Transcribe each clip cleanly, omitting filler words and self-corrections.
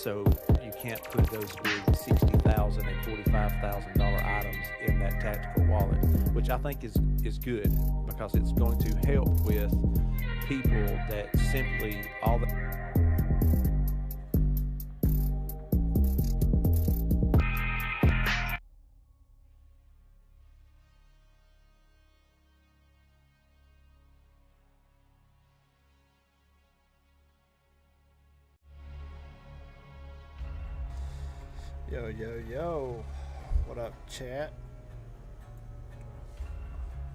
so you can't put those big $60,000 and $45,000 items in that tactical wallet, which I think is good because it's going to help with people that simply all the Yo, what up, chat?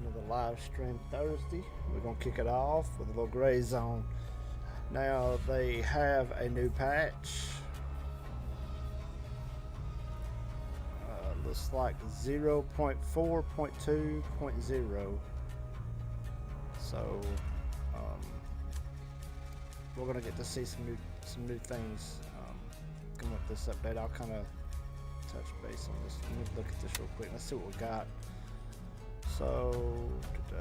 Another live stream Thursday. We're gonna kick it off with a little gray zone. Now they have a new patch. Looks like 0.4.2.0. So we're gonna get to see some new things come with this update. I'll kind of touch base on this. Let me look at this real quick. Let's see what we got. So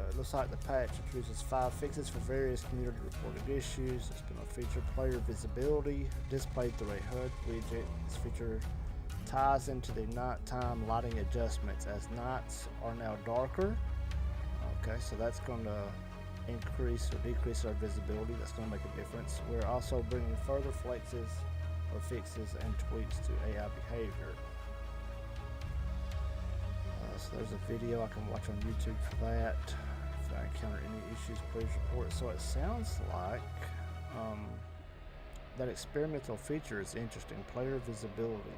it looks like the patch introduces 5 fixes for various community reported issues. It's been a feature player visibility displayed through a HUD widget. This feature ties into the nighttime lighting adjustments as nights are now darker. Okay, so that's going to increase or decrease our visibility. That's going to make a difference. We're also bringing further fixes and tweaks to AI behavior. So there's a video I can watch on YouTube for that. If I encounter any issues, please report. So it sounds like that experimental feature is interesting. Player visibility.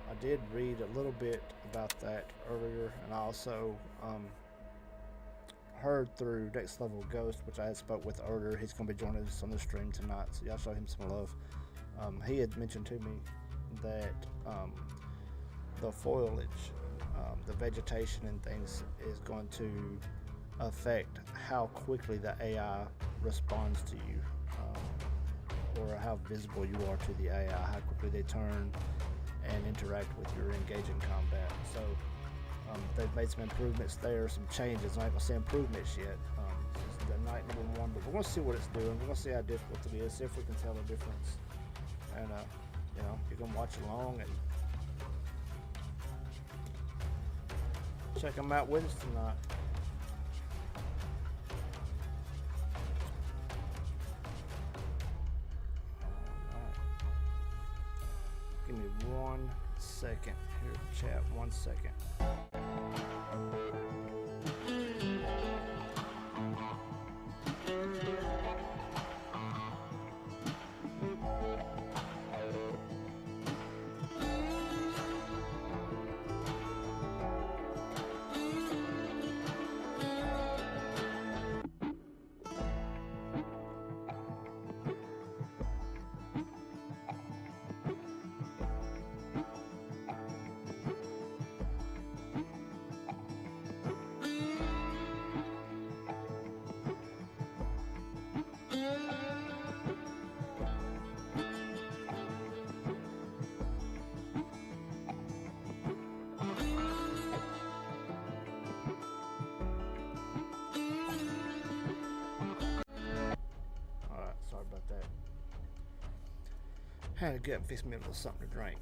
I did read a little bit about that earlier, and I also heard through Next Level Ghost, which I had spoke with earlier. He's going to be joining us on the stream tonight, so y'all show him some love. He had mentioned to me that the foliage, the vegetation and things is going to affect how quickly the AI responds to you, or how visible you are to the AI, how quickly they turn and interact with your engaging combat. So they've made some improvements there, some changes. I ain't gonna say improvements yet. It's the night number 1, but we're gonna see what it's doing. We're gonna see how difficult it is, see if we can tell the difference. And you can watch along and check them out with us tonight. Give me 1 second here, chat. 1 second. Had to get and fix me a little something to drink.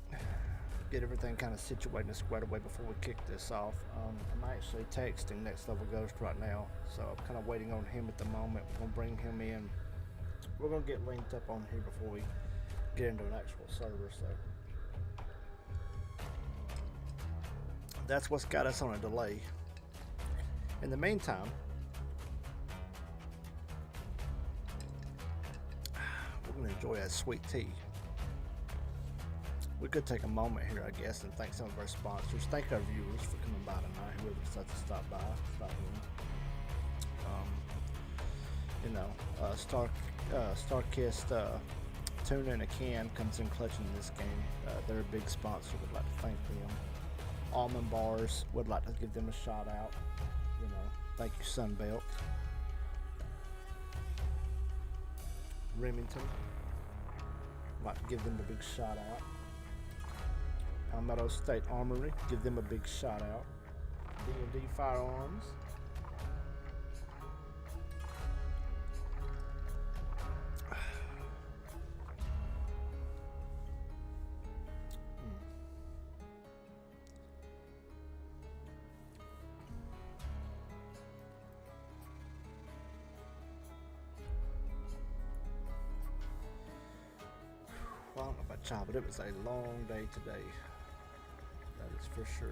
Get everything kind of situated and squared away before we kick this off. I'm actually texting Next Level Ghost right now, so I'm kind of waiting on him at the moment. We're gonna bring him in. We're gonna get linked up on here before we get into an actual server. So that's what's got us on a delay. In the meantime, we're gonna enjoy that sweet tea. We could take a moment here, I guess, and thank some of our sponsors. Thank our viewers for coming by tonight, whoever decides to stop by, Starkist tuna in a can comes in clutch in this game. They're a big sponsor. Would like to thank them. Almond Bars, would like to give them a shout out. Thank you, Sunbelt. Remington, like to give them a big shout out. Palmetto State Armory, give them a big shout out. D&D Firearms. Well, I don't know about y'all, but it was a long day today. That is for sure.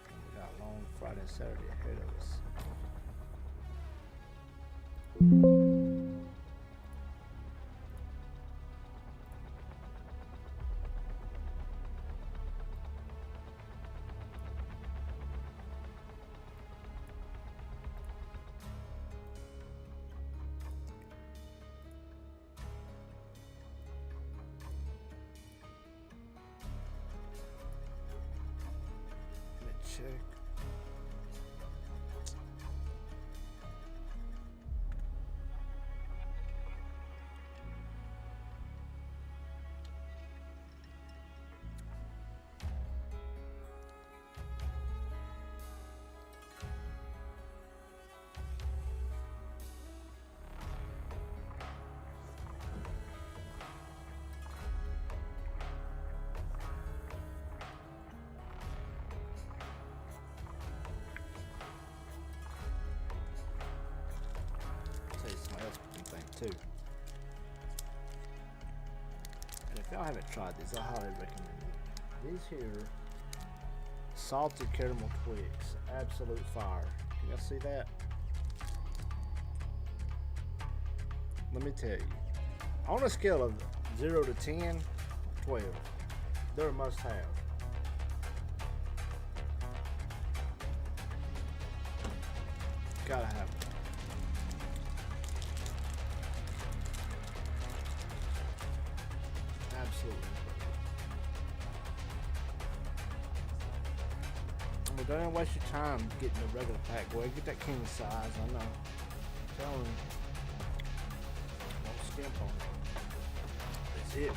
And we got a long Friday and Saturday ahead of us. Let me check. Tell you something else we can think too. And if y'all haven't tried these, I highly recommend them. These here salted caramel twigs, absolute fire. Can y'all see that? Let me tell you, on a scale of 0 to 10, 12, they're a must have. Gotta have them. Absolutely. Well, don't waste your time getting the regular pack. Boy, get that king size. I know. I'm telling you. Don't skimp on it. That's it.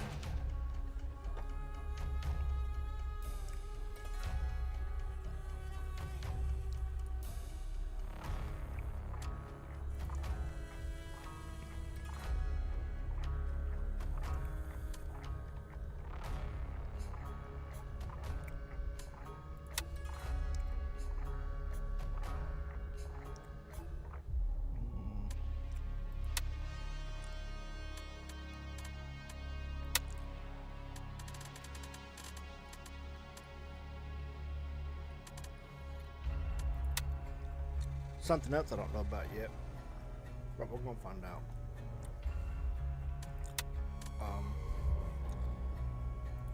Something else I don't know about yet, but we're gonna find out.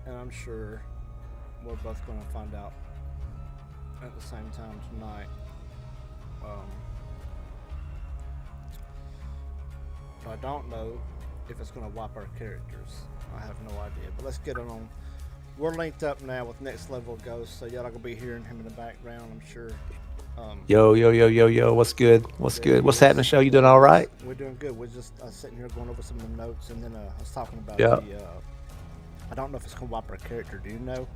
And I'm sure we're both gonna find out at the same time tonight. But I don't know if it's gonna wipe our characters. I have no idea. But let's get it on. We're linked up now with Next Level Ghost, so y'all gonna be hearing him in the background, I'm sure. Yo, yo, yo, yo, yo. What's good? What's good? What's happening, show? You doing all right? We're doing good. We're just sitting here going over some of the notes, and then I was talking about Yeah. the. I don't know if it's gonna wipe our character. Do you know?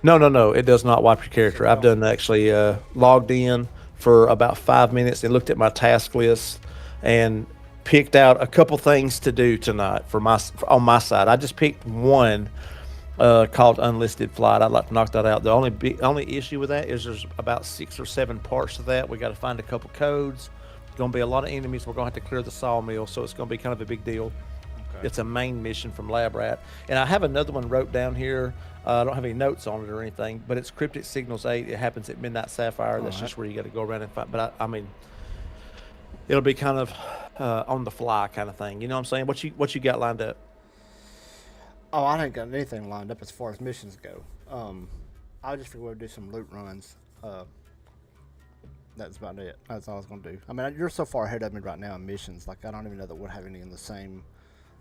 No, no, no. It does not wipe your character. I've done actually logged in for about 5 minutes and looked at my task list and picked out a couple things to do tonight on my side. I just picked one called unlisted flight. I'd like to knock that out. The only issue with that is there's about 6 or 7 parts to that. We got to find a couple codes. Going to be a lot of enemies. We're going to have to clear the sawmill, so it's going to be kind of a big deal. Okay. It's a main mission from Lab Rat, and I have another one wrote down here. I don't have any notes on it or anything, but it's Cryptic Signals 8. It happens at Midnight Sapphire. That's just where you got to go around and find. But I mean, it'll be kind of on the fly kind of thing. You know what I'm saying? What you got lined up? Oh, I ain't got anything lined up as far as missions go. I just figured we'd do some loot runs. That's about it. That's all I was gonna do. I mean, you're so far ahead of me right now in missions. Like, I don't even know that we'll have any in the same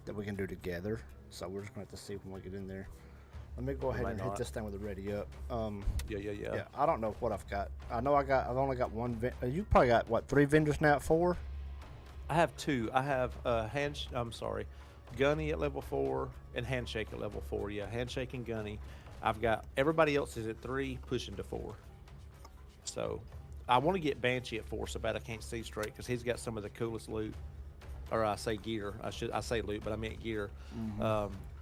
that we can do together. So we're just gonna have to see when we get in there. Let me go ahead and hit this thing with the ready up. Yeah. I don't know what I've got. I know I've only got one. You probably got what, 3 vendors now at 4? I have 2. I have Gunny at level 4 and Handshake at level 4. Yeah, Handshake and Gunny. I've got everybody else is at 3, pushing to 4. So I want to get Banshee at 4 so bad I can't see straight because he's got some of the coolest loot. Or I say gear. I say loot, but I meant gear.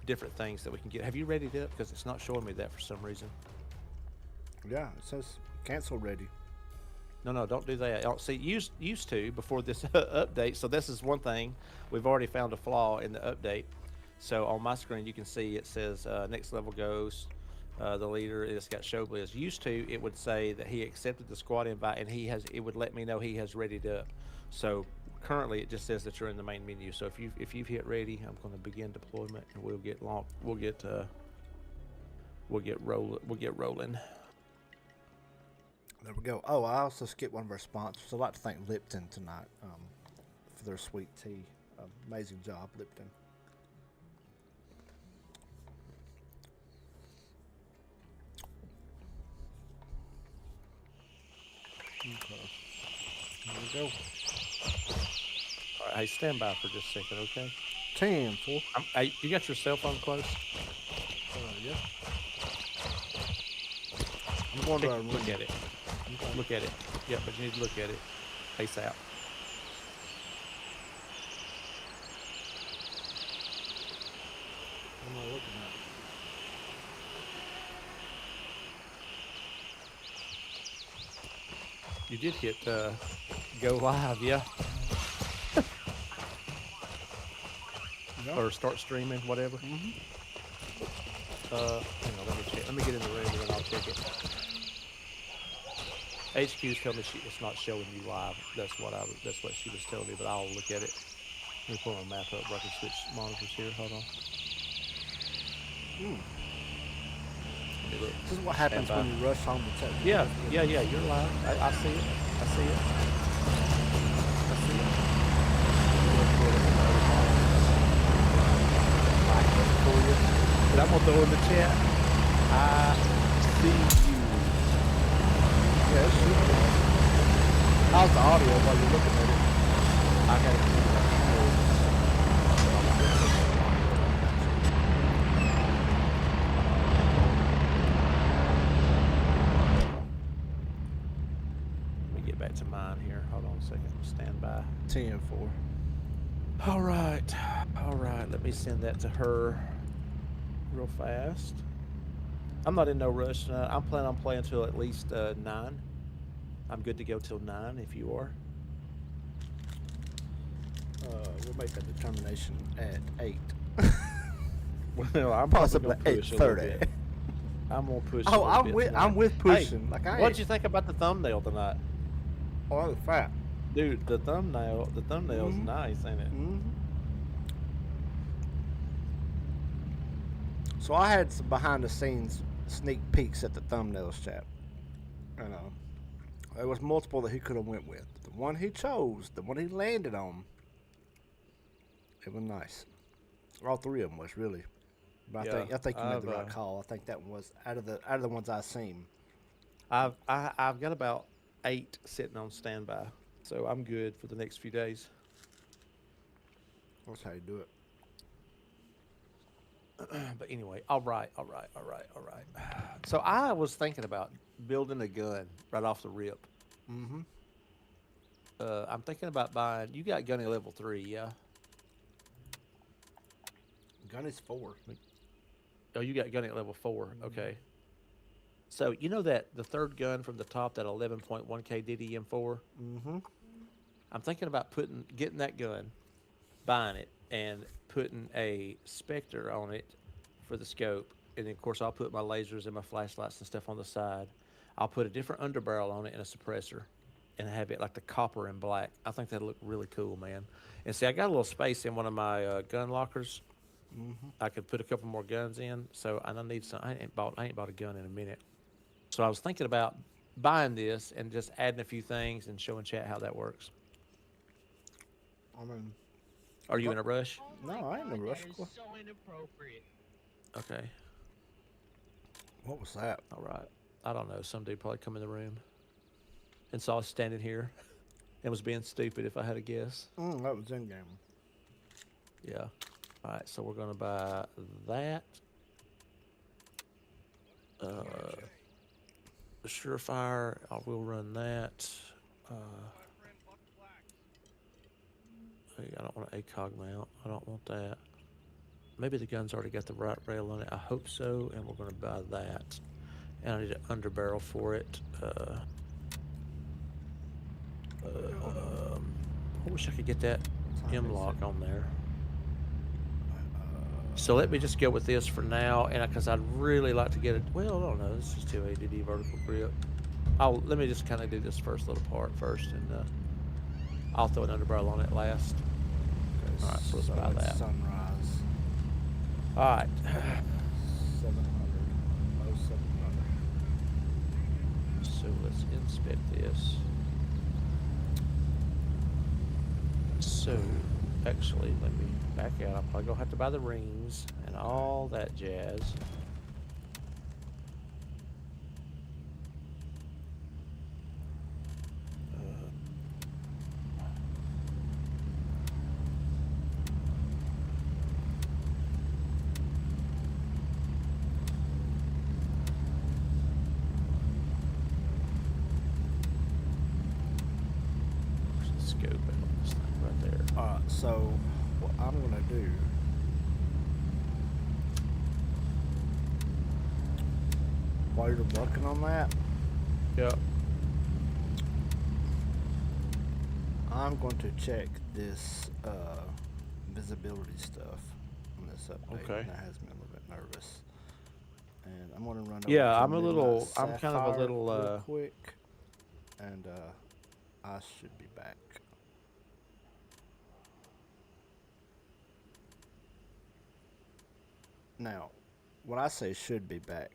Different things that we can get. Have you readied up? Because it's not showing me that for some reason. Yeah, it says cancel ready. No, don't do that. See, used to before this update. So this is one thing. We've already found a flaw in the update. So on my screen, you can see it says next level ghost. The leader, it's got Showbliz. Used to, it would say that he accepted the squad invite and it would let me know he has readied up. So currently, it just says that you're in the main menu. So if you've hit ready, I'm going to begin deployment, and we'll get rolling. There we go. Oh, I also skipped one of our sponsors. I'd like to thank Lipton tonight for their sweet tea. Amazing job, Lipton. Okay. There we go. All right, hey, stand by for just a second, okay? 10-4. Hey, you got your cell phone close? Yeah. I'm going to our room. Look at it. Look at it. Yeah, but you need to look at it. Face out. What am I looking at? You did hit go live, yeah? Yeah. Or start streaming, whatever. Mm-hmm. Hang on, let me check. Let me get in the room and then I'll check it. HQ's telling me it's not showing you live. That's what she was telling me, but I'll look at it. Let me pull my map up where I can switch monitors here. Hold on. Ooh. Let me look. This is what happens when you rush home to tech. Yeah, you're live. I see it. I see it. I see it. For you. And I'm gonna throw in the chat. I see you. Yeah, it's super. How's the audio while you're looking at it? I got it. Let me get back to mine here. Hold on a second. Stand by. 10-4. All right. Let me send that to her real fast. I'm not in no rush. I'm planning on playing till at least 9. I'm good to go till 9 if you are. We'll make that determination at 8. Well, I'm Possibly probably gonna push a little 8:30. bit. I'm gonna push. Oh, a little bit I'm with tonight. pushing. Hey, like I what'd you think about the thumbnail tonight, Oh, that's fat. dude? The thumbnail's Mhm. nice, ain't it? Mm-hmm. So I had some behind-the-scenes sneak peeks at the thumbnails, chat. And there was multiple that he could have went with. The one he chose, the one he landed on, it was nice. All three of them was really. But Yeah, I think you made the right I've, call. I think that one was out of the ones I've seen. I've got about 8 sitting on standby, so I'm good for the next few days. That's how you do it. But anyway, all right. So I was thinking about building a gun right off the rip. Mm-hmm. I'm thinking about buying. You got gunny level 3, yeah? Gun is 4. Oh, you got gunny at level 4. Okay. So you know that the third gun from the top, that 11.1K DDM4. Mm-hmm. I'm thinking about getting that gun, buying it, and putting a Spectre on it for the scope. And then, of course, I'll put my lasers and my flashlights and stuff on the side. I'll put a different underbarrel on it and a suppressor, and have it like the copper and black. I think that'll look really cool, man. And see, I got a little space in one of my gun lockers. Mm-hmm. I could put a couple more guns in. So I need some. I ain't bought a gun in a minute. So I was thinking about buying this and just adding a few things and showing chat how that works. I mean, Are you in a rush? no, I ain't in a rush. That is so inappropriate. Okay. What was that? All right. I don't know. Some dude probably come in the room and saw us standing here and was being stupid, if I had a guess. That was in game. Yeah. All right. So we're going to buy that. Surefire. I will run that. I don't want an ACOG mount. I don't want that. Maybe the gun's already got the right rail on it. I hope so, and we're going to buy that. And I need an underbarrel for it. I wish I could get that M-lock on there. So let me just go with this for now, and because I'd really like to get it. Well, I don't know. This is 280D vertical grip. Let me just kind of do this first little part first, and I'll throw an underbarrel on it last. Okay, All right, so let's buy it's that. Sunrise. All right. 700. Oh, 700. So let's inspect this. So, actually, let me back out. I'm probably gonna have to buy the rings and all that jazz. Where's the scope at on this thing right there? So what I'm gonna do, while you're working on that, Yep. I'm going to check this visibility stuff on this update. Okay. And that has me a little bit nervous. And I'm going to run over Yeah, to I'm a Midnight little. I'm kind of a Sapphire little. real quick, and I should be back. Now, when I say should be back,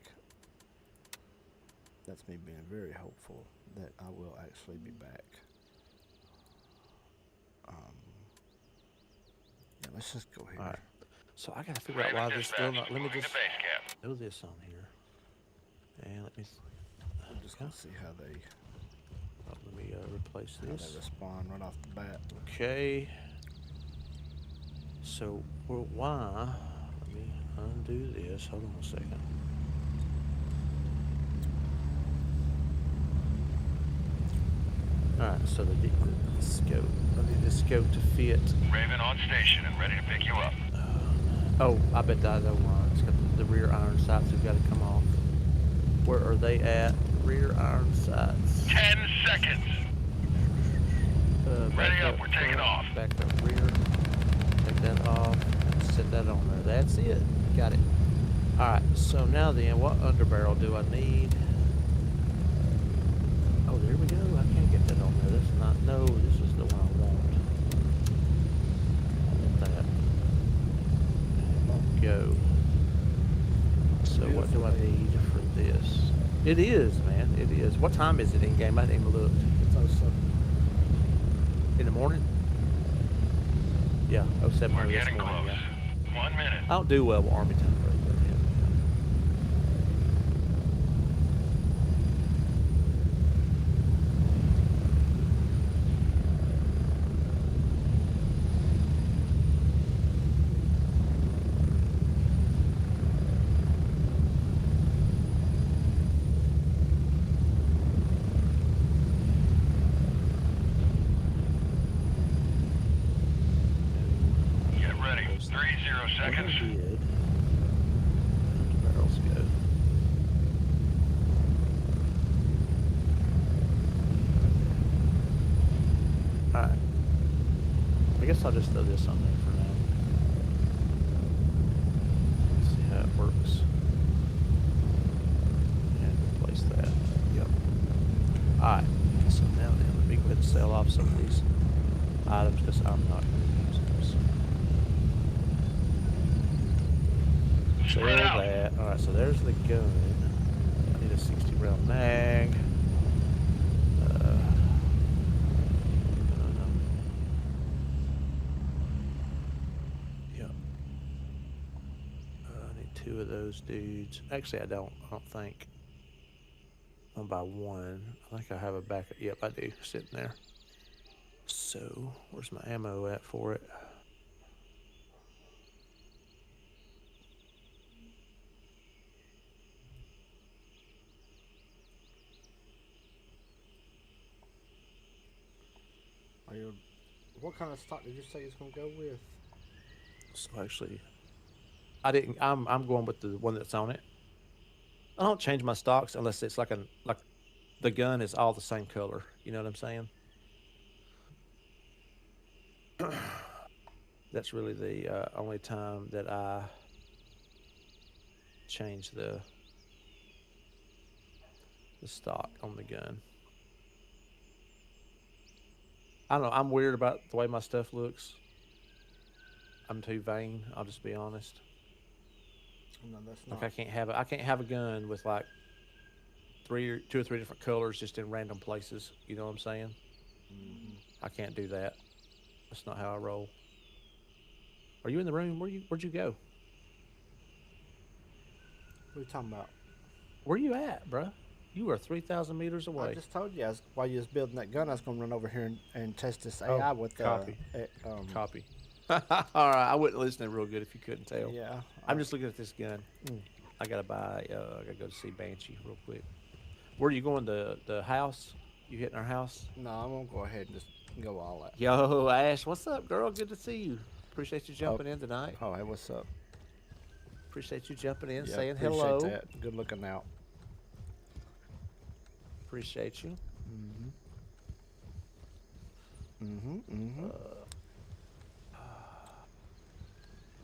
that's me being very hopeful that I will actually be back. Yeah, let's just go here. All right. So I gotta figure out why this still not. Let me just do this on here. And let me. I'm just gonna see how they Let me replace this. respond right off the bat. Okay. So, well, why? Let me undo this. Hold on a second. Alright, so the scope. I need the scope to fit. Raven on station and ready to pick you up. Oh, I bet that one. It's got the rear iron sights have got to come off. Where are they at? Rear iron sights. 10 seconds. Ready up, we're taking off. Back up rear. Take that off. Set that on there. That's it. Got it. Alright, so now then, what underbarrel do I need? Oh, there we go. I can't get that on there. That's not. No, this is the one I want. I want that. Go. So what do I need for this? It is, man. It is. What time is it in game? I didn't even look. It's 07. In the morning? Yeah, 07 We're this getting morning. close. Yeah. 1 minute. I don't do well with Army time. Get ready. 30 seconds. Did. Barrels go. Alright. I guess I'll just throw this on there for now. Let's see how it works. And replace that. Yep. Alright. So now then, let me go ahead and sell off some of these items because I'm not going to use those. Sell Spread out. that. Alright, so there's the gun. I need a 60 round mag. Yep. I need 2 of those dudes. Actually, I don't think. I'll buy 1. I think I have a backup. Yep, I do. Sitting there. So, where's my ammo at for it? What kind of stock did you say it's gonna go with? So actually, I didn't. I'm going with the one that's on it. I don't change my stocks unless it's like the gun is all the same color. You know what I'm saying? That's really the only time that I change the stock on the gun. I don't know. I'm weird about the way my stuff looks. I'm too vain. I'll just be honest. No, that's Like not. I can't have a gun with like two or three different colors just in random places. You know what I'm saying? Mm-hmm. I can't do that. That's not how I roll. Are you in the room? Where'd you go? What are you talking about? Where you at, bruh? You are 3,000 meters I away. just told you while you was building that gun, I was gonna run over here and test this Oh, AI with copy. um, Copy. All right, I wasn't listening real good if you couldn't tell. yeah. I'm just looking at this gun. I gotta buy. I gotta go to see Banshee real quick. Where are you going? The house? You hitting our house? No, I'm gonna go ahead and just go all that. Yo, Ash, what's up, girl? Good to see you. Appreciate you Oh, jumping in tonight. oh, hey, what's up? Appreciate you jumping in, Yeah, saying appreciate hello. that. Good looking out. Appreciate you.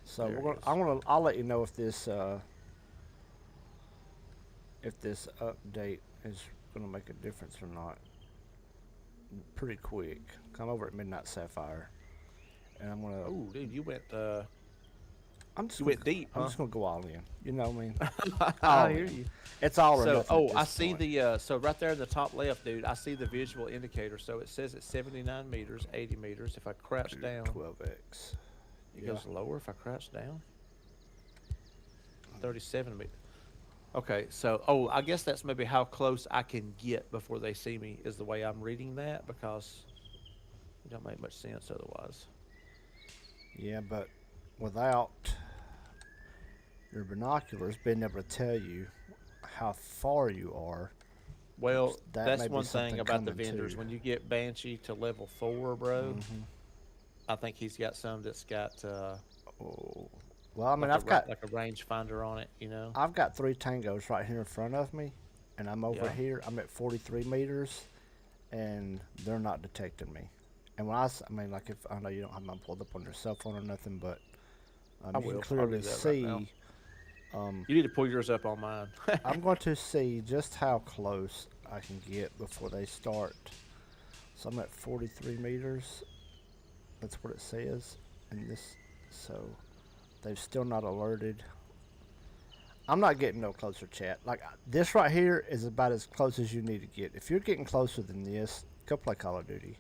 So There we're it gonna, I'll let you know if this update is gonna make a difference or not. Pretty quick. Come over at Midnight Sapphire, and I'm gonna. Oh, dude, you went. I'm just You gonna, went deep, I'm huh? just gonna go all in. You know what I mean? I All hear in. you. It's all or So, nothing. oh, at I this see point. the so right there in the top left, dude. I see the visual indicator. So it says it's 79 meters, 80 meters. If I crouch down, 12x. it goes lower. If I crouch down, 37 meters. Okay, so I guess that's maybe how close I can get before they see me is the way I'm reading that because it don't make much sense otherwise. Yeah, but without your binoculars being able to tell you how far you are, Well, that that's may be one thing something about the coming vendors. too. When you get Banshee to level 4, bro, Mm-hmm. I think he's got some that's got Oh, well, I mean, like like a rangefinder on it. You know? I've got 3 tangos right here in front of me, and I'm over Yeah. here. I'm at 43 meters, and they're not detecting me. And when I mean, like, if I know you don't have mine pulled up on your cell phone or nothing, but I you will. can I'll clearly do that right now. see. You need to pull yours up on mine. I'm going to see just how close I can get before they start. So I'm at 43 meters. That's what it says. And this, so they've still not alerted. I'm not getting no closer, chat. Like this right here is about as close as you need to get. If you're getting closer than this, go play Call of Duty.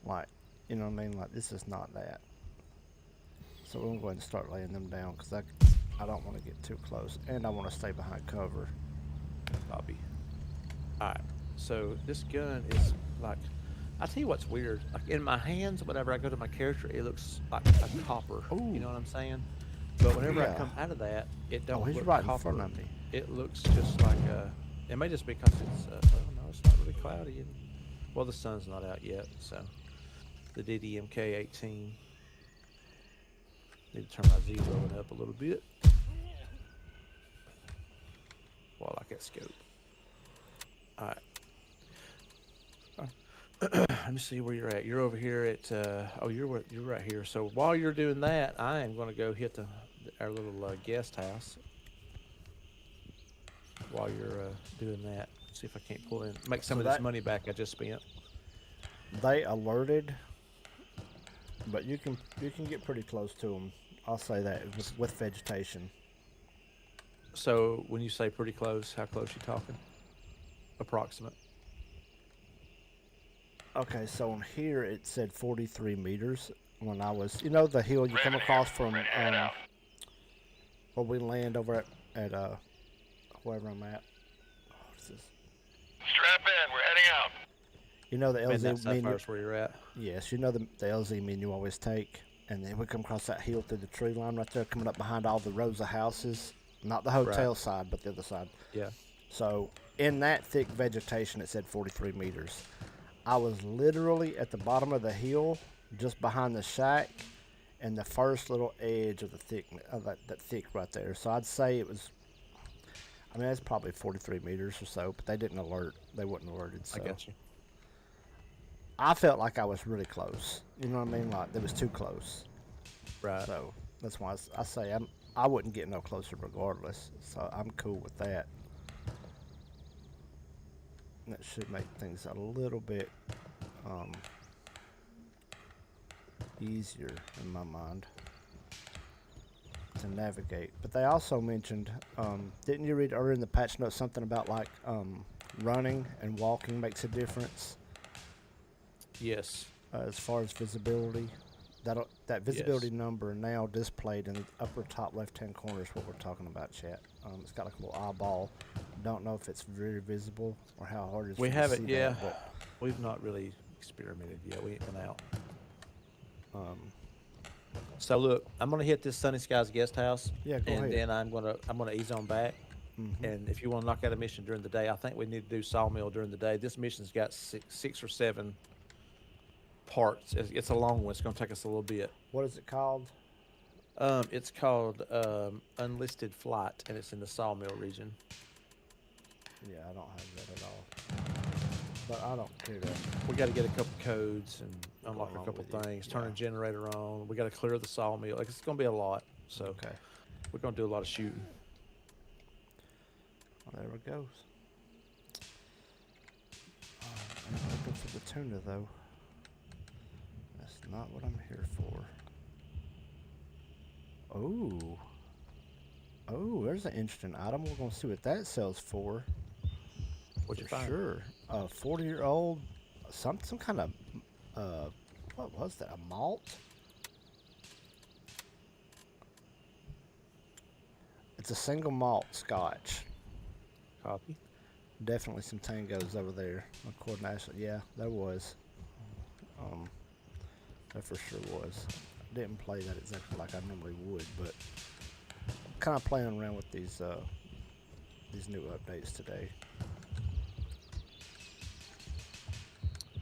Like, you know what I mean? Like this is not that. So we're gonna go ahead and start laying them down because I don't want to get too close, and I want to stay behind cover. Bobby. All right. So this gun is like, I tell you what's weird. Like in my hands, whenever I go to my character, it looks like a copper. You know what I'm saying? But whenever I Yeah. come out of that, it don't he's look right in copper. front of me. It looks just like it may just be because it's well, no, it's not really cloudy. And, well, the sun's not out yet, so the DDMK-18. Need to turn my zeroing up a little bit. Well, I like that scope. All right. Let me see where you're at. You're over here at. You're right here. So while you're doing that, I am going to go hit our little guest house. While you're doing that, see if I can't pull in, make some of this money back I just spent. They alerted, but you can get pretty close to them. I'll say that with vegetation. So when you say pretty close, how close you talking? Approximate. Okay, so on here it said 43 meters when I was, the hill you come across from where we land over at wherever I'm at. What is this? Strap in. We're heading out. You know the Midnight LZ menu. Sapphire's where you're at. Yes, you know the LZ menu you always take, and then we come across that hill through the tree line right there, coming up behind all the rows of houses. Not the hotel side, but the other side. Yeah. So in that thick vegetation, it said 43 meters. I was literally at the bottom of the hill, just behind the shack, and the first little edge of the thick of that thick right there. So I'd say it was. I mean, that's probably 43 meters or so, but they didn't alert. They wasn't alerted. So I got you. I felt like I was really close. You know what I mean? Like it was too close. Right. So that's why I say I'm I wouldn't get no closer regardless, so I'm cool with that. That should make things a little bit easier in my mind to navigate. But they also mentioned, didn't you read earlier in the patch notes something about like running and walking makes a difference Yes. as far as visibility? That visibility number now displayed in the upper top left-hand corner is what we're talking about, chat. It's got like a little eyeball. Don't know if it's very visible or how hard it is. We for you to haven't, see yeah. that, but We've not really experimented yet. We ain't been out. So look, I'm gonna hit this Sunny Skies guest house. Yeah, go and ahead. then I'm gonna ease on back. And if you want to knock out a mission during the day, I think we need to do Sawmill during the day. This mission's got six or seven parts. It's a long one. It's gonna take us a little bit. what is it called? It's called Unlisted Flight, and it's in the Sawmill region. Yeah, I don't have that at all. But I don't care that. We got to get a couple codes and unlock a along couple with you, things. Turn a yeah. generator on. We got to clear the sawmill. Like, it's gonna be a lot. So Okay. we're gonna do a lot of shooting. Well, there it goes. I'm looking for the tuna, though. That's not what I'm here for. Oh. Oh, there's an interesting item. We're going to see what that sells for. What'd you For find? sure. 40-year-old, some kind of, what was that, a malt? It's a single malt scotch. Copy. Definitely some tangos over there. According to Ashley, yeah, there was. There for sure was. Didn't play that exactly like I normally would, but kind of playing around with these new updates today.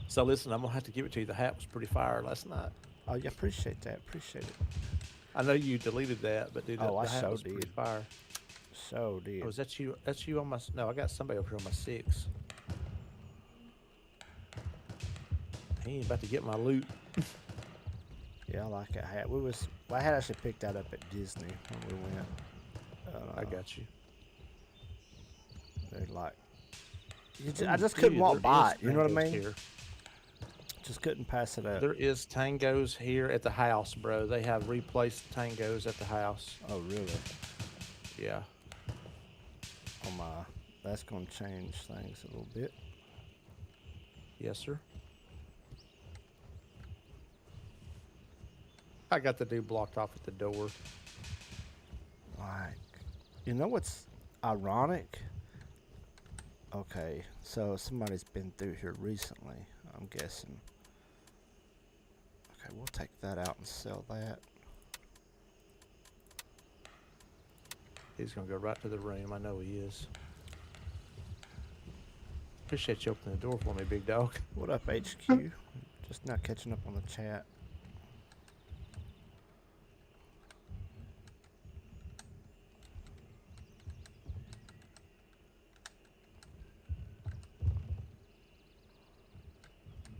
So listen, I'm gonna have to give it to you. The hat was pretty fire last night. Oh yeah, appreciate that. Appreciate it. I know you deleted that, but dude, Oh, I the hat so was pretty did. fire. So did. Oh, is that you? That's you on my? No, I got somebody over here on my 6. He ain't about to get my loot. Yeah, I like that hat. I had actually picked that up at Disney when we went. I got you. They're like, I just couldn't walk by it. You know what I mean? Here. Just couldn't pass it up. There is tangos here at the house, bro. They have replaced tangos at the house. Oh really? Yeah. Oh my, that's gonna change things a little bit. Yes, sir. I got the dude blocked off at the door. Like, you know what's ironic? Okay, so somebody's been through here recently, I'm guessing. Okay, we'll take that out and sell that. He's gonna go right to the room. I know he is. Appreciate you opening the door for me, big dog. What up, HQ? Just not catching up on the chat.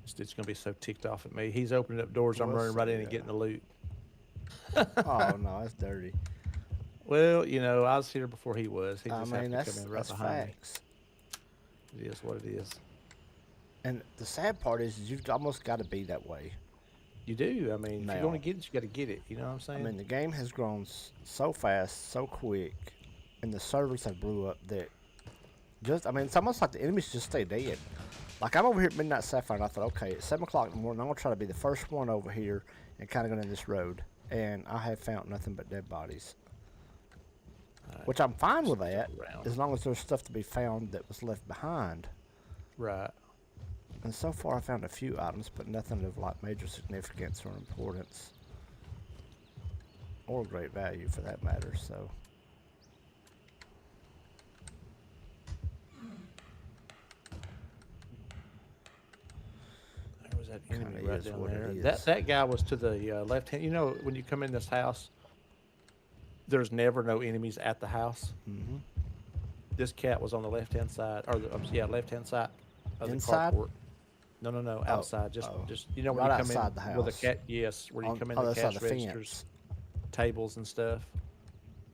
This dude's gonna be so ticked off at me. He's opening up doors. I'm Well, running right in and yeah. getting the loot. Oh no, that's dirty. Well, you know, I was here before he was. He I just mean, happened to come that's in right behind me. facts. It is what it is. And the sad part is you've almost got to be that way. You do. I mean, if Now. you're going to get it, you got to get it. You know what I'm I saying? mean, the game has grown so fast, so quick, and the servers have blew up that it's almost like the enemies just stay dead. Like, I'm over here at Midnight Sapphire, and I thought, okay, at 7 o'clock in the morning, I'm going to try to be the first one over here and kind of go down this road. And I have found nothing but dead bodies. Alright, Which I'm fine with just that, around. as long as there's stuff to be found that was left behind. Right. And so far, I found a few items, but nothing of like major significance or importance, or great value for that matter. So, There was that enemy Kinda right is down what it there. is. That guy was to the left hand. You know, when you come in this house, there's never no enemies at the house. mm-hmm. This cat was on the left hand side, or left hand side of the Inside? carport. No, outside. Just you know, when Right you come outside in the with a house. cat. Yes, where you On come in other the side cash of the registers, fence. tables and stuff.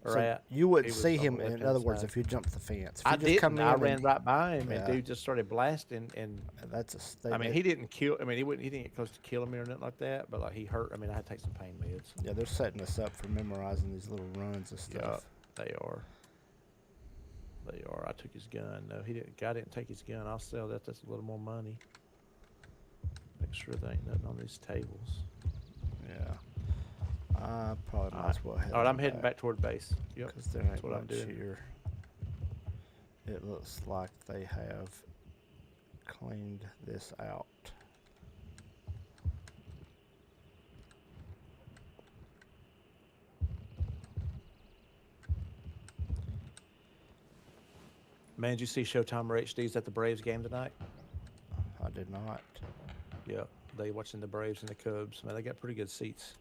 or So at. you wouldn't He was see on him. the In left-hand other words, side. if you jumped the fence, if I you just come didn't. I in ran and, right by him, Yeah. and dude just started blasting. And that's a. I mean, he didn't kill. I mean, he didn't get close to killing me or nothing like that. But like he hurt. I mean, I had to take some pain meds. Yeah, they're setting us up for memorizing these little runs and Yeah, stuff. they are. They are. I took his gun. No, he didn't. Guy didn't take his gun. I'll sell that. That's a little more money. Make sure there ain't nothing on these tables. Yeah. I probably might as well head. All right, I'm heading back toward base. Yep. Because there ain't That's what I'm much doing. here. It looks like they have cleaned this out. Man, did you see Showtime or HD's at the Braves game tonight? I did not. Yep. They watching the Braves and the Cubs. Man, they got pretty good seats.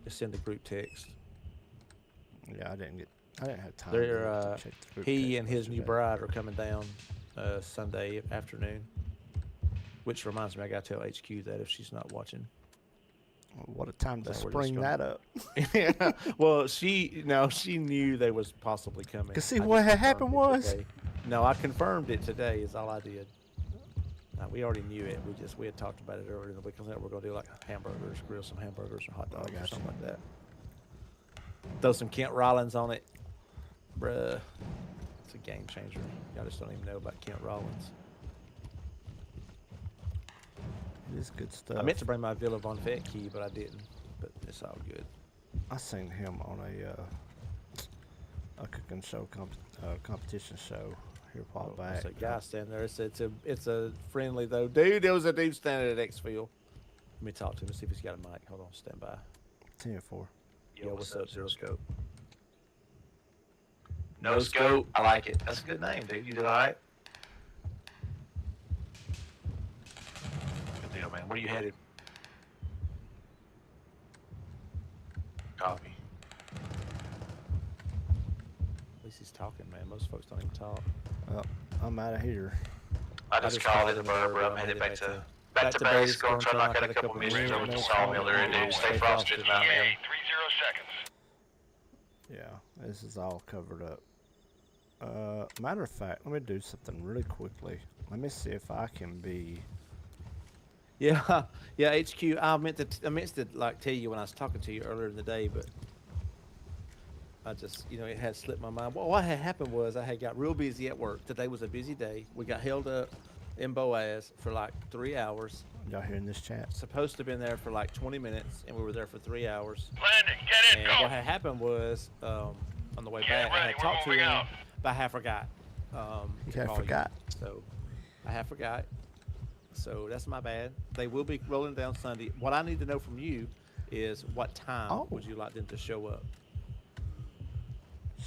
Just send the group text. Yeah, I didn't have time. They're, to check the group he text and his new yesterday. bride are coming down Sunday afternoon. Which reminds me, I gotta tell HQ that if she's not watching. What a time to So we're just spring gonna- that up. Yeah. Well, she knew they was possibly coming. 'Cause see, I just what had confirmed happened it was- today. No, I confirmed it today. Is all I did. No, we already knew it. We had talked about it earlier in the week. We're gonna do like hamburgers, grill some hamburgers or hot dogs or gotcha. something like that. Throw some Kent Rollins on it, bruh. It's a game changer. Y'all just don't even know about Kent Rollins. It is good stuff. I meant to bring my Villa Von Fett key, but I didn't. But it's all good. I seen him on a cooking show competition show here a while back. There's a guy standing there. It's a friendly though. Dude, there was a dude standing at Xfield. Let me talk to him and see if he's got a mic. Hold on, stand by. 10-4. Yo, what's up, Zero Scope? No scope. I like it. That's a good name, dude. You did all right. Good deal, man. Where you headed? Copy. At least he's talking, man. Most folks don't even talk. Well, I'm out of here. I just called it a burr, bro. I'm headed back to base. Going to try to knock out a couple missions over at the sawmill there, dude. Stay frosted, my man. 30 seconds. Yeah, this is all covered up. Matter of fact, let me do something really quickly. Let me see if I can be. Yeah, yeah. HQ. I meant to like tell you when I was talking to you earlier in the day, but I just, it had slipped my mind. Well, what had happened was I had got real busy at work. Today was a busy day. We got held up in Boaz for like 3 hours. Y'all hearing this chat? Supposed to have been there for like 20 minutes, and we were there for 3 hours. Landing. Get in. And Go. what had happened was, on the way Get back, I ready, had we're talked to moving him, out. but I had forgot. You to had call you. forgot. So I have forgot. So that's my bad. They will be rolling down Sunday. What I need to know from you is what time would you like them to show up?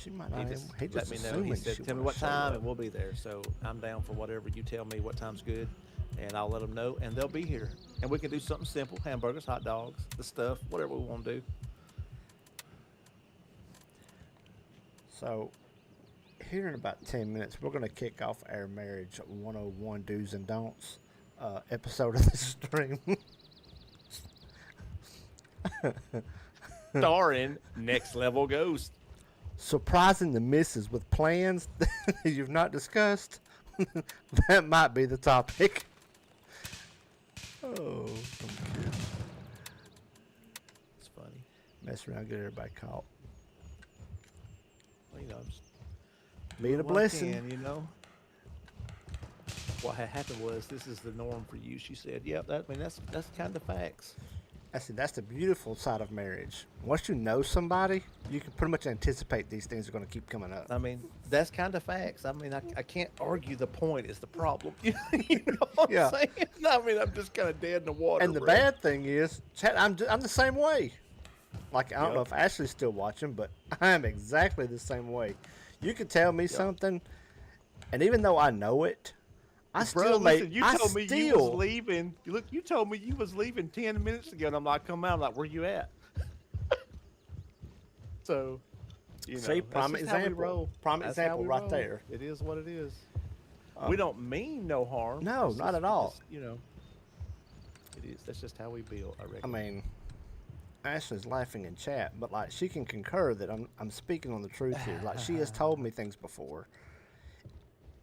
She might He not. just He let just me know. He assuming said, she "Tell me wanna what show time, up. and we'll be there." So I'm down for whatever you tell me. What time's good, and I'll let them know, and they'll be here. And we can do something simple: hamburgers, hot dogs, the stuff, whatever we want to do. So, here in about 10 minutes, we're going to kick off our Marriage 101 Do's and Don'ts episode of the stream. Starring Next Level Ghost. Surprising the missus with plans that you've not discussed. That might be the topic. Oh, some kids. It's funny. Mess around, get everybody caught. Well, just Being a what I blessing. can, What had happened was this is the norm for you. She said, "Yep, that's kind of facts." I said that's the beautiful side of marriage. Once you know somebody, you can pretty much anticipate these things are going to keep coming up. I mean, that's kind of facts. I mean, I can't argue the point is the problem. You know what Yeah. I'm saying? I mean, I'm just kind of dead in the water. And the bro. bad thing is, Chad, I'm the same way. Like, I don't know Yep. if Ashley's still watching, but I am exactly the same way. You could tell me something, and even though I know it, I Bro, still listen, you I told me you still- was leaving. Look, you told me you was leaving 10 minutes ago, and I'm like, come out. I'm like, where you at? So, See, that's prime just how we example. roll. Prime That's how example we right roll. there. It is what it is. We don't mean no harm. No, not at all. It is. That's just how we build, I reckon. I mean, Ashley's laughing in chat, but like she can concur that I'm speaking on the truth here. Like she has told me things before,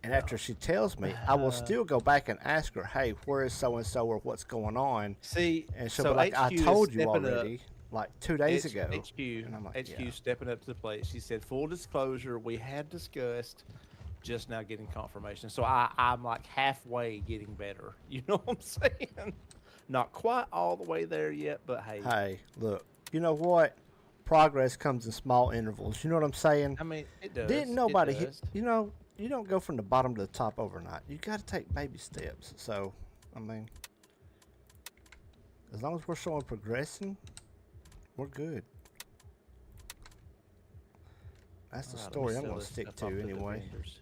and after she tells me, I will still go back and ask her, "Hey, where is so and so, or what's going on?" See, And she'll so be like, "I HQ is told you stepping up. already, like 2 days ago." HQ, And I'm like, HQ "Yeah, stepping up to the plate. She said, full disclosure, we had discussed just now getting confirmation. So I'm like halfway getting better. You know what I'm saying? Not quite all the way there yet, but hey. hey, look, you know what? Progress comes in small intervals. You know what I'm saying? I mean, it does. Didn't nobody, It does. you know, you don't go from the bottom to the top overnight. You got to take baby steps. So, I mean, as long as we're showing progression, we're good. That's the Alright, let me story I'm sell going to this stick stuff to off the anyway. vendors.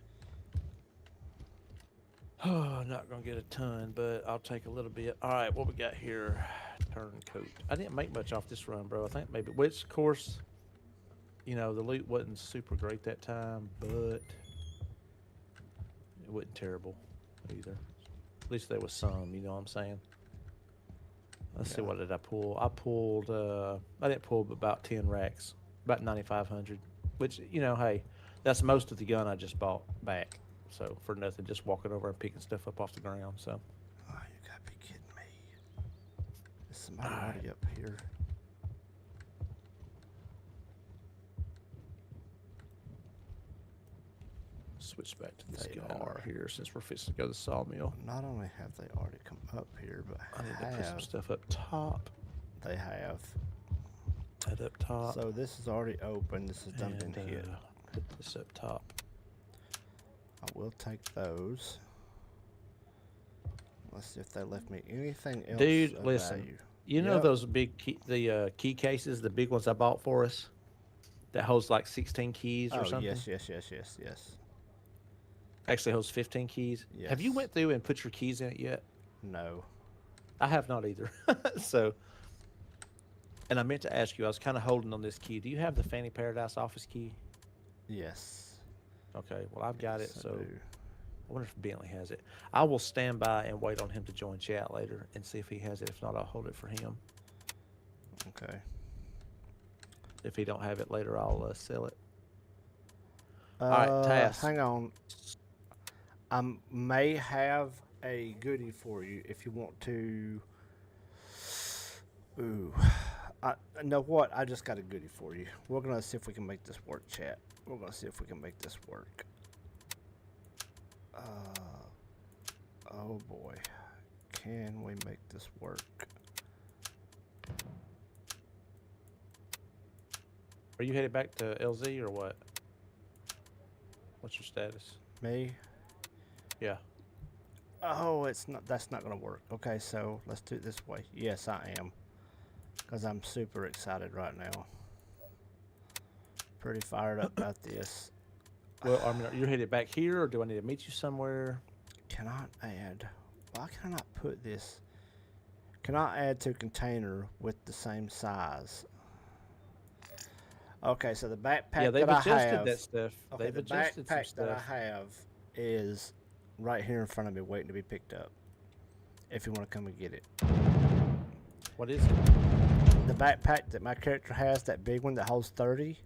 Oh, not gonna get a ton, but I'll take a little bit. All right, what we got here? Turncoat. I didn't make much off this run, bro. I think maybe, which, of course, you know, the loot wasn't super great that time, but it wasn't terrible either. At least there was some, you know what I'm saying? Let's see, what did I pull? I pulled, I didn't pull but about 10 racks, about 9,500, which, you know, hey, that's most of the gun I just bought back. So for nothing, just walking over and picking stuff up off the ground. So. Oh, you gotta be kidding me. Is somebody Alright. already up here? Switch back to this They guy are. right here since we're fixing to go to the sawmill. Not only have they already come up here, but I need to put some have stuff up top. they have. That up top. So this is already open. This has done been and hit. put this up top. I will take those. Let's see if they left me anything else. Dude, of listen. value. You know Yep. those big key cases, the big ones I bought for us, that holds like 16 keys or Oh something. yes. Actually holds 15 keys. Have you Yes. went through and put your keys in it yet? No. I have not either. So, and I meant to ask you, I was kind of holding on this key. Do you have the Fanny Paradise office key? Yes. Okay, well, I've got it, Yes, I so do. I wonder if Bentley has it. I will stand by and wait on him to join chat later and see if he has it. If not, I'll hold it for him. Okay. If he don't have it later, I'll sell it. Alright, task. Hang on. I may have a goodie for you if you want to. Ooh. I know what? I just got a goodie for you. We're going to see if we can make this work, chat. We're going to see if we can make this work. Oh boy. Can we make this work? Are you headed back to LZ or what? What's your status? Me? Yeah. Oh, it's not. That's not going to work. Okay, so let's do it this way. Yes, I am. Because I'm super excited right now. Pretty fired up about this. Well, I mean, you're headed back here, or do I need to meet you somewhere? Can I add? Why can I not put this? Can I add to container with the same size? Okay, so the backpack Yeah, they've that I adjusted have. that stuff. Okay, They've the adjusted some backpack that I stuff. have is right here in front of me, waiting to be picked up. If you want to come and get it. What is it? The backpack that my character has, that big one that holds 30,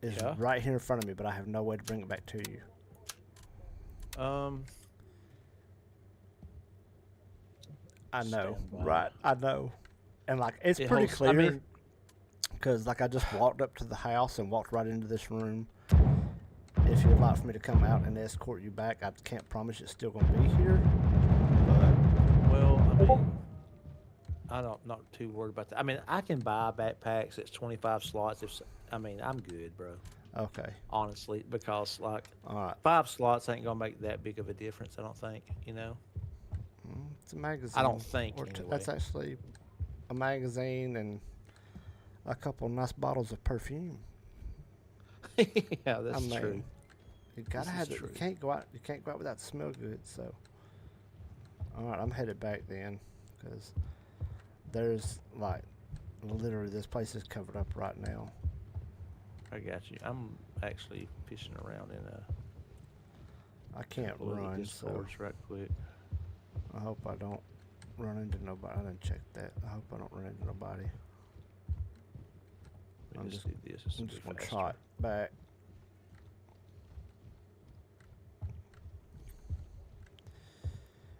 is Yeah. right here in front of me, but I have no way to bring it back to you. I know, Stand by. right? I know, and like it's It pretty holds- I clear mean- because like I just walked up to the house and walked right into this room. If you'd like for me to come out and escort you back, I can't promise it's still gonna be here, but Well, I mean, I don't not too worried about that. I mean, I can buy backpacks. It's 25 slots. I mean, I'm good, bro. okay, Honestly, because like all right. 5 slots ain't gonna make that big of a difference. I don't think. You know. It's a magazine. I don't think, Or anyway. that's actually a magazine and a couple nice bottles of perfume. Yeah, that's I mean, true. You gotta This have is it. true. You can't go out. You can't go out without smell good. So, all right, I'm headed back then, because there's like literally this place is covered up right now. I got you. I'm actually fishing around in a I can't couple of the run, so Discords right quick. I hope I don't run into nobody. I didn't check that. I hope I don't run into nobody. I'm just just, do this. This I'm will just be gonna faster. try it back.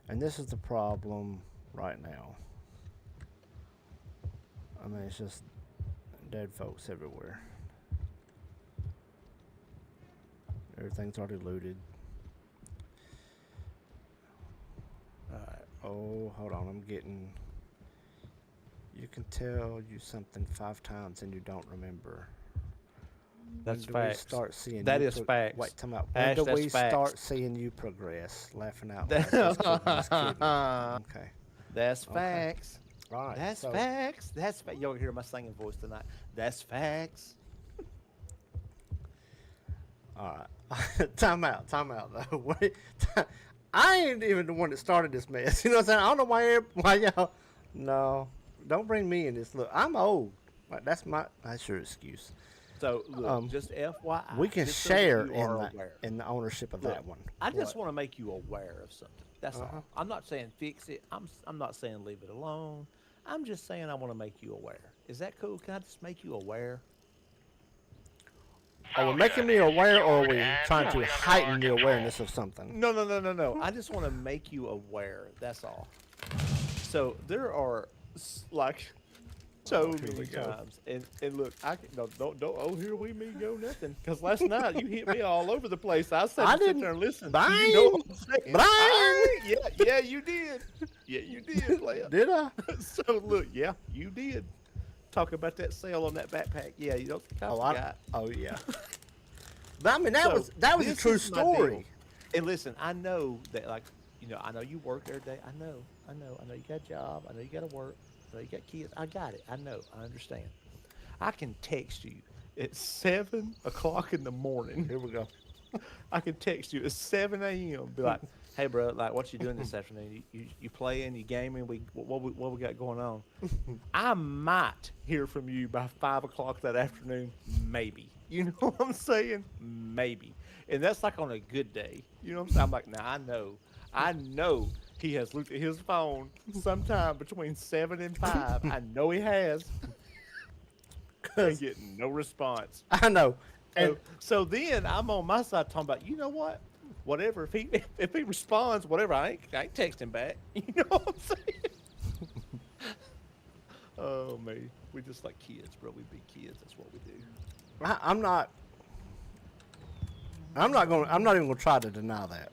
And this is the problem right now. I mean, it's just dead folks everywhere. Everything's already looted. Alright. Oh, hold on, I'm getting... You can tell you something 5 times and you don't remember. That's When do we facts. start seeing That you is facts. Wait, time out. When Ash, do that's we facts. start seeing you progress? Laughing out loud. Just kidding, just kidding. Okay. That's Okay. facts. All right. That's so, facts. That's facts. Y'all hear my singing voice tonight. That's facts. All right. Time out though. Wait, I ain't even the one that started this mess. You know what I'm saying? I don't know why y'all. No, don't bring me in this. Look, I'm old. Like, that's your excuse. So look, just FYI, We can just so that share you are in aware. the ownership of Look, that one. I just What? want to make you aware of something. That's all. I'm not saying fix it. I'm not saying leave it alone. I'm just saying I want to make you aware. Is that cool? Can I just make you aware? Are we making me aware, or are we trying to heighten the awareness of something? No. I just want to make you aware. That's all. So there are like so many times, and look, I can, don't oh here we me go nothing, because last night you hit me all over the place. I said sit there and listen. Brian, You know what I'm saying? Brian. Yeah, you did. Yeah, you did, player. Did I? So look, yeah, you did. Talk about that sale on that backpack. Yeah, you don't think I forgot. Oh yeah. But I mean, that was a this true is my story. deal. And listen, I know that, like, I know you work every day. I know you got a job. I know you got to work. I know you got kids. I got it. I know. I understand. I can text you at 7 o'clock in the morning. Here we go. I can text you at 7 a.m. Be like, hey, bro, like, what you doing this afternoon? You playing? You gaming? What we got going on? I might hear from you by 5 o'clock that afternoon, maybe. You know what I'm saying? Maybe. And that's like on a good day. You know what I'm saying? I'm like, nah, I know he has looked at his phone sometime between 7 and 5. I know he has. And getting no response. I know. And So then I'm on my side talking about, you know what? Whatever. If he responds, whatever, I ain't texting back. You know what I'm saying? Oh man, we just like kids, bro. We be kids. That's what we do. I'm not even gonna try to deny that.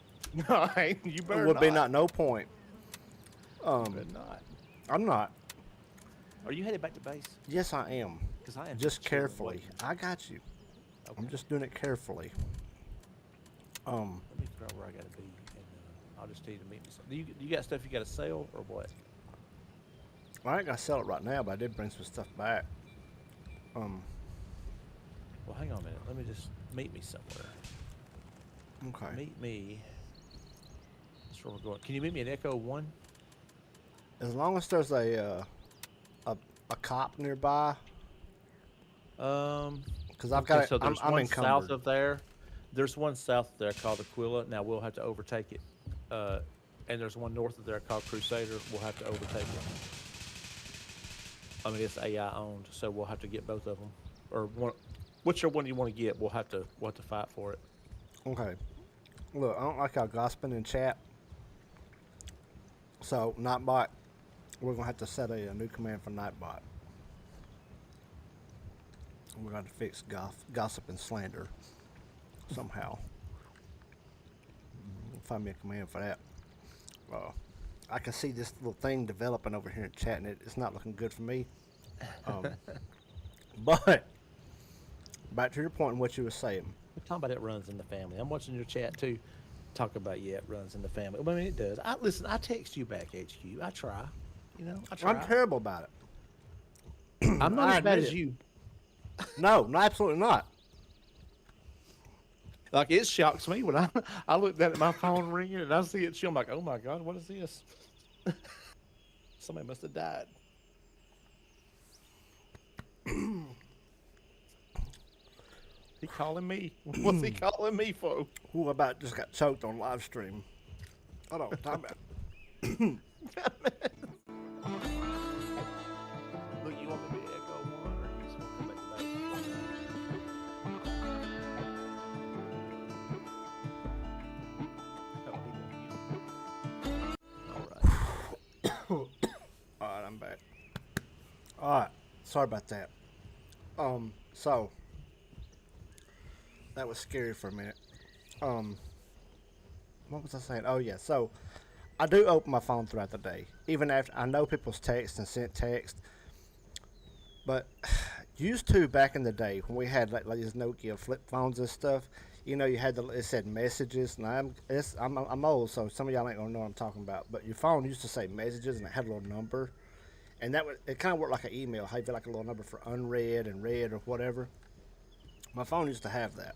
No, you better It would not. be not no point. Better not. I'm not. Are you headed back to base? Yes, I am. Because I am Just chilling, carefully. waiting. I got you. Okay. I'm just doing it carefully. Let me figure out where I gotta be, and I'll just tell you to meet me. Do you got stuff you gotta sell or what? I ain't gonna sell it right now, but I did bring some stuff back. Well, hang on a minute. Let me just meet me somewhere. Okay. Meet me. That's where we're going. Can you meet me at Echo 1? As long as there's a cop nearby, because I've got so there's I'm one encumbered. south of there. There's one south of there called Aquila. Now we'll have to overtake it. And there's one north of there called Crusader. We'll have to overtake it. I mean, it's AI owned, so we'll have to get both of them. Or whichever one you want to get, we'll have to fight for it. Okay. Look, I don't like our gossiping in chat. So, Nightbot, we're going to have to set a new command for Nightbot. We're going to fix gossip and slander somehow. Find me a command for that. I can see this little thing developing over here in chat, and it's not looking good for me. But, back to your point and what you were saying. We're talking about it runs in the family. I'm watching your chat too. Talk about it runs in the family. I mean, it does. Listen, I text you back, HQ. I try. I try. I'm terrible about it. I'm not I as bad admit as it. you. No, absolutely not. Like, it shocks me when I look down at my phone ringing and I see it. I'm like, oh my God, what is this? Somebody must have died. He calling me? What's he calling me for? Who about just got choked on live stream? Hold on, time out. Look, you want me to be Echo 1 or you just want to come back to base? sorry about that. So that was scary for a minute. What was I saying? Oh yeah, so I do open my phone throughout the day, even after I know people's text and sent text. But used to back in the day when we had like these Nokia flip phones and stuff, you know, you had it said messages, and I'm old, so some of y'all ain't gonna know what I'm talking about. But your phone used to say messages, and it had a little number, and it kind of worked like an email. How you feel like a little number for unread and read or whatever. My phone used to have that.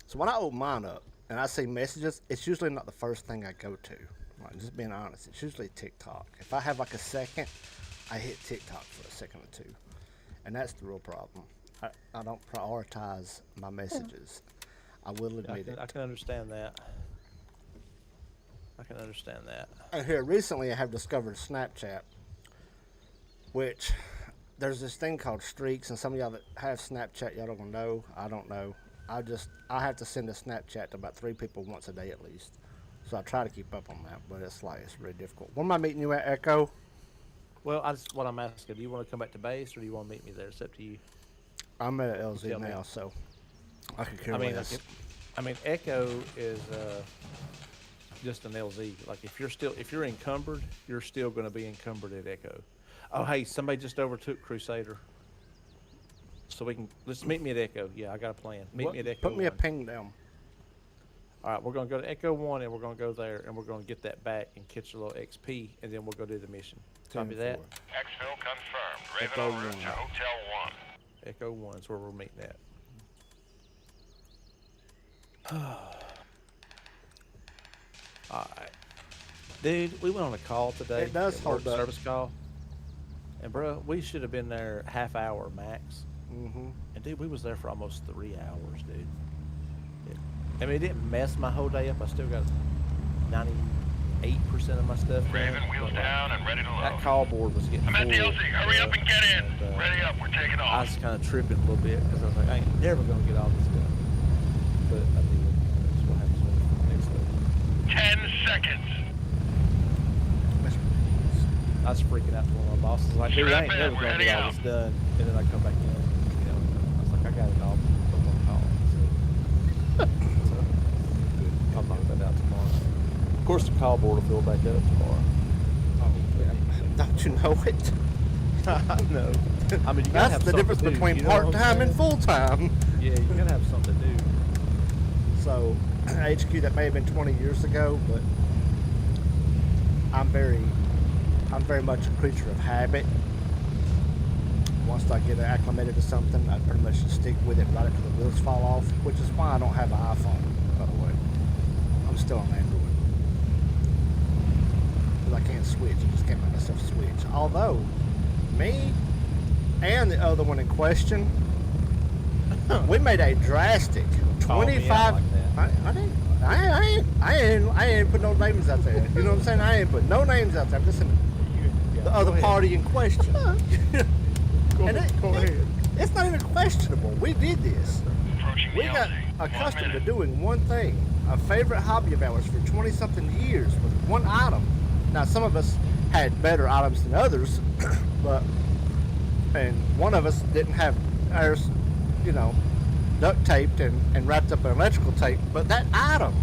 So when I open mine up and I see messages, it's usually not the first thing I go to. Like, just being honest, it's usually TikTok. If I have like a second, I hit TikTok for a second or two, and that's the real problem. I don't prioritize my messages. I will admit it. I can understand that. I can understand that. And here recently I have discovered Snapchat, which there's this thing called streaks, and some of y'all that have Snapchat, y'all don't know. I don't know. I have to send a Snapchat to about 3 people once a day at least. So I try to keep up on that, but it's really difficult. Where am I meeting you at, Echo? Well, what I'm asking, do you want to come back to base, or do you want to meet me there? It's up to you. I'm at LZ now, so I can care less. I mean, Echo is just an LZ. Like if you're encumbered, you're still going to be encumbered at Echo. Oh, hey, somebody just overtook Crusader. So let's meet me at Echo. Yeah, I got a plan. Meet me at Echo. Put me a ping down. All right, we're going to go to Echo 1, and we're going to go there, and we're going to get that back and catch a little XP, and then we'll go do the mission. Copy that? Exfil confirmed. Raven Echo over 1. to Hotel 1. Echo 1 is where we're meeting at. All right. Dude, we went on a call today. It does hold up. Service call. And, bro, we should have been there half hour max. Mm-hmm. And, dude, we was there for almost 3 hours, dude. I mean, it didn't mess my whole day up. I still got 98% of my stuff done. Raven, wheels down and ready to load. That call board was getting I'm at the full, LZ. Hurry up and get in. and, Ready up. We're taking I off. was kind of tripping a little bit because I was like, I ain't never going to get all this done. But I did. That's what happens when you next level. 10 seconds. I was freaking out to one of my bosses. Like, dude, I ain't never going to get all this done. And then I come back in. You know, I was like, I got it all. I'm on call. So, good. I'll knock that out tomorrow. Of course, the call board will fill back up tomorrow. Don't you know it? I know. I mean, you gotta That's have the something difference to do, between you know what I'm part-time and saying? full-time. Yeah, you gotta have something to do. So, HQ, that may have been 20 years ago, but I'm very much a creature of habit. Once I get acclimated to something, I pretty much just stick with it right until the wheels fall off, which is why I don't have an iPhone, by the way. I'm still on Android. Because I can't switch. I just can't make myself switch. Although, me and the other one in question, we made a drastic 25. I ain't put no names out there. You know what I'm saying? I ain't put no names out there. I'm just saying the other party in question. Go ahead. It's not even questionable. We did this. Approaching We the got LZ. 1 accustomed to minute. doing one thing, a favorite hobby of ours for 20-something years with one item. Now, some of us had better items than others, and one of us didn't have ours, duct taped and wrapped up in electrical tape. But that item,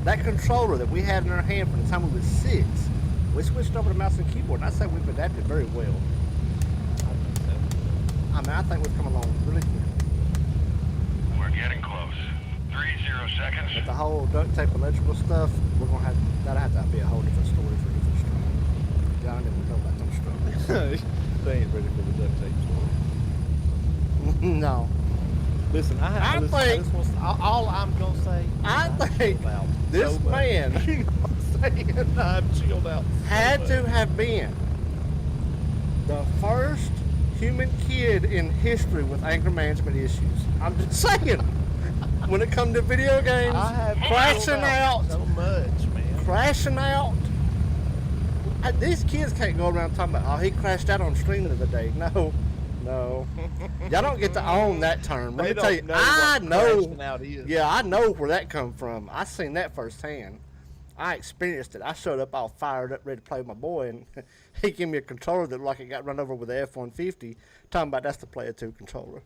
that controller that we had in our hand from the time we were 6, we switched over to mouse and keyboard, and I say we've adapted very well. I mean, I think we've come along really good. We're getting close. 30 seconds. But the whole duct tape electrical stuff, that'll have to be a whole different story for a different stream. John didn't know about them struggles. They ain't ready for the duct tape story. No. Listen, all I'm gonna say. I think chilled out this so much. man You know what I'm saying? I'm chilled out. had so to much. have been the first human kid in history with anger management issues. I'm just saying. When it comes to video games, I have crashing chilled out, so much, man. crashing out. These kids can't go around talking about, oh, he crashed out on stream the other day. No. Y'all don't get to own that term. Let They me tell you, don't know I what know. crashing out is. Yeah, I know where that come from. I seen that firsthand. I experienced it. I showed up all fired up, ready to play with my boy, and he gave me a controller that looked like it got run over with the F-150. Talking about that's the Player 2 controller.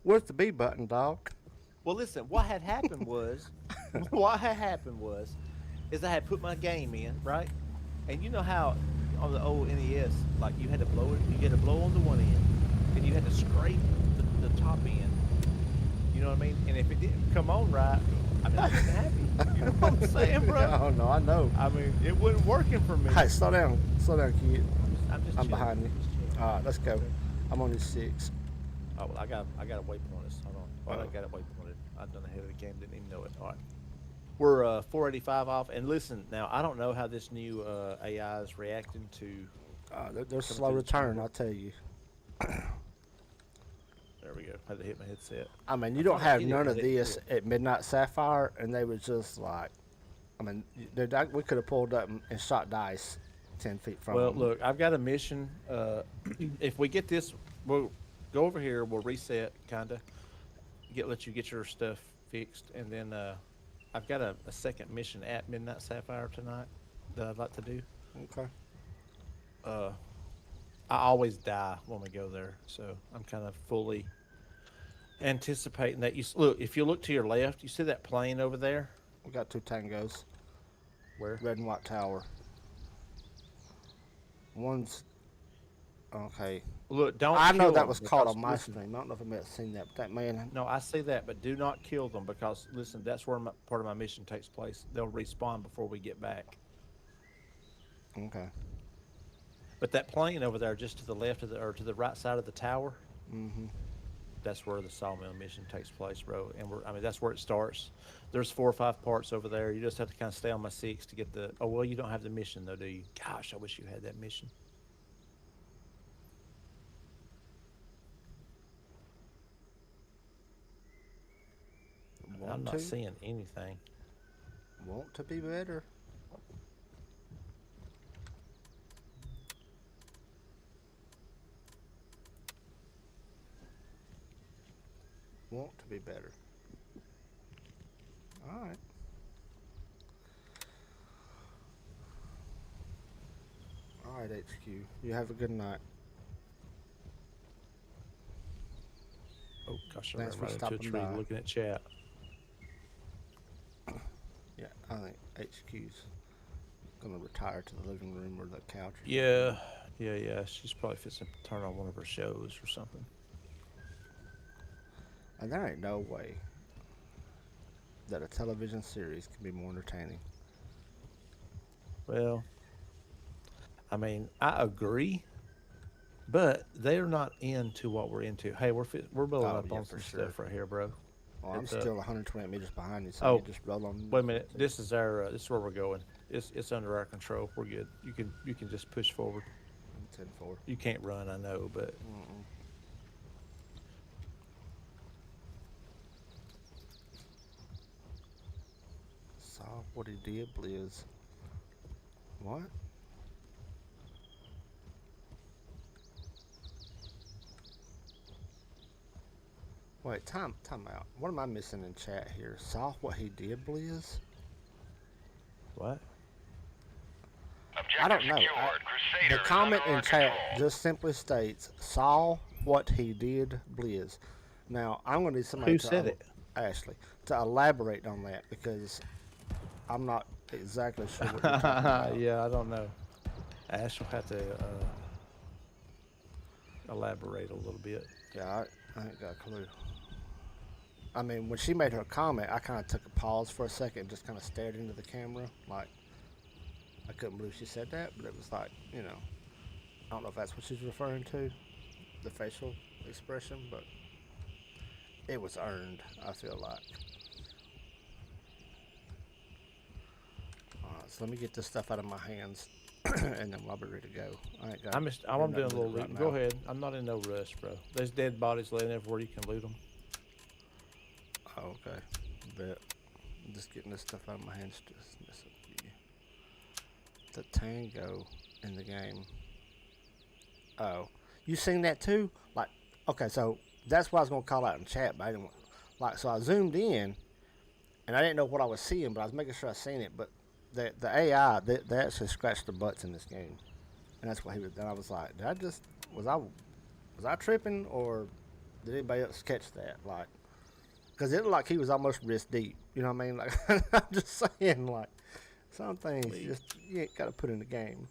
Where's the B button, dog? Well, listen, what had happened was, is I had put my game in, right? And you know how on the old NES, like you had to blow it, you had to blow on the one end, and you had to scrape the top end. You know what I mean? And if it didn't come on right, I mean, I wasn't happy. You know what I'm saying, bro? Oh no, I know. I mean, it wasn't working for me. Hey, slow down, kid. I'm I'm behind you. All right, let's go. I'm on this 6. Oh, well, I got a waypoint. Hold on. Well, I got a waypointed. I've done ahead of the game. Didn't even know it. All right. We're 485 off. And listen, now I don't know how this new AI is reacting to. They're slow return, I'll tell you. There we go. Had to hit my headset. I mean, you don't have none of this at Midnight Sapphire, and they were just like, I mean, we could have pulled up and shot dice 10 feet from them. Well, look, I've got a mission. If we get this, we'll go over here. We'll reset, kind of. Let you get your stuff fixed, and then I've got a second mission at Midnight Sapphire tonight that I'd like to do. Okay. I always die when we go there, so I'm kind of fully anticipating that. Look, if you look to your left, you see that plane over there? We got 2 tangos. Where? Red and white tower. One's okay. Look, don't. I know kill that them was caught on my listen, stream. I don't know if I may have seen that, but that man. No, I see that, but do not kill them because listen, that's where part of my mission takes place. They'll respawn before we get back. Okay. But that plane over there, just to the left of or to the right side of the tower, that's where the sawmill mission takes place, bro. And I mean, that's where it starts. There's 4 or 5 parts over there. You just have to kind of stay on my 6 to get the. Oh well, you don't have the mission though, do you? Gosh, I wish you had that mission. I'm not seeing anything. Want to be better. Want to be better. All right. All right, HQ. You have a good night. Oh gosh, I Thanks ran for right into a stopping tree by. looking at chat. Yeah, I think HQ's gonna retire to the living room or the couch. Yeah. She's probably fixing to turn on one of her shows or something. And there ain't no way that a television series can be more entertaining. Well, I mean, I agree, but they're not into what we're into. Hey, we're building up yeah, on for some sure. stuff right here, bro. Well, I'm still 120 meters behind you, so Oh, you just roll on. Wait a minute. This is this is where we're going. It's under our control. We're good. You can just push forward. 10-4. You can't run, I know, but Saw what he did, Blizz. What? Wait, time out. What am I missing in chat here? Saw what he did, Blizz? what? I don't know. The comment in chat just simply states, saw what he did, Blizz. Now, I'm going to need somebody Who said it? Ashley, to elaborate on that because I'm not exactly sure what you're talking about. Yeah, I don't know. Ash will have to elaborate a little bit. Yeah, I ain't got a clue. I mean, when she made her comment, I kind of took a pause for a second and just kind of stared into the camera. Like, I couldn't believe she said that, but it was like, you know, I don't know if that's what she's referring to, the facial expression, but it was earned, I feel like. Alright, so let me get this stuff out of my hands, and then I'll be ready to go. I ain't got. I'm doing a little looting. Go ahead. I'm not in no rush, bro. There's dead bodies laying everywhere. You can loot them. Oh, okay. Bet. I'm just getting this stuff out of my hands. Just mess up the tango in the game. Oh, you seen that too? Like, okay, so that's what I was gonna call out in chat, but I didn't. Like, so I zoomed in, and I didn't know what I was seeing, but I was making sure I seen it. But the AI, they actually scratched their butts in this game, and that's what he was. And I was like, did I just was I tripping, or did anybody else catch that? Like, because it looked like he was almost wrist deep. You know what I mean? Like, I'm just saying, like, some things just you ain't got to put in the game.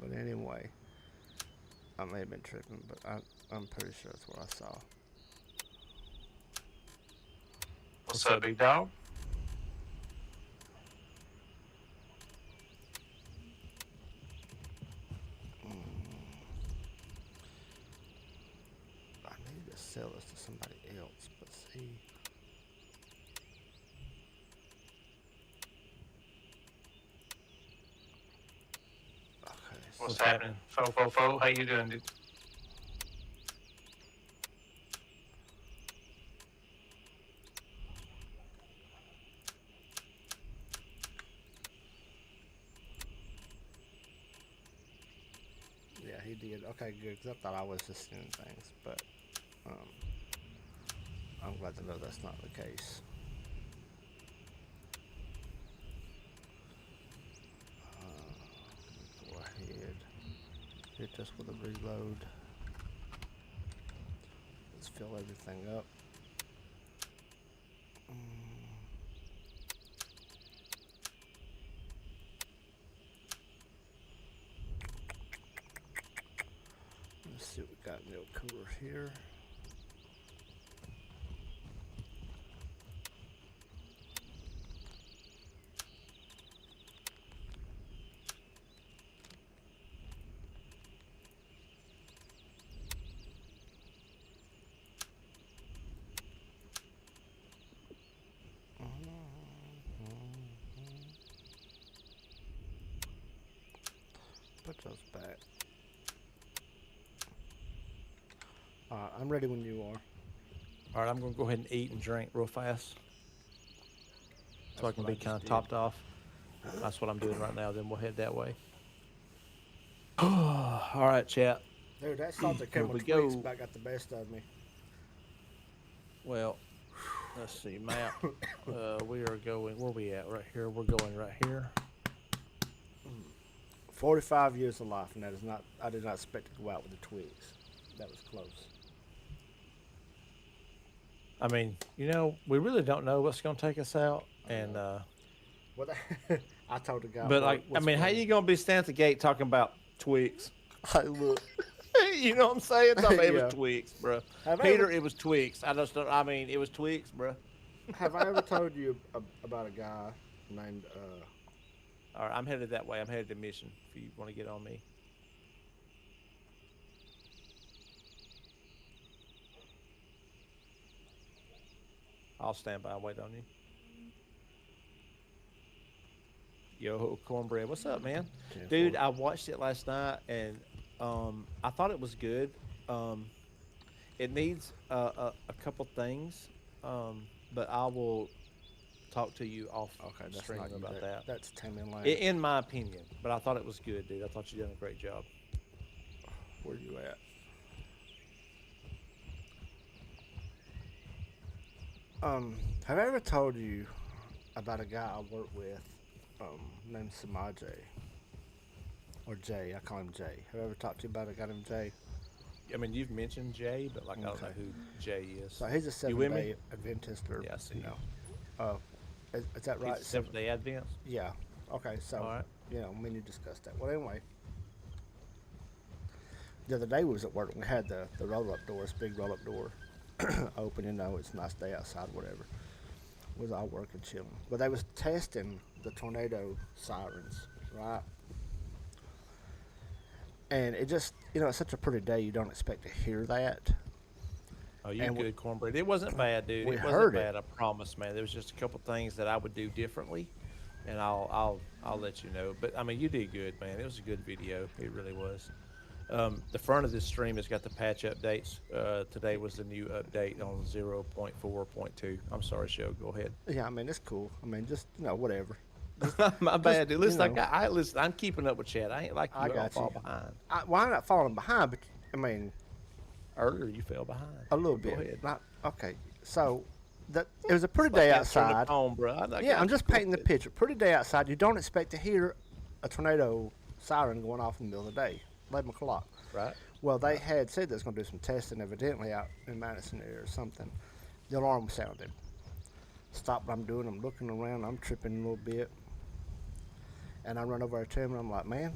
But anyway, I may have been tripping, but I'm pretty sure that's what I saw. What's up, big dog? I need to sell this to somebody else, but see. Okay. What's happening? Fo, how you doing, dude? Yeah, he did. Okay, good. Because I thought I was just seeing things, but I'm glad to know that's not the case. Go ahead. Hit this with a reload. Let's fill everything up. Let's see what we got in the cooler here. Put those back. Alright, I'm ready when you are. All right, I'm going to go ahead and eat and drink real fast so I can be kind of topped off. That's what I'm doing right now. Then we'll head that way. All right, chat. Dude, that salted Here camel we tweaks go. about got the best of me. Well, let's see, map. We are going, where we at? Right here. We're going right here. 45 years of life, and that is not. I did not expect to go out with the twigs. That was close. I mean, you know, we really don't know what's going to take us out, and What? I told the guy. but like, I mean, how you going to be standing at the gate talking about twigs? Hey, look. You know what I'm saying? I mean, it Yeah. was twigs, bro. Have I Peter, ever- it was twigs. I just don't. I mean, it was twigs, bro. Have I ever told you about a guy named? All right, I'm headed that way. I'm headed to Mission. If you want to get on me. I'll stand by and wait on you. Yo, Cornbread, what's up, man? Dude, I watched it last night, and I thought it was good. It needs a couple things, but I will talk to you off Okay, that's stream not you. about that. That's Tammy Lane. In my opinion, but I thought it was good, dude. I thought you did a great job. Where you at? Have I ever told you about a guy I work with, named Samaje? Or Jay, I call him Jay. Have I ever talked to you about a guy named Jay? I mean, you've mentioned Jay, but like I don't know who Jay is. So he's a You with me? 7-day Adventist, or Yeah, I see. you know. Is that right? He's Seventh-day Advent. Yeah. Okay, so All right. you know, me and you discussed that. Well, anyway, the other day we was at work and we had the roll-up door, this big roll-up door, open. You know, it's a nice day outside, whatever. We was all working, chilling, but they was testing the tornado sirens, right? And it just, you know, it's such a pretty day, you don't expect to hear that. Oh, you And good, Cornbread. It wasn't bad, dude. we It wasn't heard it. bad. I promise, man. There was just a couple things that I would do differently, and I'll let you know. But I mean, you did good, man. It was a good video. It really was. The front of this stream has got the patch updates. Today was the new update on 0.4.2. I'm sorry, show. Go ahead. Yeah, I mean, it's cool. I mean, just, you know, whatever. My bad, dude. Listen, you know. I listen. I'm keeping up with Chad. I ain't like you. I I don't got fall you. behind. Well, I'm not falling behind, but I mean, Earlier, you fell behind. a little Go bit. ahead. Not okay. So, it was a pretty Like day you had to turn the outside. phone, bro. I Yeah, got I'm you. just Go painting the ahead. picture. Pretty day outside. You don't expect to hear a tornado siren going off in the middle of the day, 11 o'clock. Right. Well, they had said they was going to do some testing, evidently out in Madison area or something. The alarm sounded. Stop what I'm doing. I'm looking around. I'm tripping a little bit, and I run over to him, and I'm like, man.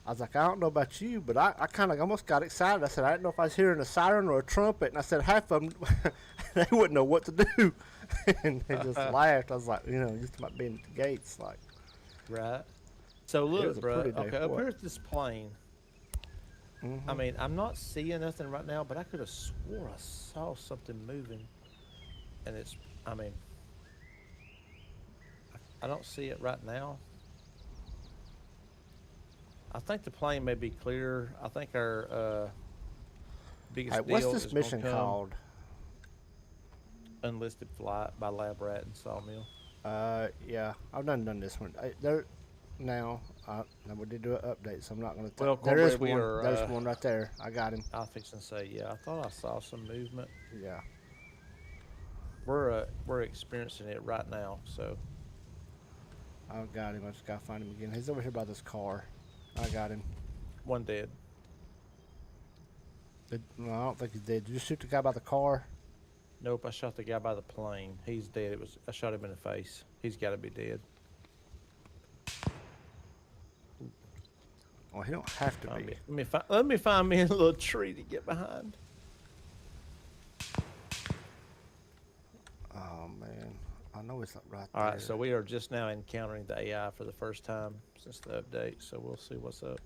I was like, I don't know about you, but I kind of almost got excited. I said, I didn't know if I was hearing a siren or a trumpet. And I said, half of them, they wouldn't know what to do. And they just laughed. I was like, just about being at the gates. Like, Right. So was look, a bro. pretty day. Okay, up What? here's this plane. I mean, I'm not seeing nothing right now, but I could have swore I saw something moving, and I mean, I don't see it right now. I think the plane may be clear. I think our biggest hey, what's deal this is gonna mission come called? Unlisted Flight by Lab Rat and Sawmill. Yeah, I've done this one. Now we did do an update, so I'm not going to. Well, There is Cornbread, we one. are, There's one right there. I got him. I was fixing to say, yeah, I thought I saw some movement. Yeah. We're experiencing it right now, so I got him. I just got to find him again. He's over here by this car. I got him. one dead. No, I don't think he's dead. Did you shoot the guy by the car? Nope, I shot the guy by the plane. He's dead. I shot him in the face. He's got to be dead. Well, he don't have to be. Let me find me a little tree to get behind. Oh man, I know it's right All there. right, so we are just now encountering the AI for the first time since the update, so we'll see what's up.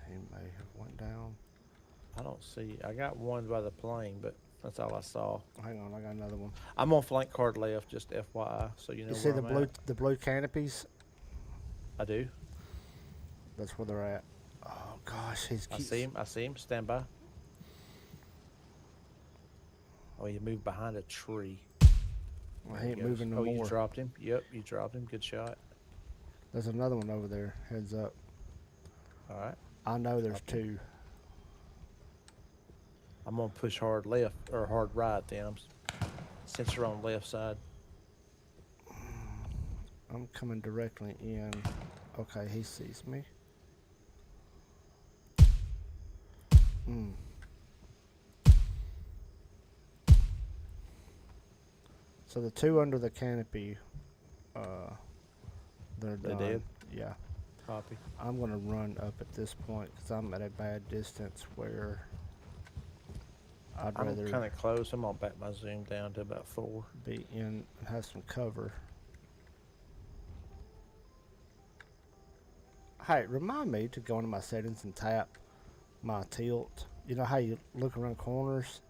He may have went down. I don't see. I got one by the plane, but that's all I saw. Hang on, I got another one. I'm on flank card left, just FYI, so you know You see where the I'm blue at. the blue canopies? I do. That's where they're at. Oh gosh, he's. I see him. I see him. Stand by. Oh, you moved behind a tree. Well, There he ain't goes. moving no Oh, more. you dropped him. Yep, you dropped him. Good shot. There's another one over there. Heads up. All right. I know there's Copy. two. I'm gonna push hard left or hard right then. Since you're on the left side. I'm coming directly in. Okay, he sees me. So the two under the canopy, they're They done. dead? Yeah. Copy. I'm gonna run up at this point because I'm at a bad distance where I'd I'm rather kind of close. I'm gonna back my zoom down to about 4. be in and have some cover. Hey, remind me to go into my settings and tap my tilt. You know how you look around corners?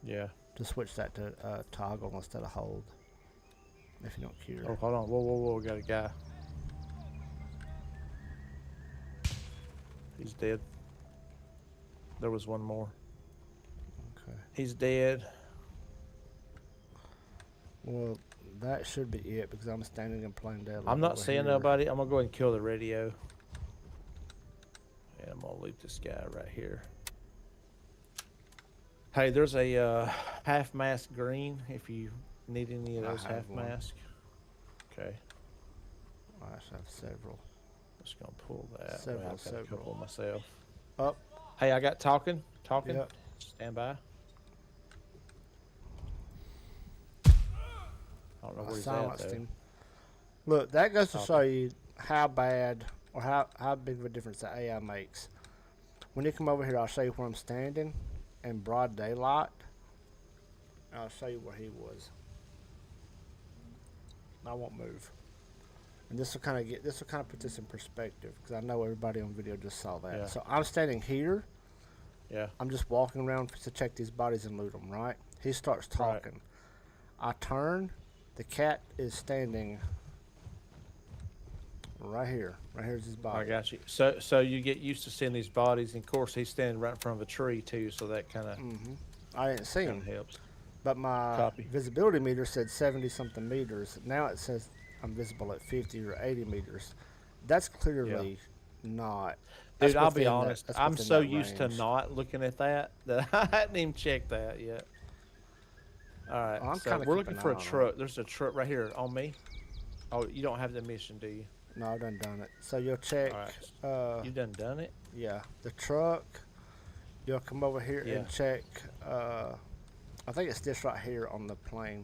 Yeah. To switch that to toggle instead of hold. If you don't care. Oh, hold on. Whoa, whoa, whoa. We got a guy. He's dead. There was one more. Okay. He's dead. Well, that should be it because I'm standing in plain daylight. I'm not over seeing here. nobody. I'm gonna go ahead and kill the radio. And I'm gonna leave this guy right here. Hey, there's a half mask green if you need any of I those have half one. masks. Okay. I actually have several. Just gonna pull that. Several, I've got a couple several. myself. Up. Hey, I got talking. Yep. Stand by. I don't know I where he's silenced at though. him. Look, that goes to Copy. show you how bad or how big of a difference the AI makes. When you come over here, I'll show you where I'm standing in broad daylight. And I'll show you where he was. I won't move. And this will kind of put this in perspective because I know everybody on video just saw that. Yeah. So I'm standing here. Yeah. I'm just walking around to check these bodies and loot them, right? He starts Right. talking. I turn. The cat is standing right here. Right here's his body. I got you. So you get used to seeing these bodies, and of course he's standing right in front of a tree too, so that kind of I didn't see him. helps. But my Copy. visibility meter said 70 something meters. Now it says I'm visible at 50 or 80 meters. That's clearly not. That's Dude, I'll be within honest. that's I'm within so that used to range. not looking at that I hadn't even checked that yet. All right, Oh, I'm so kinda we're keeping looking an for eye a on it. truck. There's a truck right here on me. Oh, you don't have the mission, do you? No, I done it. So you'll check. All right. You done it? Yeah, the truck. You'll come over here Yeah. and check. I think it's this right here on the plane.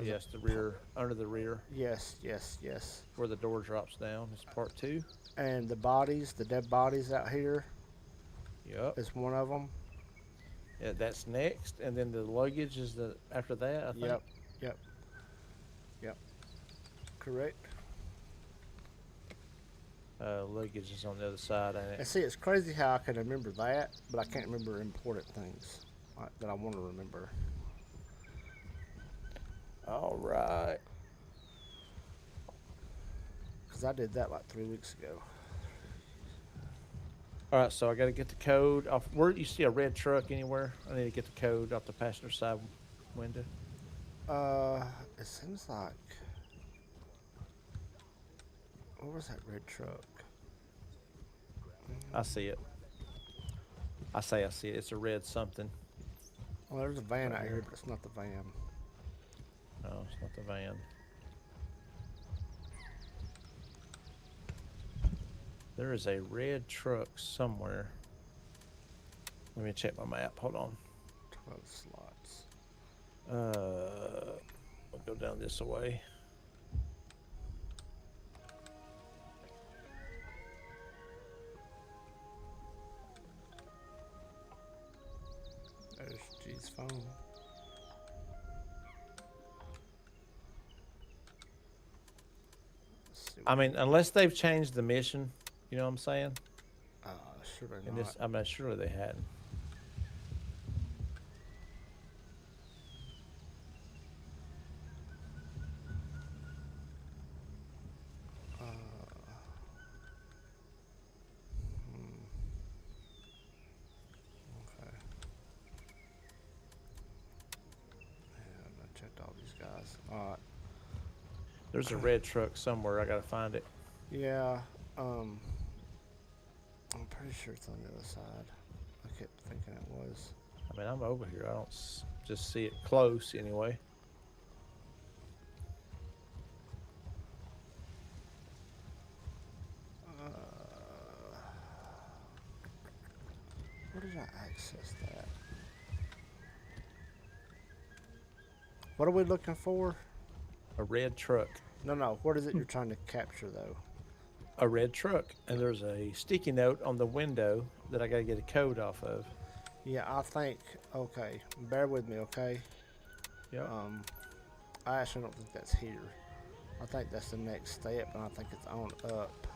Yes, the rear, under the rear, Yes. where the door drops down. It's part 2. And the bodies, the dead bodies out here, Yep. is one of them. Yeah, that's next, and then the luggage is the after that. I think. Yep. Correct. Luggage is on the other side, ain't And it? see, it's crazy how I can remember that, but I can't remember important things that I want to remember. All right. Because I did that like 3 weeks ago. All right, so I got to get the code off. Where you see a red truck anywhere? I need to get the code off the passenger side window. It seems like. What was that red truck? I see it. I see it. It's a red something. Well, there's a van Right out here, here. but it's not the van. No, it's not the van. There is a red truck somewhere. Let me check my map. Hold on. 12 slots. I'll go down this way. There's G's phone. Let's see I mean, unless they've changed the mission, you know what I'm saying? sure they're And not. this, I'm not sure they hadn't. Okay. Yeah, I checked all these guys. Alright. There's a red truck somewhere. I gotta find it. Yeah, I'm pretty sure it's on the other side. I kept thinking it was. I mean, I'm over here. I don't just see it close anyway. Where did I access that? What are we looking for? A red truck. No, what is it you're trying to capture though? A red truck. And there's a sticky note on the window that I gotta get a code off of. Yeah, I think, okay, bear with me, okay? Yep. I actually don't think that's here. I think that's the next step, and I think it's on up.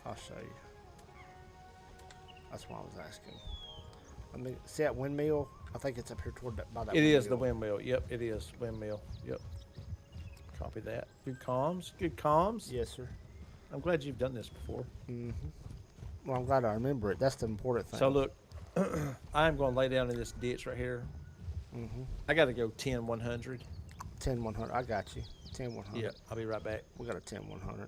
I'll show you. That's why I was asking. Let me see that windmill. I think it's up here toward that by that. It is the windmill. Yep, it is windmill. Yep. Copy that. Good comms. Good comms. Yes, sir. I'm glad you've done this before. Well, I'm glad I remember it. That's the important thing. So look, I'm going to lay down in this ditch right here. I got to go 10-100. 10-100. I got you. 10-100. Yeah, I'll be right back. We got a 10-100.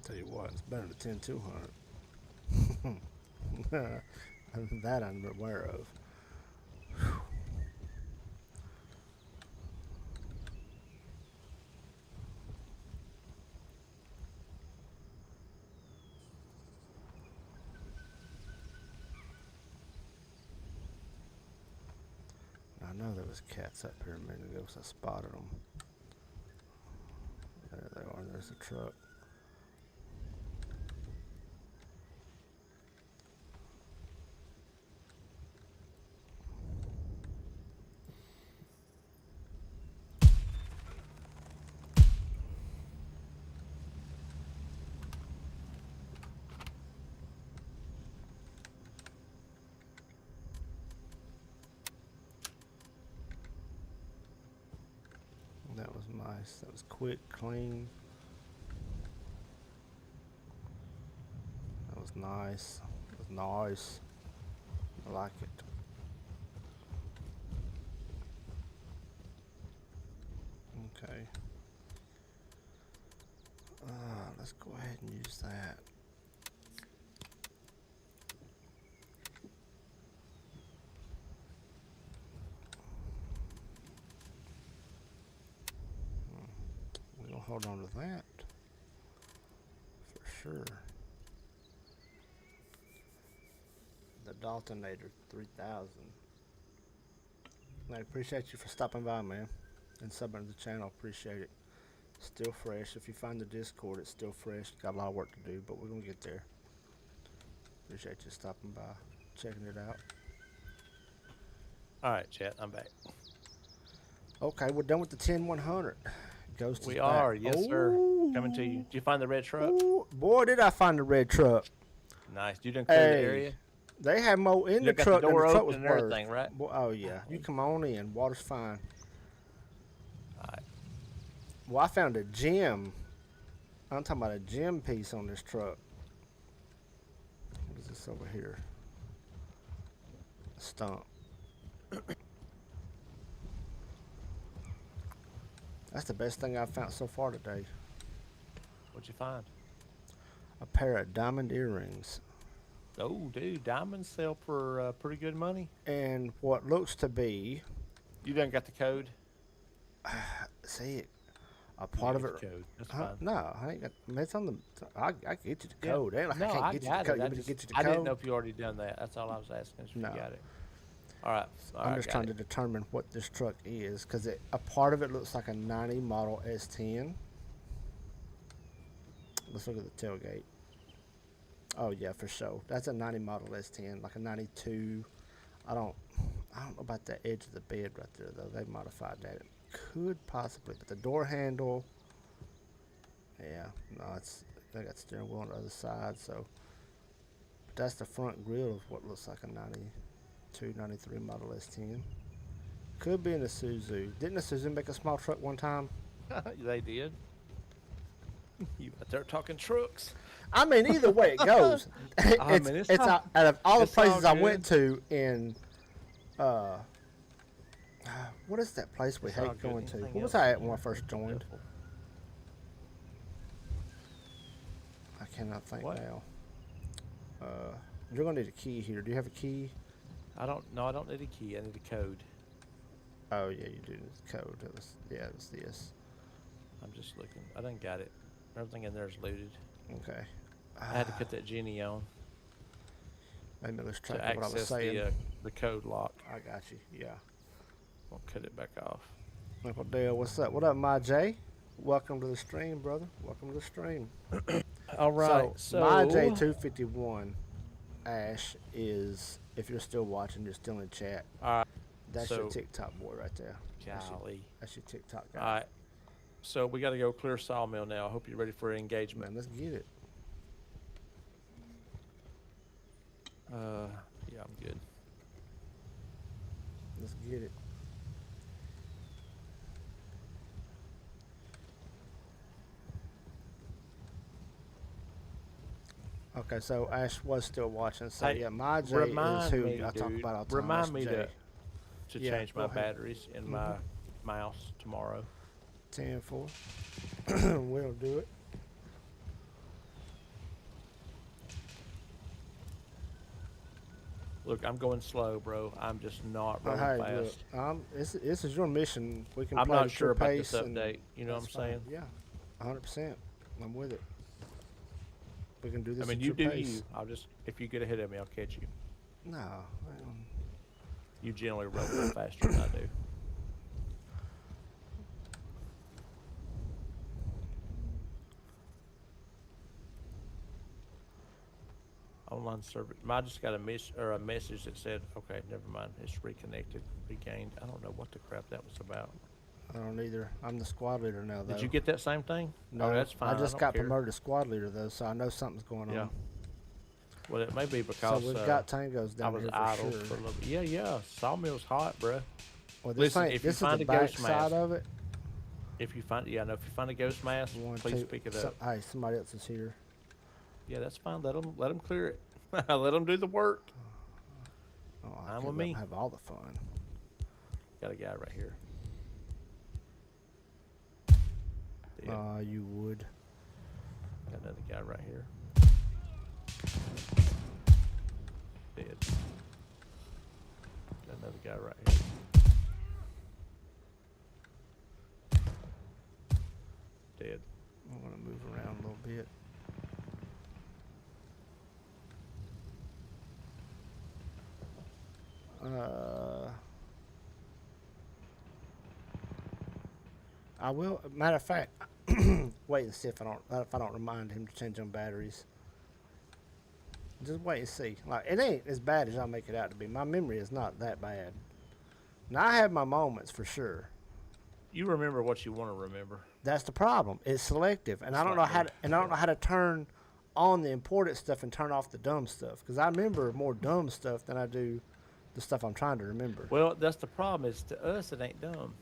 Tell you what, it's better than 10-200. That I'm aware of. I know there was cats up here a minute ago, so I spotted them. There they are. There's a truck. That was nice. That was quick, clean. That was nice. That was nice. I like it. Okay. Let's go ahead and use that. We're gonna hold on to that for sure. The Daltonator 3000. I appreciate you for stopping by, man, and subbing to the channel. Appreciate it. Still fresh. If you find the Discord, it's still fresh. Got a lot of work to do, but we're gonna get there. Appreciate you stopping by, checking it out. All right, chat. I'm back. Okay, we're done with the 10-100. Ghost. We is are, back. yes, sir. Coming to you. Did you find the red truck? Ooh, boy, did I find the red truck. Nice. You didn't clear the Hey, area? they had more in the You got truck the than the door truck open was and worth. everything, right? Boy, oh yeah, you come on in. Water's fine. All right. Well, I found a gem. I'm talking about a gem piece on this truck. What is this over here? A stump. That's the best thing I've found so far today. What'd you find? A pair of diamond earrings. Oh, dude, diamonds sell for pretty good money. And what looks to be, You done got the code? see it, a part of it. Code. That's Huh? fine. No, I ain't got. It's on the. I can get you the Yeah. code. Ain't like No, I I can't get you the got code. it. You want me to get you the I code? didn't know if you already done that. That's all I was asking. If No. you got it. All right. All I'm right, just got trying it. to determine what this truck is, because a part of it looks like a 90 model S10. Let's look at the tailgate. Oh yeah, for sure. That's a 90 model S10, like a 92. I don't know about the edge of the bed right there though. They modified that. It could possibly, but the door handle. Yeah, no, they got steering wheel on the other side. So, but that's the front grille of what looks like a 92, 93 model S10. Could be in a Isuzu. Didn't a Isuzu make a small truck one time? They did. You out there talking trucks? I mean, either way it goes. it's out of all the it's all places I good. went to in, what is that place we It's all hate good. going to? Anything What was else? I at when I first joined? I cannot think What? now. You're gonna need a key here. Do you have a key? I don't. No, I don't need a key. I need a code. Oh yeah, you do need the code. It was this. I'm just looking. I done got it. Everything in there is looted. Okay. I had to put that genie on Maybe let's try to what I was access saying. the code lock. I got you. Yeah. I'll cut it back off. Uncle Dale, what's up? What up, my J? Welcome to the stream, brother. Welcome to the stream. All right. So, my J251 Ash is, if you're still watching, you're still in chat. all right. That's your So- TikTok boy right there. Golly. That's your TikTok guy. All right. So we got to go clear Sawmill now. I hope you're ready for engagement. Man, let's get it. Yeah, I'm good. Let's get it. Okay, so Ash was still watching. So Hey, yeah, my J is Remind who me, I talk dude, about all the time. Remind That's me Jay. to Yeah, change go my ahead. batteries in my mouse tomorrow. 10-4. We'll do it. Look, I'm going slow, bro. I'm just not running Hey, fast. look, this is your mission. We can I'm play not at sure your about pace this and update. You know what I'm that's fine. saying? Yeah, 100%. I'm with it. We can do this I mean, at you your do pace. you. I'll just, if you get ahead of me, I'll catch you. No. You generally run a little faster than I do. Online service. I just got a message that said, "Okay, never mind. It's reconnected, regained." I don't know what the crap that was about. I don't either. I'm the squad leader now, though. Did you get that same thing? No, Oh, that's fine. I just don't got care. promoted to squad leader, though, so I know something's going on. Yeah. Well, it may be So because we've got tangos I down was here for idle sure. for a little bit. Yeah, yeah. Sawmill's hot, bruh. Well, this Listen, ain't, if you this is find the a back ghost side mask- of it. If you find, yeah, no, if you find a ghost mask, One, please two. pick it up. Hey, somebody else is here. Yeah, that's fine. Let them clear it. Let them do the work. Oh, I I'm can't with let me. them have all the fun. Got a guy right here. You would. Got another guy right here. Dead. Got another guy right here. Dead. I'm gonna move around a little bit. I will. Matter of fact, wait and see if I don't remind him to change on batteries. Just wait and see. Like, it ain't as bad as I make it out to be. My memory is not that bad. Now I have my moments for sure. You remember what you want to remember. That's the problem. It's selective, and I don't know how to turn on the important stuff and turn off the dumb stuff. Because I remember more dumb stuff than I do the stuff I'm trying to remember. Well, that's the problem. Is to us, it ain't dumb.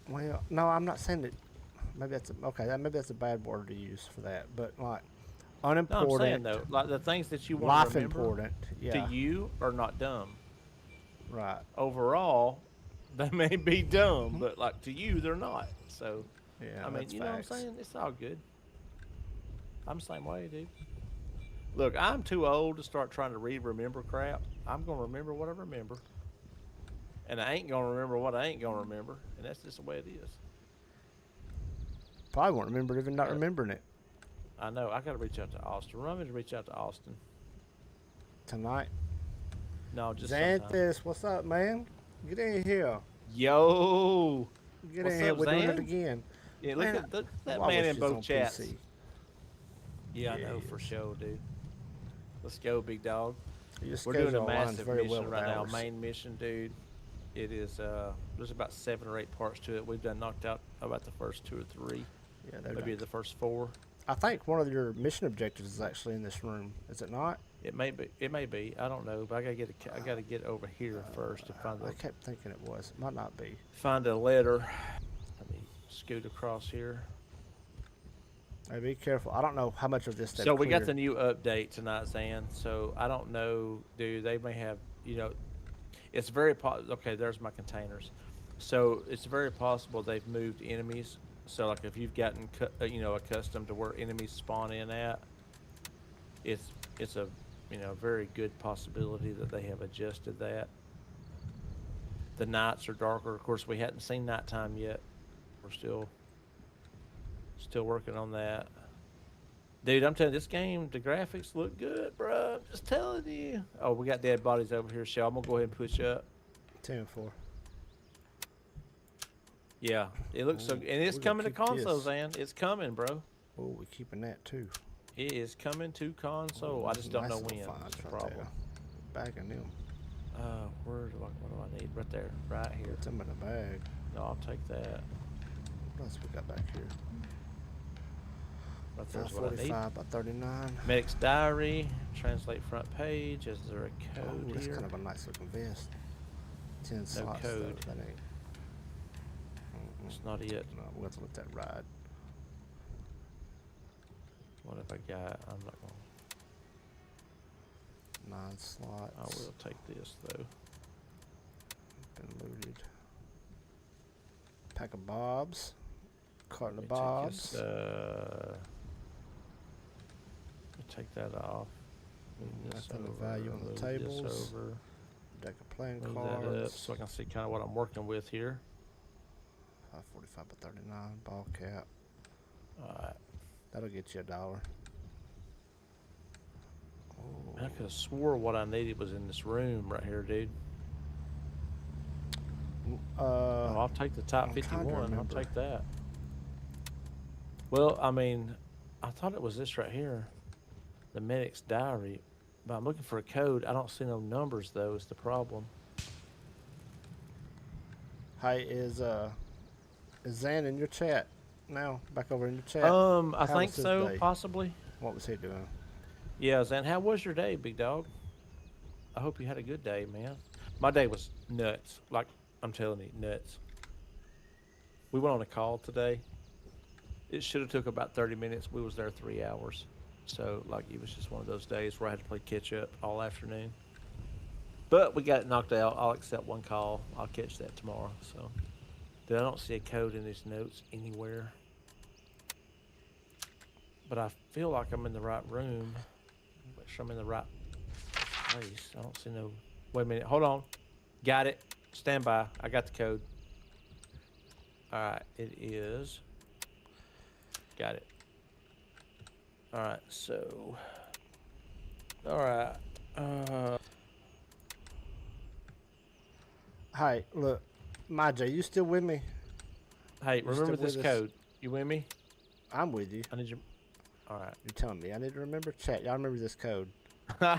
Well, no, I'm not saying that. Maybe that's maybe that's a bad word to use for that. But like unimportant. No, I'm saying though, like the things that you want life to remember important. Yeah. to you are not dumb. Right. Overall, they may be dumb, but like to you, they're not. So, Yeah. I mean, that's you know facts. what I'm saying? It's all good. I'm the same way, dude. Look, I'm too old to start trying to remember crap. I'm gonna remember what I remember, and I ain't gonna remember what I ain't gonna remember, and that's just the way it is. Probably won't remember even not Yeah. remembering it I know. I gotta reach out to Austin. Remind me to reach out to Austin. tonight. No, just sometime. Xanthus, what's up, man? Get in here. Yo. Get What's in here. up, We're doing Zan? it again. Yeah, look Man, at that I man wish in he was both on chats. PC. Yeah, I Yeah, know he for is. sure, dude. Let's go, big dog. Your We're doing a schedule aligns massive very mission well with right now. ours. Main mission, dude. It is. There's about 7 or 8 parts to it. We've done knocked out about the first 2 or 3, Yeah, they're maybe done. the first 4. I think one of your mission objectives is actually in this room. Is it not? It may be. It may be. I don't know. But I gotta get over here first to find I kept thinking it was. It might not be. a letter. Let me scoot across here. Hey, be careful. I don't know how much of this they've So we got cleared. the new update tonight, Zan. So I don't know, dude. They may have, it's very okay. There's my containers. So it's very possible they've moved enemies. So like if you've gotten accustomed to where enemies spawn in at, it's a very good possibility that they have adjusted that. The nights are darker. Of course, we hadn't seen nighttime yet. We're still working on that. Dude, I'm telling you, this game, the graphics look good, bro. I'm just telling you. Oh, we got dead bodies over here, so I'm gonna go ahead and push up. 10-4. Yeah, it looks so, and it's we gotta coming to keep consoles, this. man. It's coming, bro. Oh, we're keeping that too. It is coming to console. I Those just don't nice know little when. finds That's the right problem. there. Bagging them. What do I need? Right there, right here. Put them in a bag. No, I'll take that. What else we got back here? Right there's what I need. 45 by 39. Medic's diary. Translate front page. Is there a Oh, code that's here? kind of a nice looking vest. 10 slots. code. Though. That ain't. It's not it. No, we'll have to let that ride. What have I got? I'm not gonna. 9 slots. I will take this though. Been looted. Pack of bobs. Carton Let of me take bobs. this, let me take that off. Move this Nothing of over, value on the move this tables. over, Deck of playing move that up cards. so I can see kind of what I'm working with here. 545 by 39. Ball cap. Alright. That'll get you $1. Oh. I could have swore what I needed was in this room right here, dude. Oh, I'll take the top I'm trying to 51. I'll remember. take that. Well, I mean, I thought it was this right here. The medic's diary. But I'm looking for a code. I don't see no numbers though, is the problem. Hey, is Zan in your chat now? Back over in your chat. I How think was his so, day? possibly. What was he doing? Yeah, Zan, how was your day, big dog? I hope you had a good day, man. My day was nuts. Like, I'm telling you, nuts. We went on a call today. It should have took about 30 minutes. We was there 3 hours. So, like, it was just one of those days where I had to play catch-up all afternoon. But we got it knocked out. I'll accept one call. I'll catch that tomorrow. So, dude, I don't see a code in these notes anywhere. But I feel like I'm in the right room. Make sure I'm in the right place. I don't see no... Wait a minute. Hold on. Got it. Stand by. I got the code. All right. It is... Got it. All right. So... All right. Hey, look. Majay, you still with me? Hey, remember this code. You with me? I'm with you. I need you... All right. You're telling me I need to remember? Chat, y'all remember this code. We're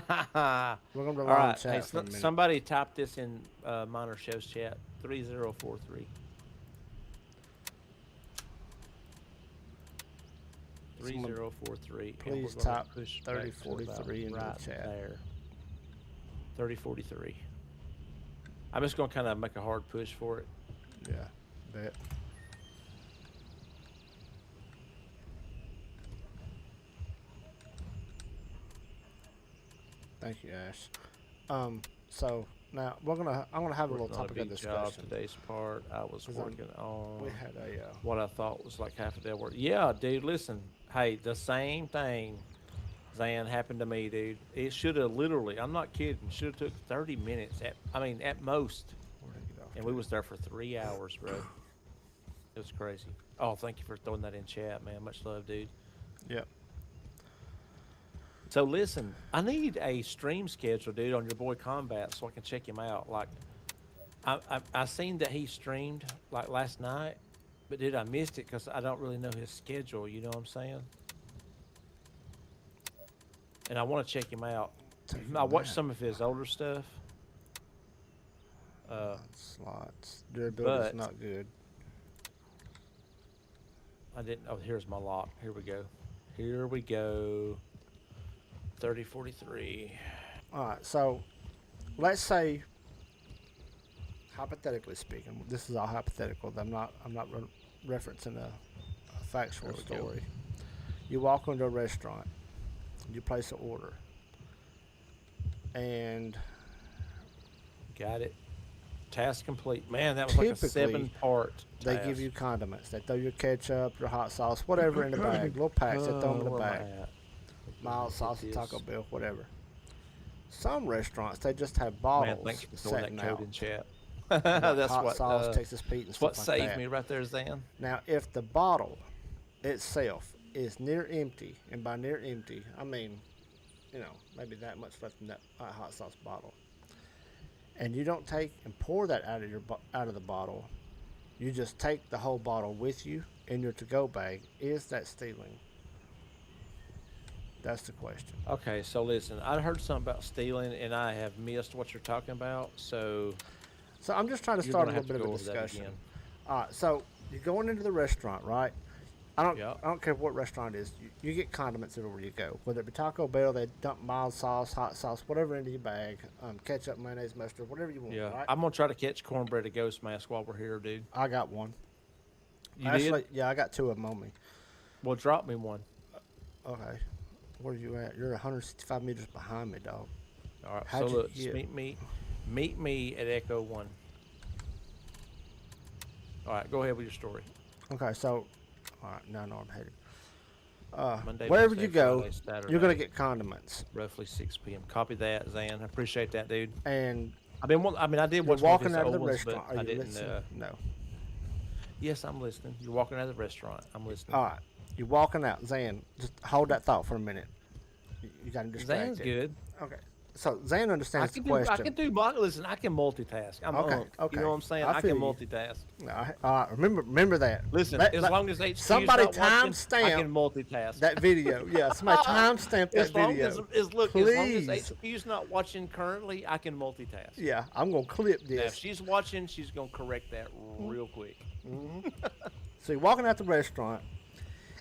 going to All right. chat Hey, for a minute. somebody type this in Minor Show's chat. 3043. 3043. Please type 3043 in the chat. There. 3043. I'm just going to kind of make a hard push for it. Yeah, bet. Thank you, Ash. So now I'm gonna have a little topic of discussion. Today's part, I was working on. We had a what I thought was like half a day work. Yeah, dude. Listen, hey, the same thing, Zan, happened to me, dude. It should have literally. I'm not kidding. Should have took 30 minutes. At most. And we was there for 3 hours, bro. It was crazy. Oh, thank you for throwing that in chat, man. Much love, dude. Yep. So listen, I need a stream schedule, dude, on your boy Combat so I can check him out. Like, I seen that he streamed like last night, but dude, I missed it because I don't really know his schedule. You know what I'm saying? And I want to check him out. I watched some of his older stuff. Slots. Durability's not good. I didn't. Oh, here's my lock. Here we go. Here we go. 3043. All right. So, let's say, hypothetically speaking, this is all hypothetical. I'm not referencing a factual story. You walk into a restaurant. You place an order. And got it. Task complete. Man, that was like a 7-part They give you condiments. They throw your ketchup, your hot sauce, whatever in the bag. Little packs. They throw them in the bag. Mild sauce, Taco Bell, whatever. Some restaurants, they just have bottles. Man, thanks for throwing that code in chat. That's hot sauce, Texas Pete, and stuff what like saved that. me right there, Zan. Now, if the bottle itself is near empty, and by near empty, I mean, maybe that much left in that hot sauce bottle, and you don't take and pour that out of the bottle, you just take the whole bottle with you in your to-go bag, is that stealing? That's the question. Okay, so listen, I heard something about stealing, and I have missed what you're talking about, so I'm just trying to start a little bit of a discussion. All right, so you're going into the restaurant, right? I don't care what restaurant it is. You get condiments everywhere you go. Whether it be Taco Bell, they dump mild sauce, hot sauce, whatever into your bag. Ketchup, mayonnaise, mustard, whatever you want. Yeah, right? I'm gonna try to catch cornbread at Ghost Mask while we're here, dude. I got one. Actually, did? Yeah, I got 2 of them on me. Well, drop me one. Okay. Where are you at? You're 165 meters behind me, dog. All right. So look, just meet me at Echo 1. All right, go ahead with your story. Okay, so, all right, now I know I'm headed. Monday, wherever Wednesday, you go, Friday, Saturday, you're gonna get condiments. Roughly 6 p.m. Copy that, Zan. I appreciate that, dude. And I did you're watch walking one out of of his the old ones, restaurant. but Are I you didn't. listening? No. Yes, I'm listening. You're walking out of the restaurant. I'm listening. All right, you're walking out, Zan. Just hold that thought for a minute. You got him distracted. Zan's good. Okay. So Zan understands the question. I can listen, I can multitask. I'm okay. You know what I'm saying? I can multitask. Remember that. Listen, as long as somebody not watching, timestamp I can multitask. that video. Yeah, somebody timestamp that video. As long as HQ's not watching currently, I can multitask. Yeah, I'm gonna clip this. Now, if she's watching, she's gonna correct that real quick. Mm-hmm. So you're walking out the restaurant,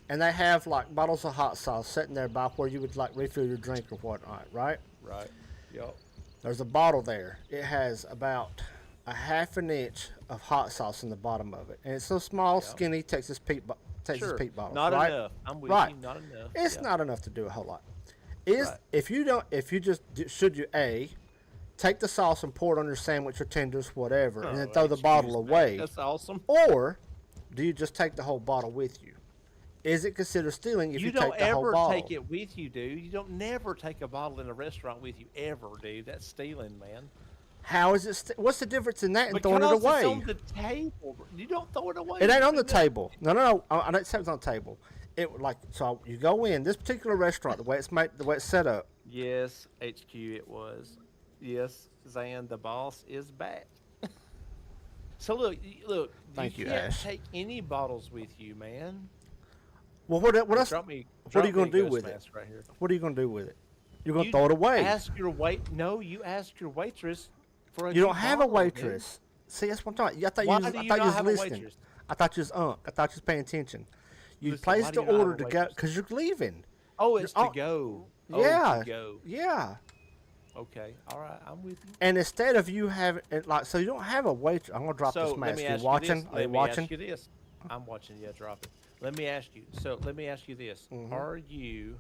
and they have like bottles of hot sauce sitting there by where you would like refill your drink or whatnot, right? Right. Yep. There's a bottle there. It has about a half an inch of hot sauce in the bottom of it, and it's so small, Yeah. skinny Texas Pete bottles. Not right? enough. I'm with Right. you. Not enough. It's Yeah. not enough to do a whole lot. Is Right. if you just should you take the sauce and pour it on your sandwich or tenders, whatever, and then Oh, throw the bottle excuse me. away, That's awesome. or do you just take the whole bottle with you? Is it considered stealing if you, don't take the whole ever bottle? take it with you, dude. You don't never take a bottle in a restaurant with you ever, dude. That's stealing, man. How is it? What's the difference in that and throwing it away? It's on the table. You don't throw it away. It You ain't on the bring that- table. No. I didn't say it was on the table. So you go in this particular restaurant, the way it's set up. Yes, HQ it was. Yes, Zan, the boss is back. So look. Thank you, can't Ash. take any bottles with you, man. What else? What are you Drop going me to a do ghost with it? mask right here. What are you going to do with it? You're going to You throw it away. You ask your waitress for a You new don't have a bottle, dude. waitress. See, that's what I'm talking. I thought Why you was, do I you thought not you was have a listening. waitress? I thought you was paying attention. You Listen, why placed do the you not have order a to go waitress? because you're leaving. Oh, it's You're- to go. Yeah. Oh, to go. Yeah. Okay. All right. I'm with you. And instead of you having so you don't have a waitress. I'm gonna drop So this let mask. me You ask watching? you this. Are you Let me watching? ask you this. I'm watching. Yeah, drop it. Let me ask you. So let me ask you this: Mhm. Are you,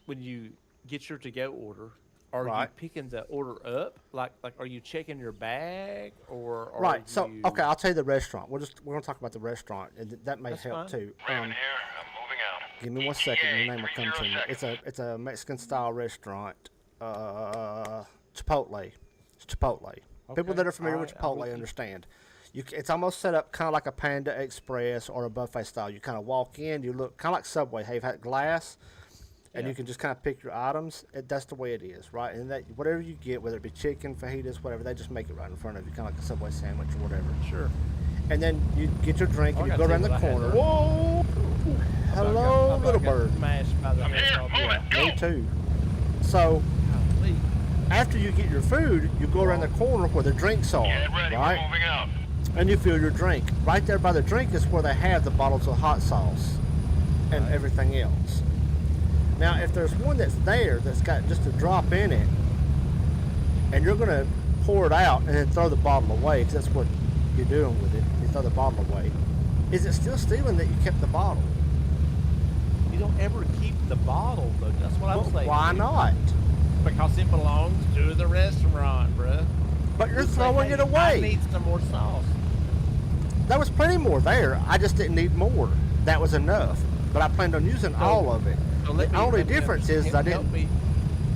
when you get your to-go order, are you Right. picking the order up? Like, are you checking your bag or? Are Right. So you- okay, I'll tell you the restaurant. We're gonna talk about the restaurant, and that may That's help fine. too. Raven here. I'm moving out. Give me 1 second. Your ETA, name will come to 30 me. It's a Mexican style restaurant. Chipotle. It's Chipotle. People Okay, that are familiar with alright, I'm Chipotle with you. understand. It's almost set up kind of like a Panda Express or a buffet style. You kind of walk in, you look kind of like Subway. Hey, you've had glass, and Yeah. you can just kind of pick your items. That's the way it is, right? And that whatever you get, whether it be chicken, fajitas, whatever, they just make it right in front of you, kind of like a Subway sandwich or whatever. Sure. And then you get your drink Oh, and I you gotta go around see the what I had corner. there. Whoa! Hello, little bird. Smashed by the I'm here. baseball Move bat. it. Go. Me too. So Golly. after you get your food, you go around the corner where the drinks are, Get ready. We're right? moving out. And you fill your drink. Right there by the drink is where they have the bottles of hot sauce and everything else. Now, if there's one that's there that's got just a drop in it, and you're going to pour it out and then throw the bottle away, because that's what you're doing with it, you throw the bottle away, is it still stealing that you kept the bottle? You don't ever keep the bottle, though. That's what I'm Well, saying. why not? Because it belongs to the restaurant, bruh. But you're Just say, throwing "Hey, it away. I need some more sauce. There was plenty more there. I just didn't need more. That was enough. But I planned on using So- all of it. So The only let me difference is I help didn't.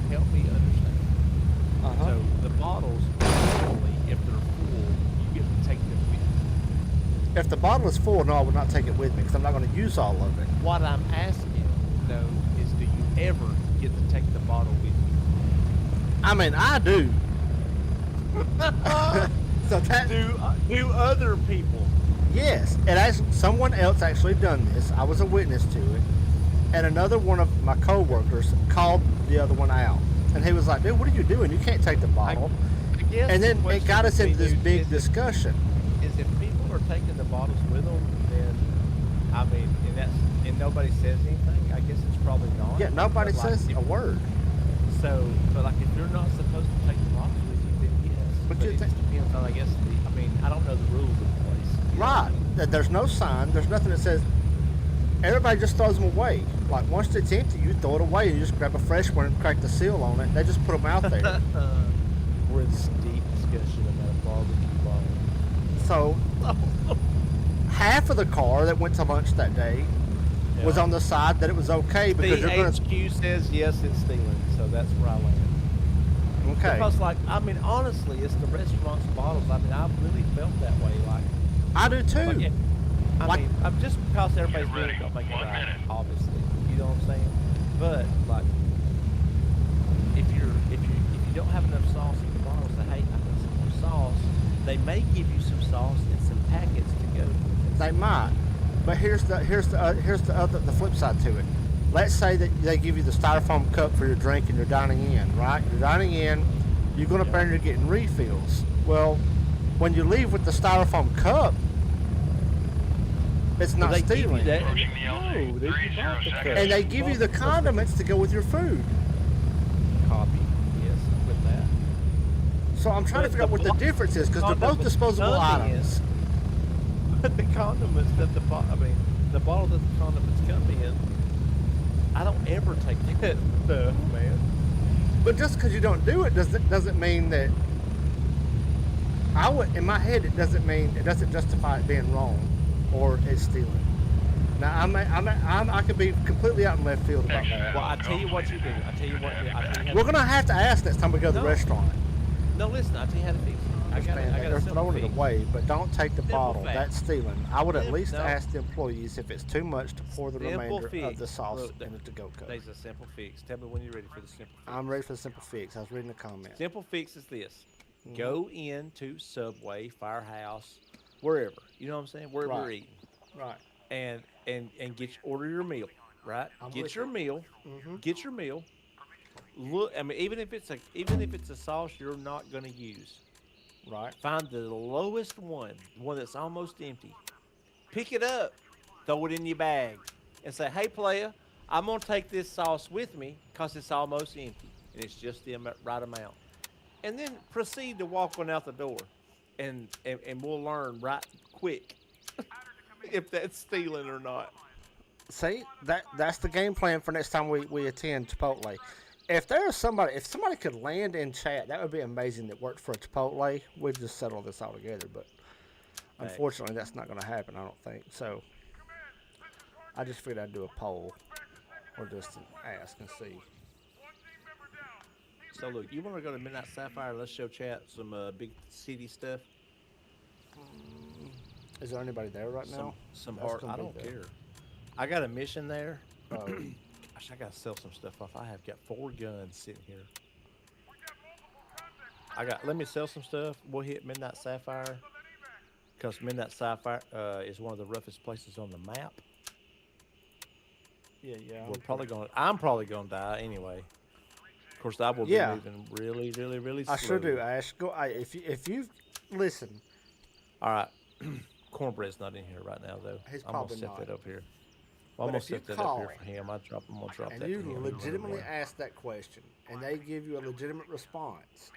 Help me understand. Uh-huh. So the bottles, normally, if they're full, you get to take them with you. If the bottle is full, no, I would not take it with me because I'm not going to use all of it. What I'm asking, though, is do you ever get to take the bottle with you? I mean, I do. So that Do other people? yes, it has someone else actually done this. I was a witness to it, and another one of my coworkers called the other one out, and he was like, "Dude, what are you doing? You can't take the bottle." I guess And the then it question got us would be, into this dude, big is discussion. if people are taking the bottles with them, then I mean, and nobody says anything, I guess it's probably not. Yeah, nobody But, like, says if- a word. So, but like if you're not supposed to take the bottles with you, then yes. But But you it think- just depends on, I guess. I mean, I don't know the rules of the place. you know what I Right. mean? There's no sign. There's nothing that says. Everybody just throws them away. Like once it's empty, you throw it away and you just grab a fresh one and crack the seal on it. They just put them out there. We're in this deep discussion about a barbecue bottle. So half of the car that went to lunch that day was Yeah. on the side that it was okay because The you're going HQ says yes, it's stealing, so that's where I landed. to. Okay. Because, like, I mean, honestly, it's the restaurant's bottles. I mean, I really felt that way. Like, I do too. like it, I Like- mean, I'm just because everybody's Get doing ready. it, don't make it 1 right, minute. obviously. You know what I'm saying? But like, if you don't have enough sauce in the bottle, say, hey, I need some more sauce. They may give you some sauce and some packets to go with it. They might, but here's the flip side to it. Let's say that they give you the styrofoam cup for your drink and you're dining in, right? You're dining in, you're going to Yeah. plan you're getting refills. Well, when you leave with the styrofoam cup, it's not Well, they give you stealing. that- Approaching the No, LZ. they- you 30 bought the seconds. cup. And they give you the condiments to go with your food. Copy. Yes, with that. So I'm trying to figure out what the difference is because they're both disposable items. But the condiments that the bottle that the condiments come in, I don't ever take that stuff, man. But just because you don't do it doesn't mean that. In my head, it doesn't justify it being wrong, or it's stealing. Now I could be completely out in left field about that. Well, I tell you what you do. We're gonna have to ask next time we go to the restaurant. No, listen. I tell you how to fix it. I got They're throwing it away, but don't take the bottle. fact. That's stealing. I would at least ask the employees if it's too much to pour the remainder of the sauce in the to-go cup. There's a simple fix. Tell me when you're ready for the simple fix. I'm ready for the simple fix. I was reading the comment. Simple fix is this. Go into Subway, Firehouse, wherever. You know what I'm saying? Wherever you're eating. Right. And order your meal, right? Get your meal. Get your meal. Look, I mean, even if it's a sauce you're not going to use, right? Find the lowest one that's almost empty. Pick it up, throw it in your bag, and say, "Hey, player, I'm gonna take this sauce with me because it's almost empty and it's just the right amount." And then proceed to walk one out the door, and we'll learn right quick if that's stealing or not. See, that's the game plan for next time we attend Chipotle. If somebody could land in chat, that would be amazing. That worked for a Chipotle. We'd just settle this all together, but unfortunately, that's not going to happen. I don't think so. I just figured I'd do a poll, or just ask and see. So look, you want to go to Midnight Sapphire? Let's show chat some big city stuff. Is there anybody there right now? Some heart. I don't care. I got a mission there. I gotta sell some stuff off. I have got 4 guns sitting here. Let me sell some stuff. We'll hit Midnight Sapphire because Midnight Sapphire is one of the roughest places on the map. Yeah. I'm probably gonna die anyway. Of course, I will be moving really, really, really slow. I sure do, Ash. Go. If you listen. All right. Cornbread's not in here right now though. I'm gonna set that up here. Well, I'm gonna set that up here for him. I'm gonna drop that. And you legitimately ask that question, and they give you a legitimate response.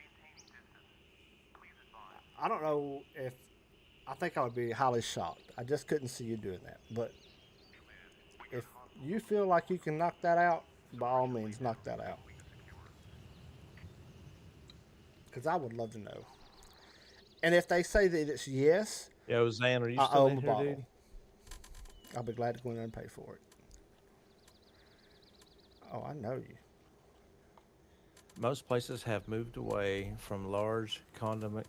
I don't know if I think I would be highly shocked. I just couldn't see you doing that. But if you feel like you can knock that out, by all means, knock that out. Because I would love to know. And if they say that it's yes, yo, Zan, are you still in here, dude? I'll be glad to go in there and pay for it. Oh, I know you. Most places have moved away from large condiment,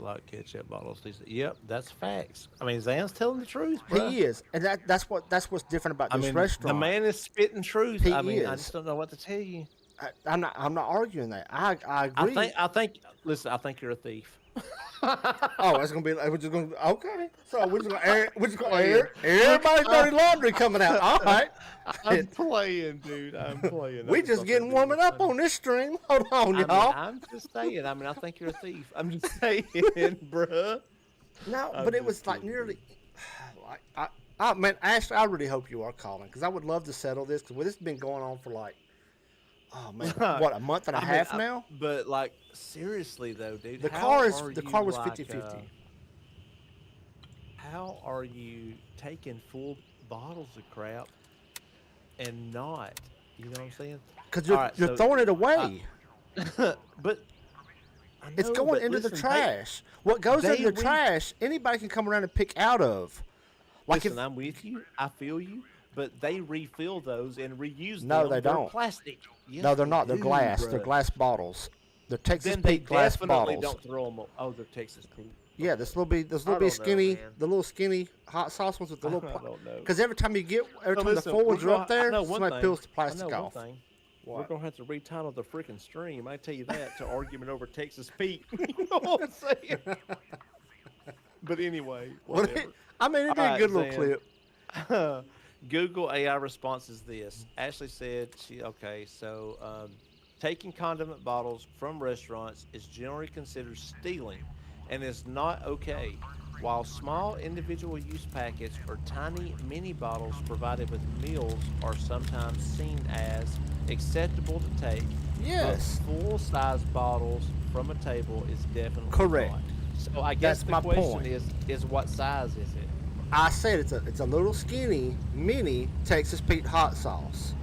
like ketchup bottles. Yep, that's facts. I mean, Zan's telling the truth, bro. He is, and that's what's different about this restaurant. The man is spitting truth. He is. I just don't know what to tell you. I'm not arguing that. I agree. Listen, I think you're a thief. It's gonna be. We're just gonna. Okay. So we're just gonna air. Everybody's dirty laundry coming out. All right. I'm playing, dude. I'm playing. We just getting warming up on this stream. Hold on, y'all. I'm just saying. I mean, I think you're a thief. I'm just saying, bruh. No, but it was like nearly. Man, Ashley, I really hope you are calling because I would love to settle this because this has been going on for like. Oh man, what, a month and a half now? But like seriously though, dude, the car was 50-50. How are you taking full bottles of crap and not? You know what I'm saying? Because you're throwing it away. But it's going into the trash. What goes into the trash, anybody can come around and pick out of. Like listen, I'm with you. I feel you. But they refill those and reuse them. No, they don't. Plastic. Yes, no, they're not. They're glass. Bro. They're glass bottles. They're Texas Pete glass bottles. Then they definitely don't throw them. Oh, they're Texas Pete. Yeah, this little skinny, the little skinny hot sauce ones with the little. I don't know. Because every time the full ones are up there, somebody peels the plastic off. We're gonna have to retitle the freaking stream. I tell you that to argument over Texas Pete. You know what I'm saying? But anyway, whatever. It'd be a good little clip. Google AI response is this. Ashley said taking condiment bottles from restaurants is generally considered stealing and is not okay. While small individual use packets or tiny mini bottles provided with meals are sometimes seen as acceptable to take, yes, full-size bottles from a table is definitely Correct. not. So I guess That's the my question point. is what size is it? I said it's a little skinny mini Texas Pete hot sauce.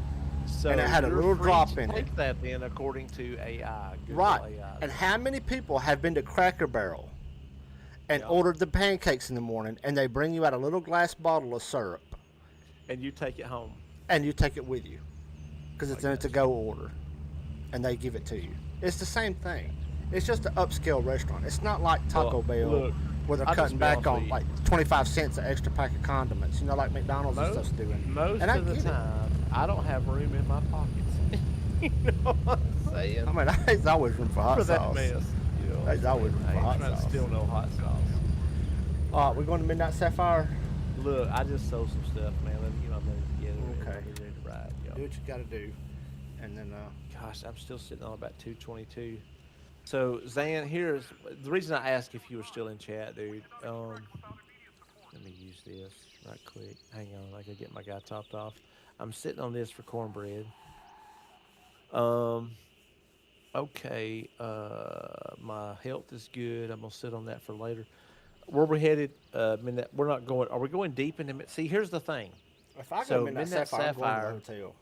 So And it had a you're little free drop to in it. take that then, according to AI, Google Right. AI. And how many people have been to Cracker Barrel and Yeah. ordered the pancakes in the morning, and they bring you out a little glass bottle of syrup, And you take it home. and you take it with you because it's I in a gotcha. to-go order, and they give it to you. It's the same thing. It's just an upscale restaurant. It's not like Taco Well, Bell look, where they're I'll just cutting be back honest on with you. like 25 cents an extra pack of condiments. You know, like McDonald's and stuff's doing. Most And I of the get it. time, I don't have room in my pockets. You know what I'm saying? I mean, there's always room for hot For that sauce. mess. You know what There's I'm always saying? room for I hot ain't trying sauce. to steal no hot sauce. All right, we're going to Midnight Sapphire. Look, I just sold some stuff, man. Let me get my money together. Okay. And ready to ride, yo. Do what you got to do, and then Gosh, I'm still sitting on about 222. So, Zan, here's the reason I asked if you were still in chat, dude. Let me use this right quick. Hang on, I gotta get my guy topped off. I'm sitting on this for cornbread. Um, okay. My health is good. I'm gonna sit on that for later. Where we're headed? We're not going. Are we going deep into? See, here's the thing. if I go So, Midnight Midnight Sapphire, I'm going Sapphire- to the hotel.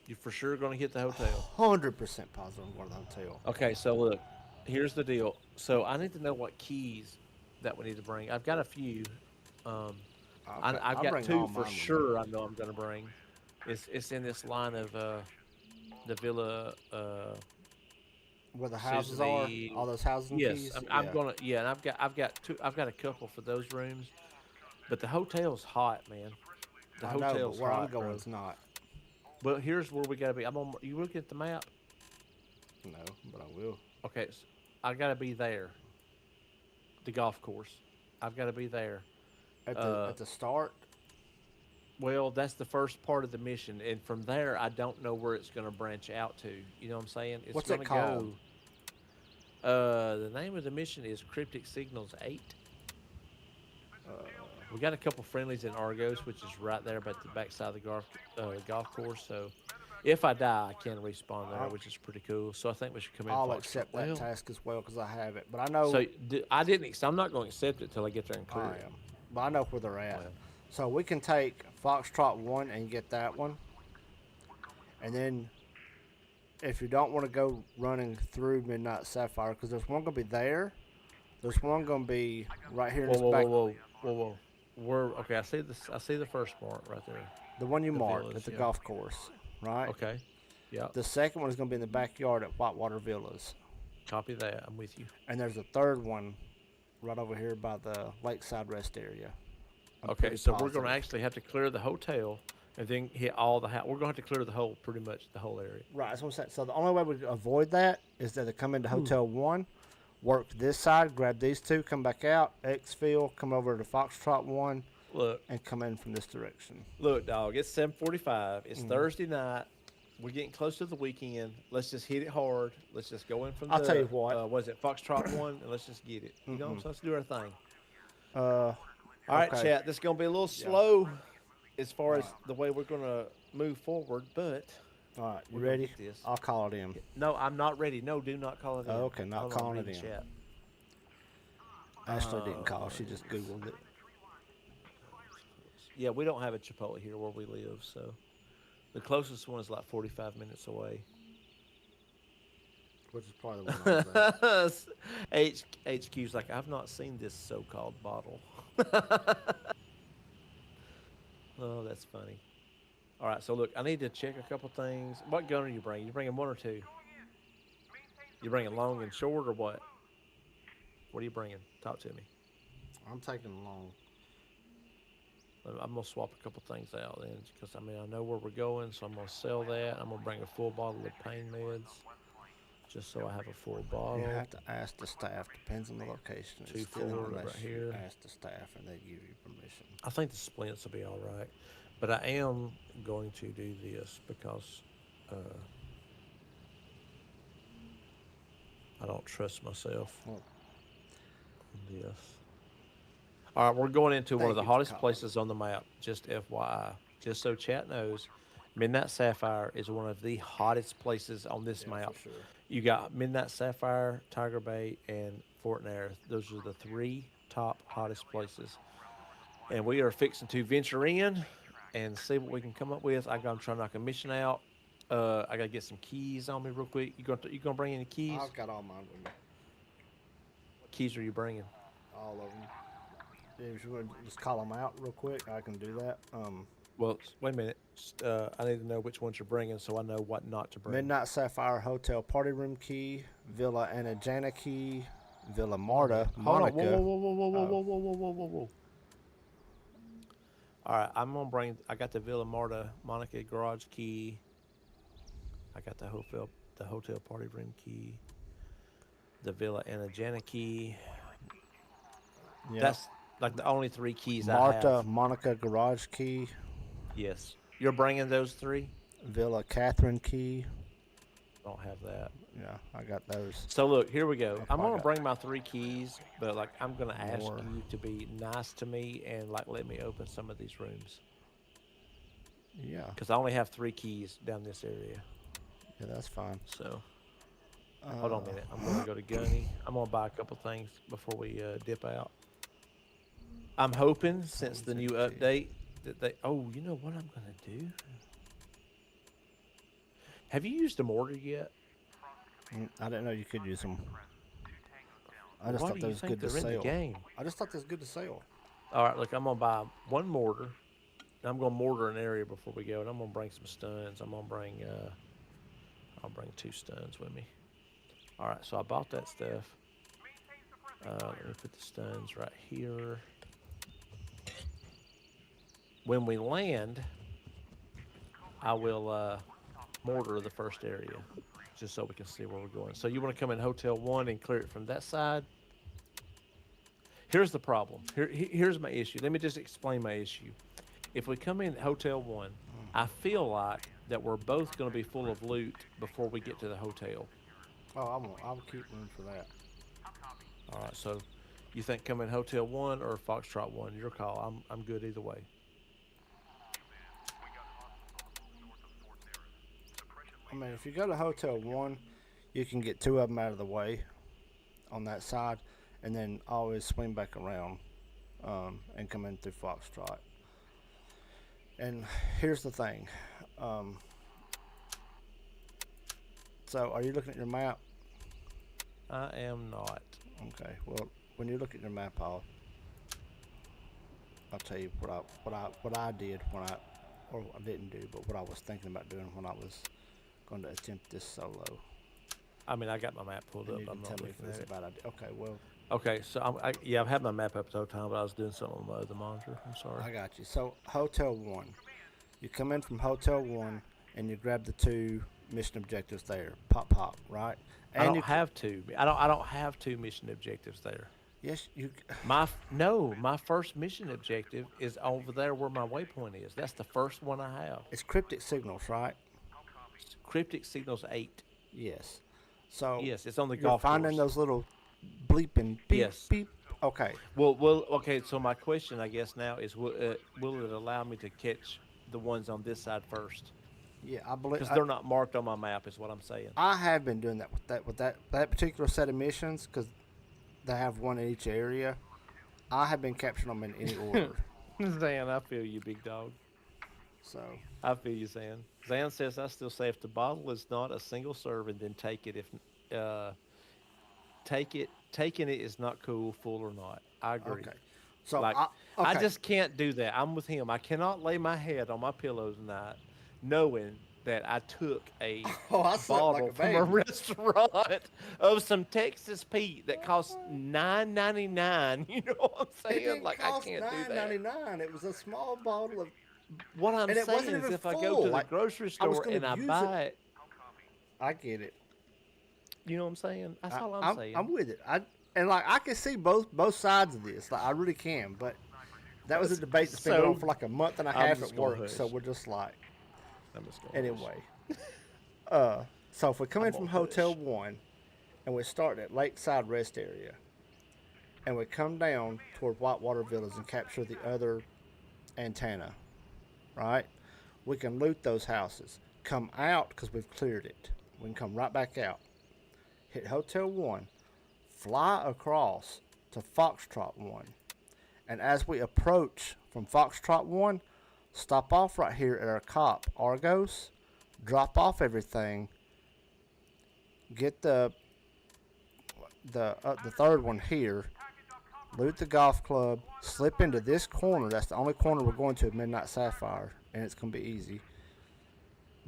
You're for sure gonna hit the hotel. 100% positive I'm going to the hotel. Okay, so look, here's the deal. So I need to know what keys that we need to bring. I've got a few. I've I'll got bring two all for mine with me. sure. I know I'm going to bring. It's in this line of the villa. Where the houses Susie- are, all those housing Yes, keys. I'm Yeah. gonna. Yeah, and I've got two. I've got a couple for those rooms, but the hotel's hot, man. The I know, hotel's but where hot, I'm going, bro. it's not. Well, here's where we gotta be. You look at the map. No, but I will. Okay, so I gotta be there. The golf course. I've got to be there. At the start. Well, that's the first part of the mission, and from there, I don't know where it's going to branch out to. You know what I'm saying? It's What's it gonna called? Go, the name of the mission is Cryptic Signals 8. We got a couple friendlies in Argos, which is right there by the backside of the golf course. So, if I die, I can respawn there, which is pretty cool. So I think we should come in. I'll Foxtrot. accept that Well, task as well because I have it. But I know So I didn't. I'm not going to accept it till I get there and clear I it. am. But I know where they're at. Well. So we can take Foxtrot 1 and get that one. And then if you don't want to go running through Midnight Sapphire, because there's one going to be there. There's one going to be right here in this back. Whoa. Okay, I see this. I see the first part right there. The one you The marked villas, at the yeah. golf course, right? Okay. Yeah. The second one is going to be in the backyard at Whitewater Villas. Copy that. I'm with you. And there's a third one right over here by the lakeside rest area. I'm Okay, pretty so we're going positive. to actually have to clear the hotel and then hit all the house. We're going to have to clear the whole, pretty much the whole area. Right, that's what I'm saying. So the only way we avoid that is that they come into Hotel 1, work this side, grab these two, come back out, exfil, come over to Foxtrot 1, Look, and come in from this direction. dog. It's 7:45. It's Thursday night. We're getting close to the weekend. Let's just hit it hard. Let's just go in from I'll tell you what. Was it Foxtrot 1? And let's just get it. You know, so let's do our thing. All All right, chat. This is going to be a little slow as far as the way we're going to move forward, but All right, you we're gonna ready? get this. I'll call it in. No, I'm not ready. No, do not call it in. Oh, okay, not Hold on, calling read it the in. Chat. Ashley didn't call. She just Googled it. Yeah, we don't have a Chipotle here where we live, so the closest one is like 45 minutes away. Which is probably the one I was at. HQ's like, I've not seen this so-called bottle. Oh, that's funny. All right, so look, I need to check a couple things. What gun are you bringing? You bringing one or two? You bringing long and short or what? What are you bringing? Talk to me. I'm taking long. I'm gonna swap a couple things out then, because I mean I know where we're going, so I'm gonna sell that. I'm gonna bring a full bottle of pain meds, just so I have a full bottle. You have to ask the staff. Depends on the location. It's 2, still 4 unless right you here. ask the staff and they give you permission. I think the splints will be all right, but I am going to do this because I don't trust myself. Well, Yes. All right, we're going into one of Thank the you for hottest calling. places on the map, just FYI, just so chat knows. Midnight Sapphire is one of the hottest places on this Yeah, map. for sure. You got Midnight Sapphire, Tiger Bay, and Fort Nair. Those are the three top hottest places. And we are fixing to venture in and see what we can come up with. I'm trying to knock a mission out. I gotta get some keys on me real quick. You gonna bring any keys? I've got all mine with me. What keys are you bringing? All of them. If you want to just call them out real quick, I can do that. Well, wait a minute. I need to know which ones you're bringing so I know what not to bring. Midnight Sapphire Hotel Party Room key, Villa Anajana key, Villa Marta, Hold on. Monica. Whoa. All right, I'm gonna bring. I got the Villa Marta Monica garage key. I got the hotel party room key. The Villa Anajana key. Yep. That's like the only three keys I Marta, have. Monica garage key, Yes, you're bringing those three. Villa Catherine key. Don't have that. Yeah, I got those. So look, here we go. That's I'm what I gonna got. bring my three keys, but like I'm gonna ask More. you to be nice to me and like let me open some of these rooms Yeah, because I only have three keys down this area. yeah, that's fine. So hold on a minute. I'm gonna go to Gunny. I'm gonna buy a couple things before we dip out. I'm hoping since the new update that they. Oh, you know what I'm gonna do? Have you used a mortar yet? I didn't know you could use them. I just Why thought do that you was think good to they're in the sell. game? I just thought that was good to sell. All right, look, I'm gonna buy one mortar. I'm gonna mortar an area before we go, and I'm gonna bring some stuns. I'm gonna bring. I'll bring 2 stuns with me. All right, so I bought that stuff. Let me put the stuns right here. When we land, I will mortar the first area, just so we can see where we're going. So you want to come in Hotel 1 and clear it from that side? Here's the problem. Here's my issue. Let me just explain my issue. If we come in Hotel 1, I feel like that we're both going to be full of loot before we get to the hotel. Oh, I'll keep room for that. All right, so you think come in Hotel 1 or Foxtrot 1? Your call. I'm good either way. I mean, if you go to Hotel 1, you can get 2 of them out of the way on that side, and then always swing back around and come in through Foxtrot. And here's the thing. So, are you looking at your map? I am not. Okay. Well, when you look at your map, I'll tell you what I did when I didn't do, but what I was thinking about doing when I was going to attempt this solo. I mean, I got my map pulled And up. you I'm can not tell me looking if at it's it. a bad idea. Okay. Well, Okay, so I've had my map up the whole time, but I was doing something on my other monitor. I'm sorry. I got you. So Hotel 1, you come in from Hotel 1 and you grab the 2 mission objectives there. Pop, right? And I don't you have to. I don't have 2 mission objectives there. Yes, you. My first mission objective is over there where my waypoint is. That's the first one I have. It's cryptic signals, right? Cryptic signals 8. Yes. So Yes, it's on the you're golf finding course. those little bleeping beep Yes. beep. Okay. Well, okay. So my question, I guess, now is, will it allow me to catch the ones on this side first? Yeah, I believe Because they're not marked on my map, is what I'm saying. I have been doing that with that particular set of missions because they have one in each area. I have been capturing them in any order. Zan, I feel you, big dog. So I feel you, Zan. Zan says, I still say if the bottle is not a single serving, then take it. If taking it is not cool, full or not. I agree. okay. So Like, okay. I just can't do that. I'm with him. I cannot lay my head on my pillow tonight knowing that I took a Oh, I slept like bottle a from a baby. restaurant of some Texas Pete that cost $9.99. You know what I'm It saying? didn't Like, cost I can't do that. $9.99. It was a small bottle of. What I'm And it wasn't saying is even if I go full. to the Like, grocery I was store gonna and I use buy it, I get it. you know what I'm saying? That's all I'm saying. I'm with it. I can see both sides of this. Like I really can. But that was a debate that's been going on for like a month and a I'm half just at gonna work. hush. So we're just like. I'm just going Anyway, so if we come in from Hotel 1 and we start at Lakeside Rest Area and we come down toward Whitewater Villas and capture the other antenna, right? We can loot those houses. Come out because we've cleared it. We can come right back out. Hit Hotel 1. Fly across to Foxtrot 1. And as we approach from Foxtrot 1, stop off right here at our cop, Argos. Drop off everything. Get the third one here. Loot the golf club. Slip into this corner. That's the only corner we're going to at Midnight Sapphire. And it's going to be easy.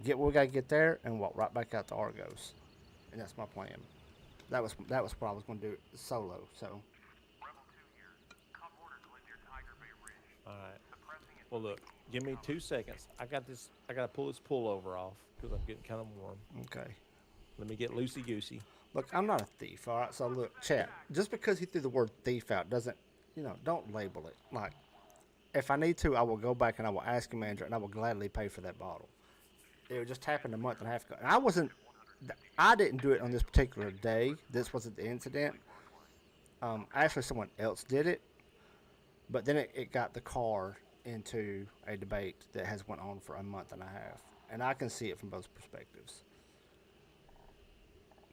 Get what we got to get there and walk right back out to Argos. And that's my plan. That was what I was going to do solo. So. All right. Well, look. Give me 2 seconds. I got to pull this pullover off because I'm getting kind of warm. Okay. Let me get loosey goosey. Look, I'm not a thief, all right? So, look, chat, just because he threw the word thief out doesn't, don't label it. Like, if I need to, I will go back and I will ask a manager and I will gladly pay for that bottle. It just happened a month and a half ago. And I didn't do it on this particular day. This wasn't the incident. Actually, someone else did it. But then it got the car into a debate that has went on for a month and a half. And I can see it from both perspectives.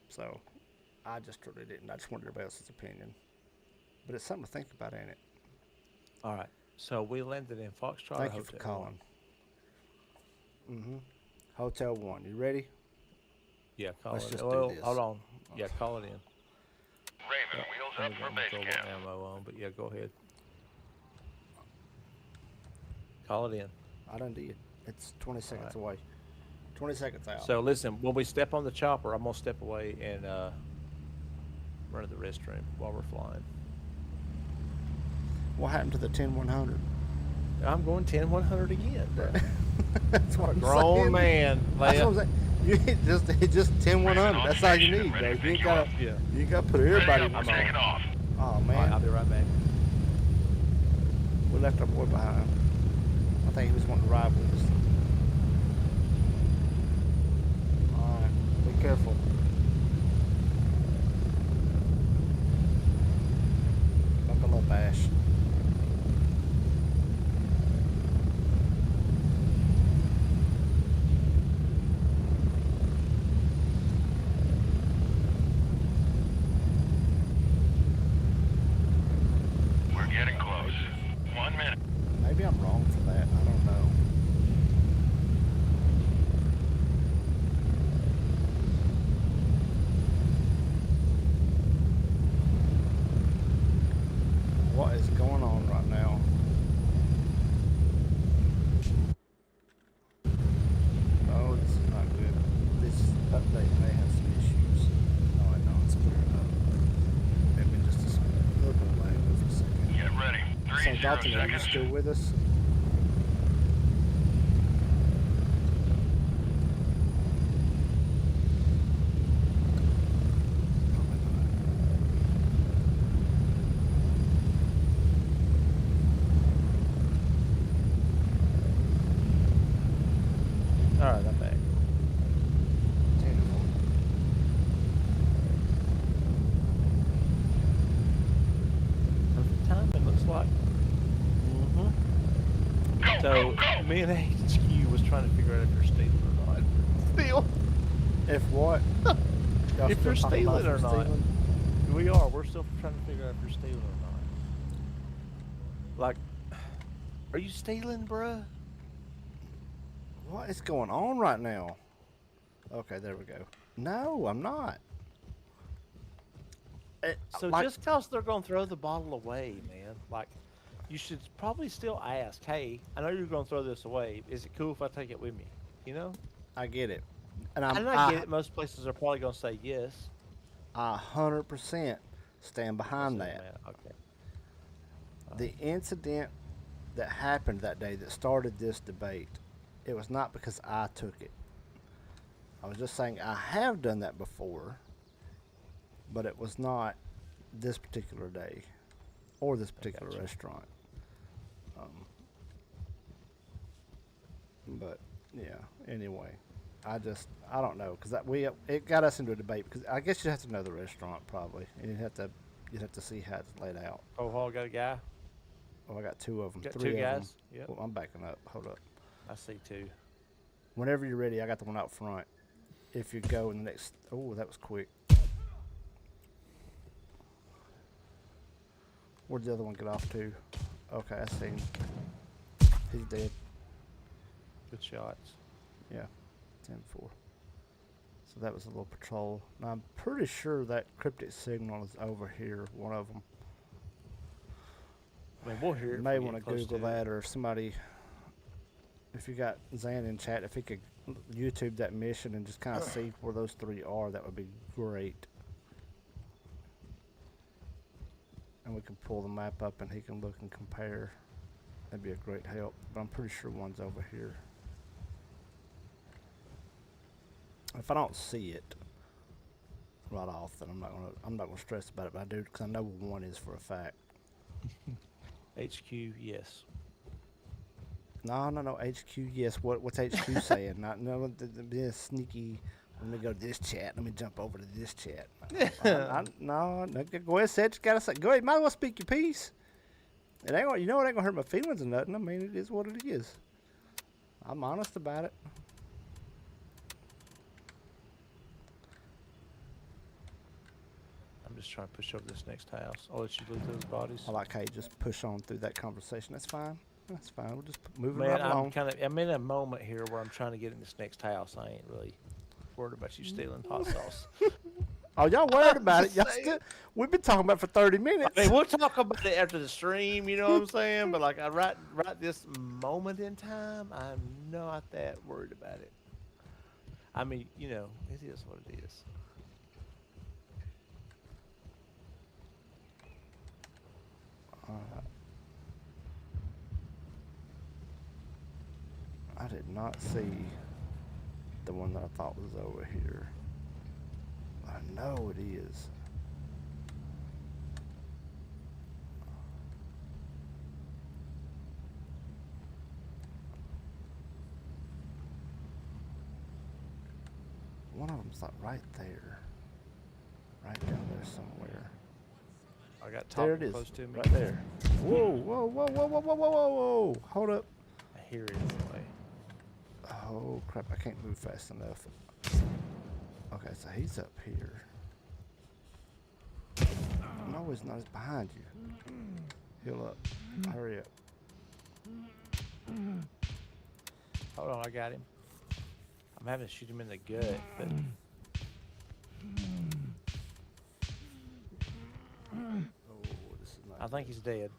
So, I just really didn't. I just wanted everybody else's opinion. But it's something to think about, ain't it? All right. So, we landed in Foxtrot Thank or you for Hotel calling. Hotel 1. You ready? Yeah, call Let's it. just Well, do this. hold on. Yeah, call it in. Raven, wheels up for base Throw camp. ammo on, but yeah, go ahead. Call it in. I done did. It's 20 seconds away. 20 seconds out. So listen, when we step on the chopper, I'm gonna step away and run to the restroom while we're flying. What happened to the 10-100? I'm going 10-100 again, bro. That's what I'm Grown saying. man. That's what I'm saying. You just 10-100. That's all you need, bro. You ain't gotta put everybody in I'm the taking off. Oh All right, man, I'll be right back. we left our boy behind. I think he was wanting to ride with us. All right, be careful. Buckle up, Ash. We're getting close. 1 minute. Maybe I'm wrong for that. I don't know. What is going on right now? Oh, this is not good. This update may have some issues. Oh, I know it's clearing up. Maybe just a little bit of lag for a second. Get ready. St. 30 Dalton, are you seconds. still with us? All right, I'm back. Perfect timing, looks like. Go, So, go, go. me and HQ was trying to figure out if you're stealing or not. Steal? If what? Y'all If still you're talking about stealing or if not. you're stealing? We are. We're still trying to figure out if you're stealing or not. Like, are you stealing, bruh? What is going on right now? Okay, there we go. No, I'm not. So Like- just because they're going to throw the bottle away, man, like, you should probably still ask, hey, I know you're going to throw this away. Is it cool if I take it with me? You know? I get it. And I get it. Most places are probably going to say yes. I 100% stand behind that. Okay. The incident that happened that day that started this debate, it was not because I took it. I was just saying I have done that before, but it was not this particular day or this particular gotcha. restaurant. But yeah, anyway, I don't know because it got us into a debate because I guess you'd have to know the restaurant probably, and you'd have to see how it's laid out. Oh, Hall got a guy? Oh, I got two of them. Got three two of them. guys? Yep. Well, I'm backing up. Hold up. I see two. Whenever you're ready, I got the one out front. If you go in the next... Oh, that was quick. Where'd the other one get off to? Okay, I see him. He's dead. Good shots. Yeah, 10-4. So that was a little patrol. Now, I'm pretty sure that cryptic signal is over here, one of them. I mean, we'll hear it. You may want to Google that, or if somebody... If you got Zan in chat, if he could YouTube that mission and just kind of see where those three are, that would be great. And we can pull the map up and he can look and compare. That'd be a great help. But I'm pretty sure one's over here. If I don't see it right off, then I'm not gonna stress about it. But I do, because I know where one is for a fact. HQ, yes. No. HQ, yes. What's HQ saying? Not no. This sneaky. Let me go to this chat. Let me jump over to this chat. No. Go ahead, Seth. Gotta say. Go ahead. Might as well speak your piece. It ain't. You know it ain't gonna hurt my feelings or nothing. I mean, it is what it is. I'm honest about it. I'm just trying to push over this next house. I'll let you loot those bodies. I like how you just push on through that conversation. That's fine. That's fine. We'll just move it Man, right along. I'm in a moment here where I'm trying to get in this next house. I ain't really worried about you stealing hot sauce. Oh, y'all worried about it? Y'all we've been talking about it for 30 minutes. I mean, we'll talk about it after the stream. You know what I'm saying? But like, right this moment in time, I'm not that worried about it. I mean, you know, it is what it is. I did not see the one that I thought was over here. I know it is. One of them's like right there. Right down there somewhere. I got top there it is, close to me. right there. Whoa. Hold up. I hear it anyway. Oh crap, I can't move fast enough. Okay, so he's up here. No, he's not. He's behind you. Heal up. Hurry up. Hold on, I got him. I'm having to shoot him in the gut, but... Oh, this is not I think he's dead.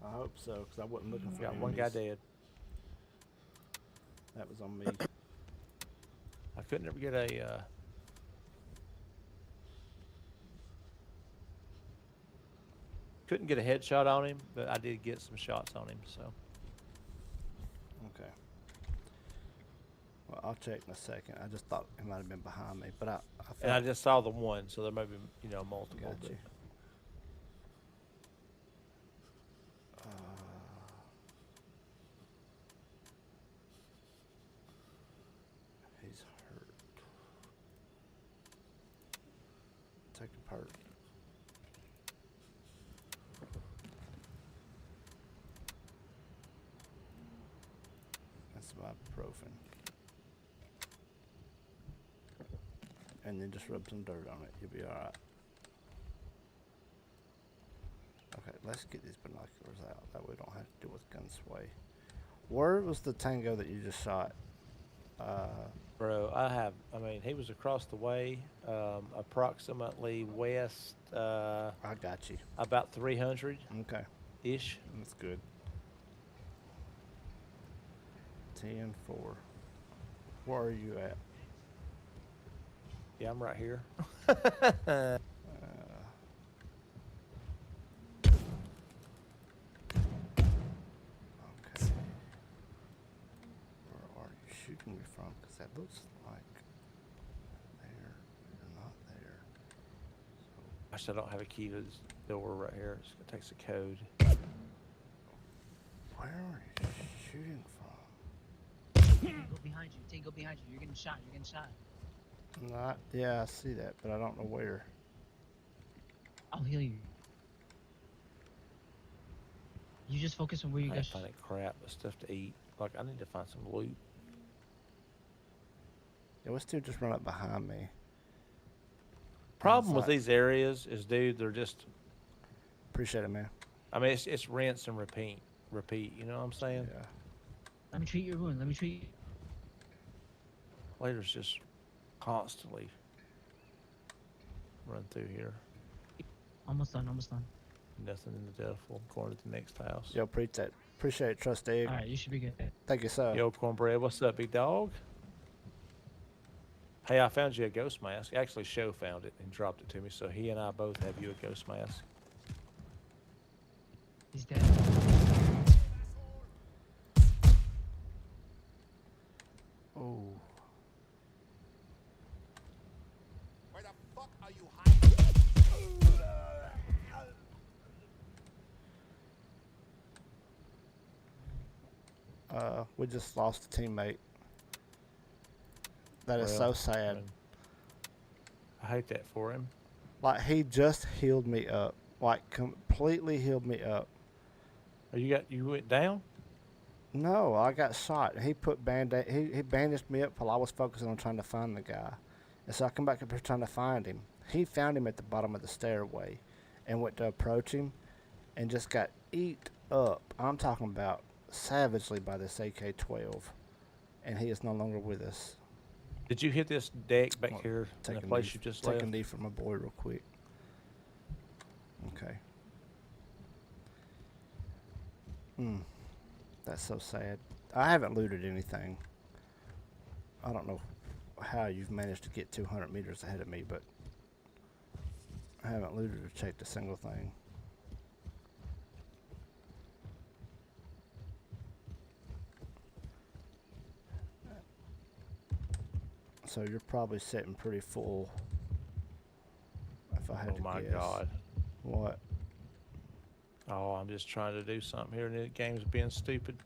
I hope so, because I wasn't looking for Got one guy enemies. dead. That was on me. I couldn't ever get a... Couldn't get a headshot on him, but I did get some shots on him, so... Okay. Well, I'll check in a second. I just thought he might have been behind me, but I And I just saw the one, so there may be, you know, multiple. got but- you. He's hurt. Take a part. That's ibuprofen. And then just rub some dirt on it. You'll be alright. Okay, let's get these binoculars out. That way we don't have to deal with gun sway. Where was the tango that you just shot? Bro, I mean, he was across the way, approximately west, I got you. about 300-ish. Okay, that's good. 10-4. Where are you at? Yeah, I'm right here. Okay. Where are you shooting me from? Because that looks like there. You're not there. Actually, I don't have a key to this door right here. It takes a code. Where are you shooting from? Tango behind you. Tango behind you. You're getting shot. You're getting shot. Not. Yeah, I see that, but I don't know where. I'll heal you. You just focus on where you I got ain't finding crap, but stuff to eat. Like, I need to find some loot. Yeah, this dude just run up behind me. Problem with like- these areas is, dude, they're just. Appreciate it, man. I mean, it's rinse and repeat. You know what I'm saying? Yeah. Let me treat your wound. Let me treat. Players just constantly run through here. Almost done. Almost done. Nothing in the devil. Going to the next house. Yo, appreciate it, Trust Egg. All right, you should be good. Thank you, sir. Yo, Cornbread, what's up, big dog? Hey, I found you a ghost mask. Actually, Show found it and dropped it to me, so he and I both have you a ghost mask. He's dead. Oh. Where the fuck are you hiding? We just lost a teammate. That is Well, so sad. I hate that for him. Like, he just healed me up. Like, completely healed me up. Oh, you went down? No, I got shot. He put band-aid. He bandaged me up while I was focusing on trying to find the guy. And so I come back up here trying to find him. He found him at the bottom of the stairway and went to approach him and just got eat up. I'm talking about savagely by this AK-12. And he is no longer with us. Did you hit this deck back Well, here in the place you just take left? a knee from my boy real quick. Okay. That's so sad. I haven't looted anything. I don't know how you've managed to get 200 meters ahead of me, but I haven't looted or checked a single thing. So you're probably sitting pretty full. If I had to Oh my guess. God. What? Oh, I'm just trying to do something here and the game's being stupid.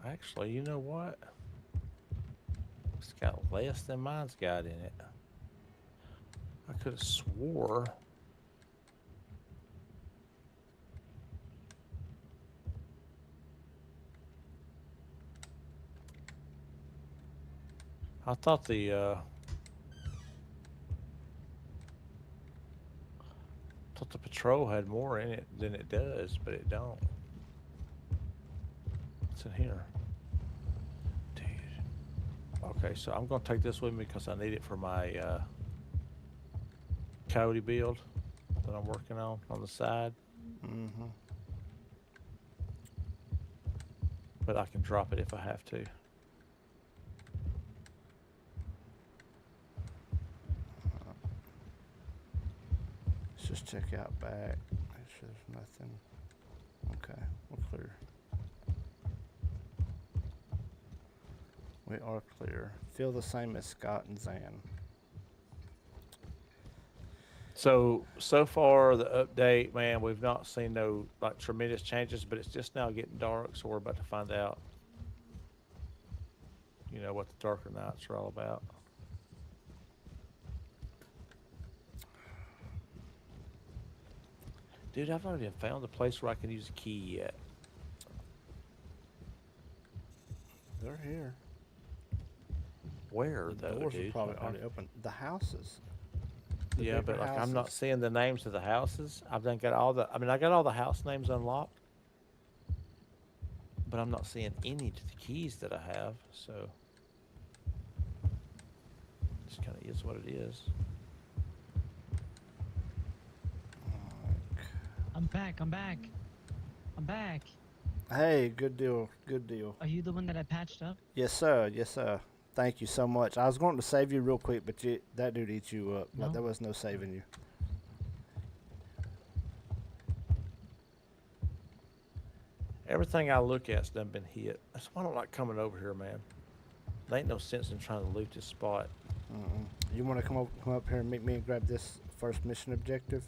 Actually, you know what? It's got less than mine's got in it. I could have swore. I thought the patrol had more in it than it does, but it don't. What's in here? Dude. Okay, so I'm gonna take this with me because I need it for my Cody build that I'm working on the side. Mm-hmm. But I can drop it if I have to. Let's just check out back. Make sure there's nothing. Okay, we're clear. We are clear. Feel the same as Scott and Zan. So far the update, man, we've not seen no like tremendous changes, but it's just now getting dark, so we're about to find out, you know, what the darker nights are all about. Dude, I've not even found a place where I can use a key yet. They're here. Where The though, doors dude? are probably Like, already open. The houses. The yeah, bigger but like I'm not houses. seeing the names of the houses. I've done got all the. I mean, I got all the house names unlocked, but I'm not seeing any to the keys that I have. So, just kind of is what it is. I'm back. I'm back. I'm back. Hey, good deal. Good deal. Are you the one that I patched up? Yes, sir. Yes, sir. Thank you so much. I was going to save you real quick, but that dude eats you up. Like, No. there was no saving you. Everything I look at's done been hit. That's why I don't like coming over here, man. There ain't no sense in trying to loot this spot. You want to come up here and meet me and grab this first mission objective?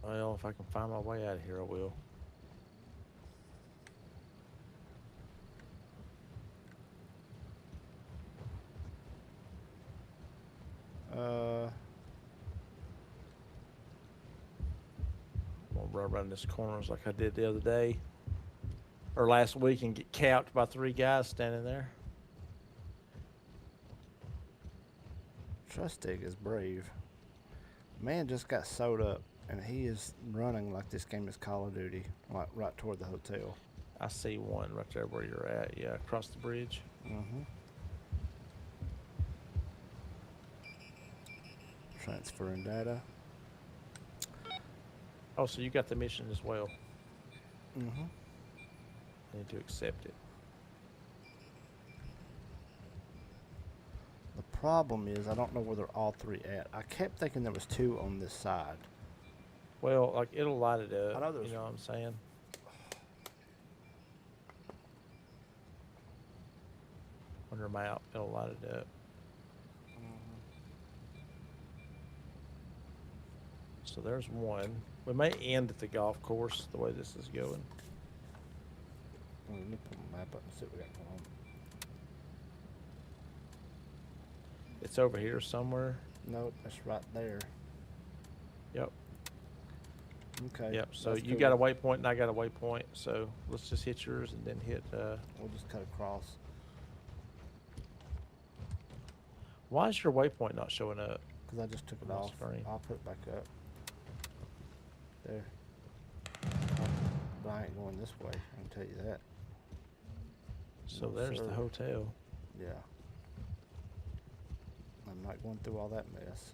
Well, if I can find my way out of here, I will. run around this corners like I did the other day or last week and get capped by 3 guys standing there. Trustig is brave. Man just got sewed up, and he is running like this game is Call of Duty, like right toward the hotel. I see one right there where you're at. Yeah, across the bridge. Mm-hmm. Transferring data. Oh, so you got the mission as well. Mm-hmm. I need to accept it. The problem is I don't know where they're all 3 at. I kept thinking there was 2 on this side. Well, like it'll light it up. I know there's- You know what I'm saying? On your map, it'll light it up. So there's one. We may end at the golf course the way this is going. Let me put my map up and see what we got going on. It's over here somewhere. Nope, that's right there. Yep. Okay. Yep. So that's you cool. got a waypoint and I got a waypoint. So let's just hit yours and then hit. We'll just cut across. Why is your waypoint not showing up? Because I just took it On the off. screen. I'll put it back up. There. But I ain't going this way, I can tell you that. So No, there's sir. the hotel. Yeah. I'm not going through all that mess.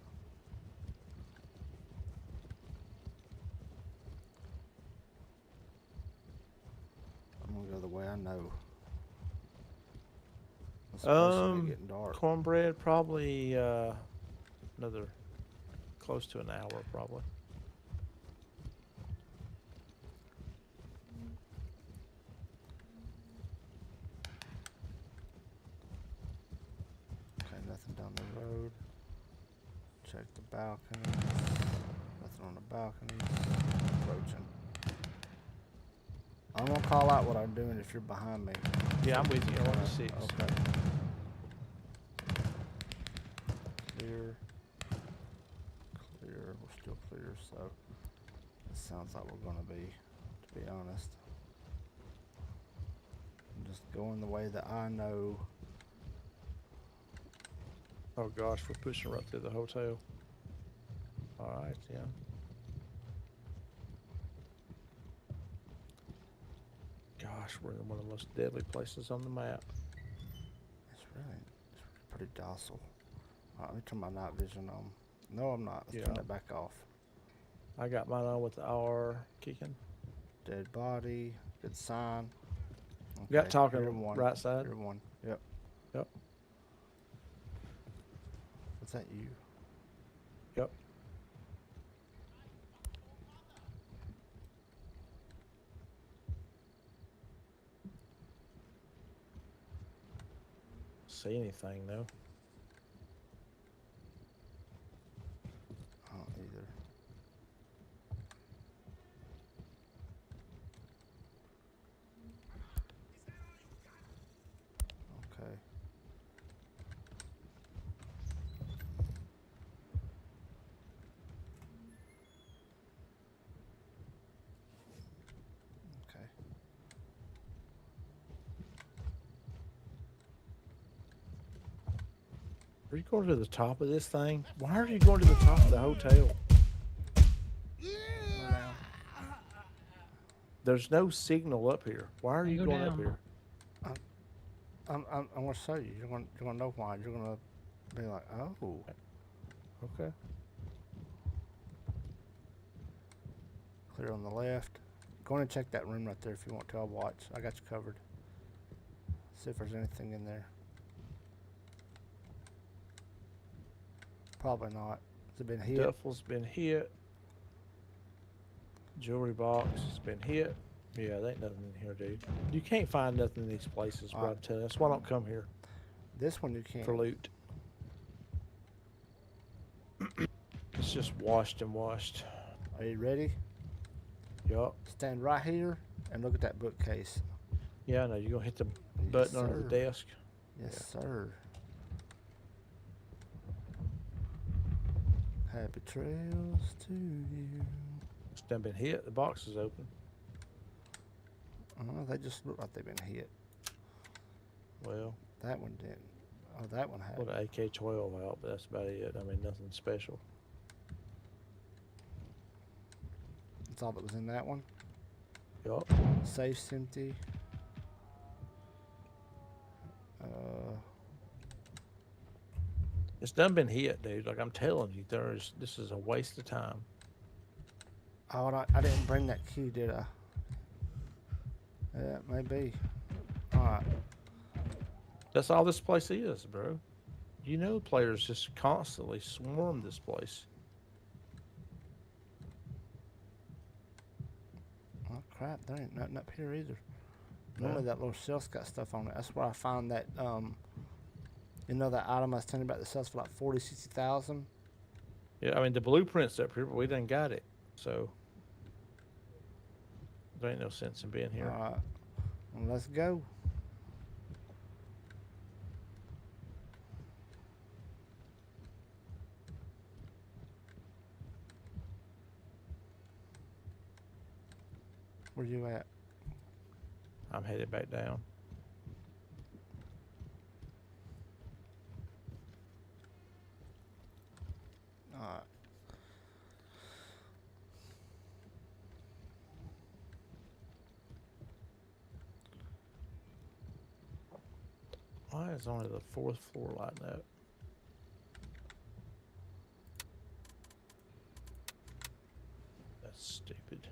I'm gonna go the way I know. Especially when it getting dark. Cornbread probably another close to an hour probably. Okay, nothing down the road. Check the balconies. Nothing on the balconies. Approaching. I'm gonna call out what I'm doing if you're behind me. Yeah, I'm with you. I want to see. Okay. Clear. Clear. We're still clear, so it sounds like we're gonna be, to be honest. I'm just going the way that I know. Oh gosh, we're pushing right through the hotel. All right, yeah. Gosh, we're in one of the most deadly places on the map. It's pretty docile. Let me turn my night vision on. No, I'm not. Let's turn Yeah. it back off. I got mine on with the R kicking. Dead body. Good sign. You got talking you're one. right side? You're one. Yep. Yep. Was that you? Yep. See anything though? I don't either. Okay. Okay. Are you going to the top of this thing? Why are you going to the top of the hotel? There's no signal up here. Why are you Go going up down. here? I'm gonna show you. You're gonna know why. You're gonna be like, oh. Okay. Clear on the left. Go in and check that room right there if you want to. I'll watch. I got you covered. See if there's anything in there. Probably not. Has it been hit? Duffel's been hit. Jewelry box has been hit. Yeah, there ain't nothing in here, dude. You can't find nothing in these places, bro. Alright. I tell you. That's why I don't come here This one you can't. for loot. It's just washed and washed. Are you ready? Yup. Stand right here and look at that bookcase. Yeah, I know. You're going to hit the Yes, button under sir. the desk. Yes, sir. Happy trails to you. done been hit. The box is open. They just look like they've been hit. Well, That one didn't. Oh, that one had. put an AK-12 out, but that's about it. I mean, nothing special. That's all that was in that one. Yup. Safe's empty. It's done been hit, dude. Like I'm telling you, this is a waste of time. Oh, I didn't bring that key, did I? Yeah, maybe. Alright. That's all this place is, bro. You know, players just constantly swarm this place. Oh, crap. There ain't nothing up here either. Normally that little shelf's got stuff on it. That's where I found that, you know that item I was telling you about that sells for like 40, 60,000? Yeah, I mean, the blueprint's up here, but we done got it. So, there ain't no sense in being here. Alright. Well, let's go. Where you at? I'm headed back down. Alright. Why is only the 4th floor lighting up? That's stupid.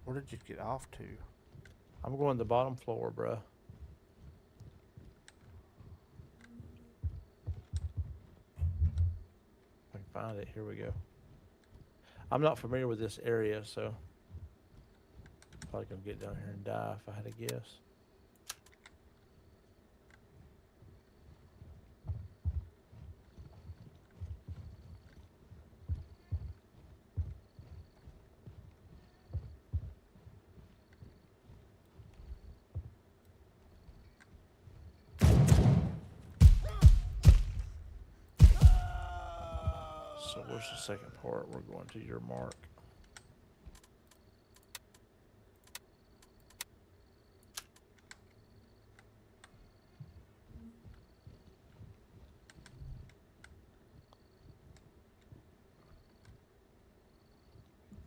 Where did you get off to? I'm going to the bottom floor, bruh. If I can find it, here we go. I'm not familiar with this area, so probably gonna get down here and die if I had to guess. So where's the second part? We're going to your mark.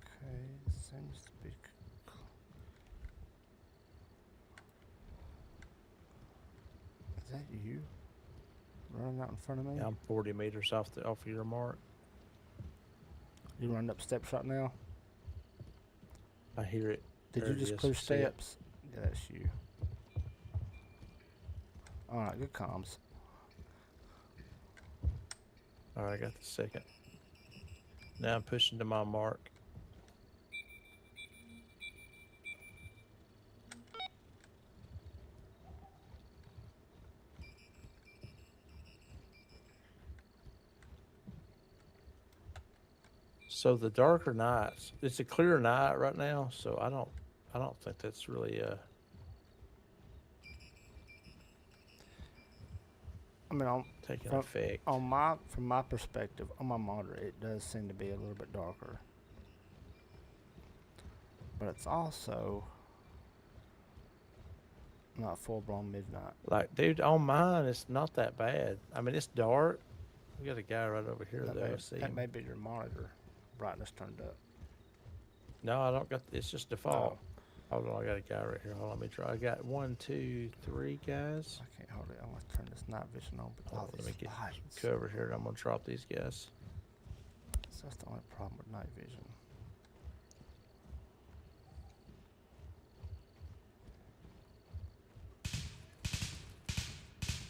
Okay, seems to be. Is that you? Running out in front of me? Yeah, I'm 40 meters off of your mark. You running up steps right now? I hear it. Did There you it just is. clear See it? steps? Yeah, that's you. Alright, good comms. All right, I got the second. Now I'm pushing to my mark. So the darker nights, it's a clear night right now, so I don't think that's really I mean, taking from, effect. from my perspective, on my monitor, it does seem to be a little bit darker. But it's also not full-blown midnight. Like, dude, on mine, it's not that bad. I mean, it's dark. We got a guy right over here, though. I see That him. may be your monitor brightness turned up. No, I don't got. It's just default. Hold on, I got a guy right here. Hold on, let me try. I got 1, 2, 3 guys. I can't hold it. I want to turn this night vision on. But Hold all on, let these me get lights. cover here. I'm gonna drop these guys. So that's the only problem with night vision.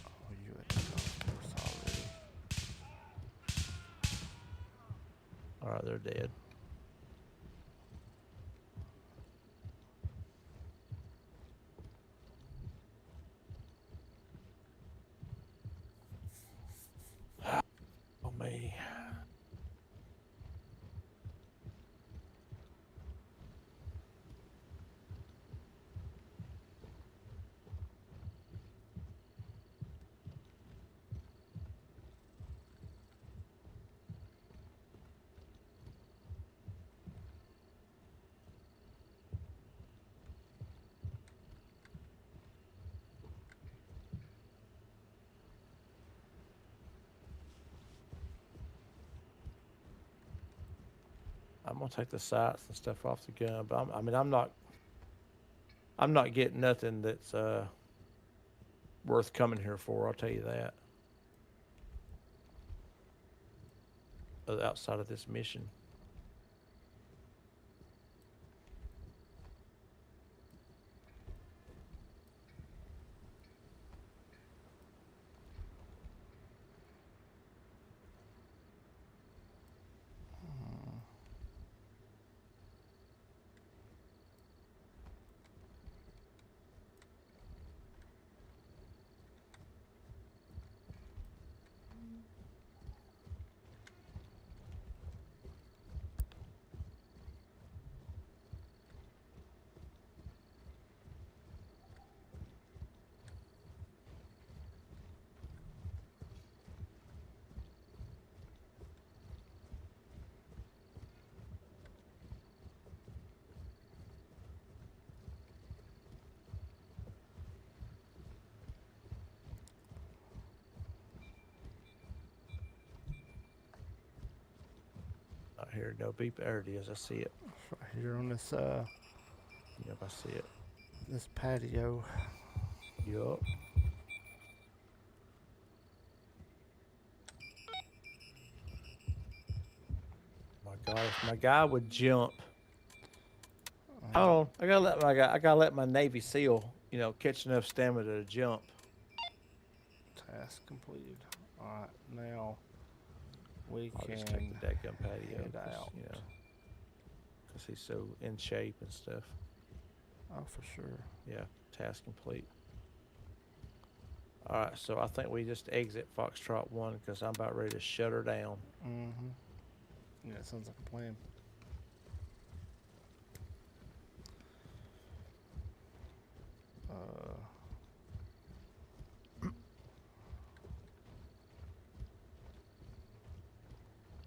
Oh, you at the golf course already. All right, they're dead. Oh me. I'm gonna take the sights and stuff off the gun, but I mean, I'm not getting nothing that's worth coming here for. I'll tell you that. Outside of this mission. Not here, no beep. There it is. I see it. It's right here on this Yep, I see it. this patio. Yup. My God, if my guy would jump. Oh, I gotta let my Navy SEAL, catch enough stamina to jump. Task completed. All right, now we I'll can just take the dadgum patio, head out. because he's so in shape and stuff. Oh, for sure. Yeah, task complete. All right, so I think we just exit Foxtrot 1 because I'm about ready to shut her down. Mm-hmm. Yeah, it sounds like a plan.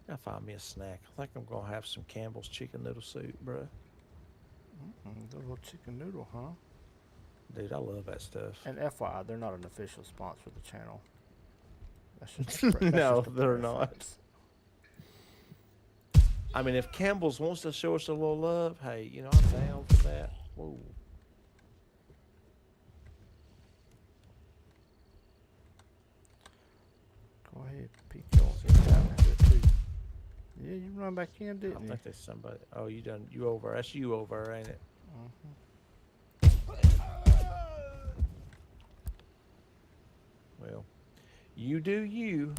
Gotta find me a snack. I think I'm gonna have some Campbell's chicken noodle soup, bruh. The little chicken noodle, huh? Dude, I love that stuff. And FYI, they're not an official sponsor of the channel. That's just a No, just a they're not. preference. I mean, if Campbell's wants to show us a little love, hey, I'm down for that. Whoa. Go ahead, peek yours down here too. Yeah, you run back in, I didn't you? think there's somebody. Oh, you done? You over? That's you over, ain't it? Well, you do you,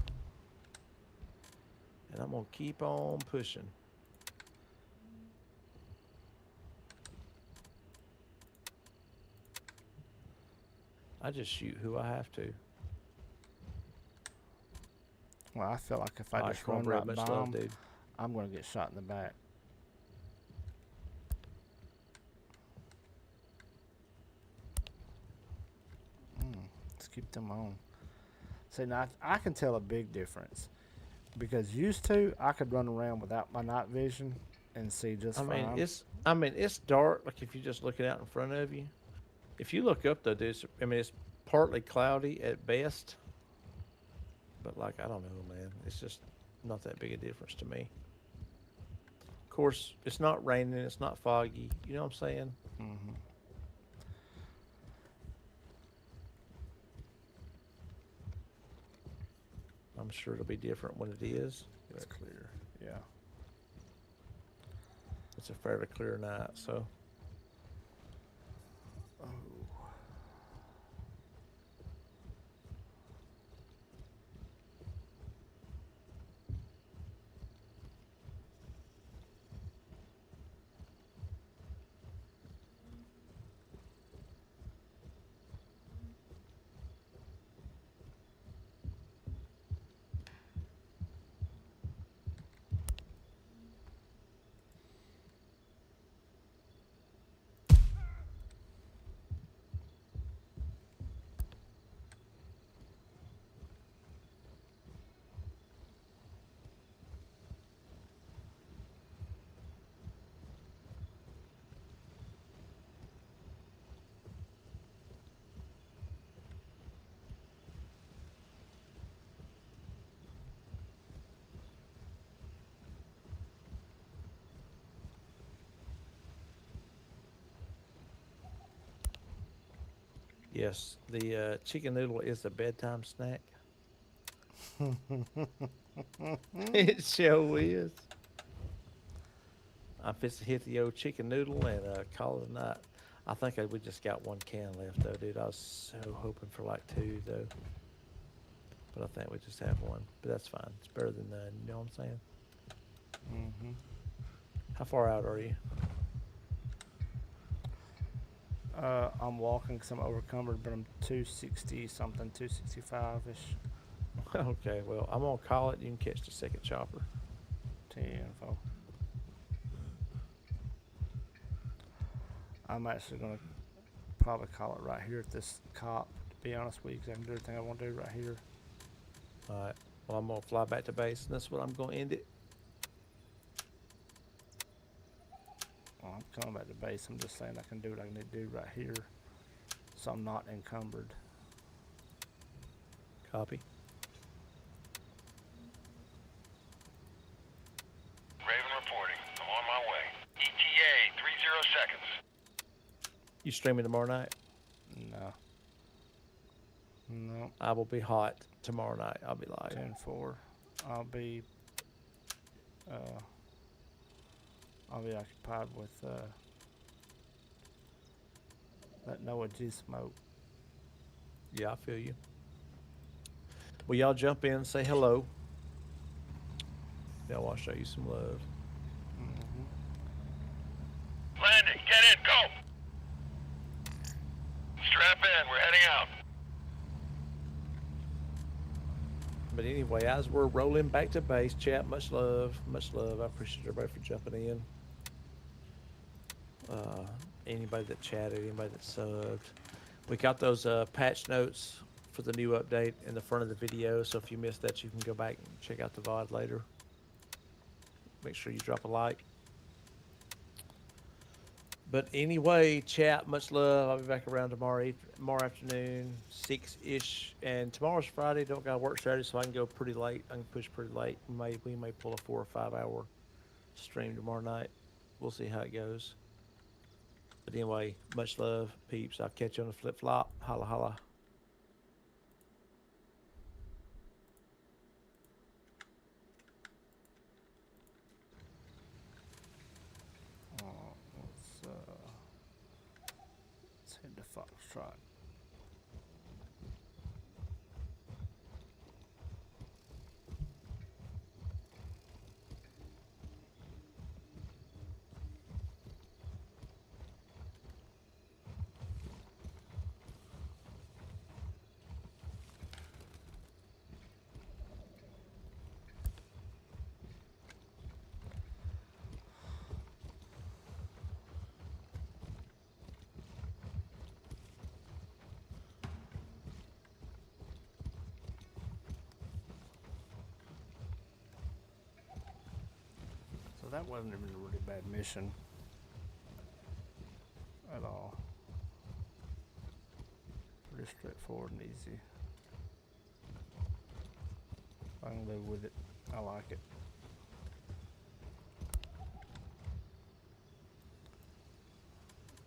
and I'm gonna keep on pushing. I just shoot who I have to. Well, I feel like if I All right, just run cornbread, right much by love, 'em, dude. I'm gonna get shot in the back. Let's keep them on. See, now I can tell a big difference because used to I could run around without my night vision and see just fine. It's dark. Like if you're just looking out in front of you. If you look up though, dude, it's partly cloudy at best. But like I don't know, man. It's just not that big a difference to me. Of course, it's not raining. It's not foggy. You know what I'm saying? Mm-hmm. I'm sure it'll be different when it is. It's But clear. Yeah. it's a fairly clear night, so. Oh. Yes, the chicken noodle is a bedtime snack. It sure is. I'm fixing to hit the old chicken noodle and call it a night. I think we just got one can left though, dude. I was so hoping for like two though, but I think we just have one. But that's fine. It's better than none. You know what I'm saying? Mm-hmm. How far out are you? I'm walking because I'm overcumbered, but I'm 260 something, 265 ish. Okay, well I'm gonna call it. You can catch the second chopper. 10 info. I'm actually gonna probably call it right here at this cop. To be honest with you, 'cause I can do everything I want to do right here. All right. Well, I'm gonna fly back to base, and that's what I'm gonna end it. Well, I'm coming back to base. I'm just saying I can do what I need to do right here, so I'm not encumbered. Copy. Raven reporting. I'm on my way. ETA 30 seconds. You streaming tomorrow night? No. No. I will be hot tomorrow night. I'll be live. 10-4. I'll be occupied with that Noah G smoke. Yeah, I feel you. Well, y'all jump in and say hello. Y'all want to show you some love. Mm-hmm. Landing. Get in. Go. Strap in. We're heading out. But anyway, as we're rolling back to base, chat, much love, much love. I appreciate everybody for jumping in. Anybody that chatted, anybody that subbed. We got those patch notes for the new update in the front of the video, so if you missed that, you can go back and check out the VOD later. Make sure you drop a like. But anyway, chat, much love. I'll be back around tomorrow afternoon, 6-ish. And tomorrow's Friday. Don't got to work Saturday, so I can go pretty late. I can push pretty late. We may pull a 4 or 5 hour stream tomorrow night. We'll see how it goes. But anyway, much love, peeps. I'll catch you on the flip-flop. Holla, holla. Let's head to Foxtrot. That wasn't even a really bad mission at all. Pretty straightforward and easy. I can live with it. I like it.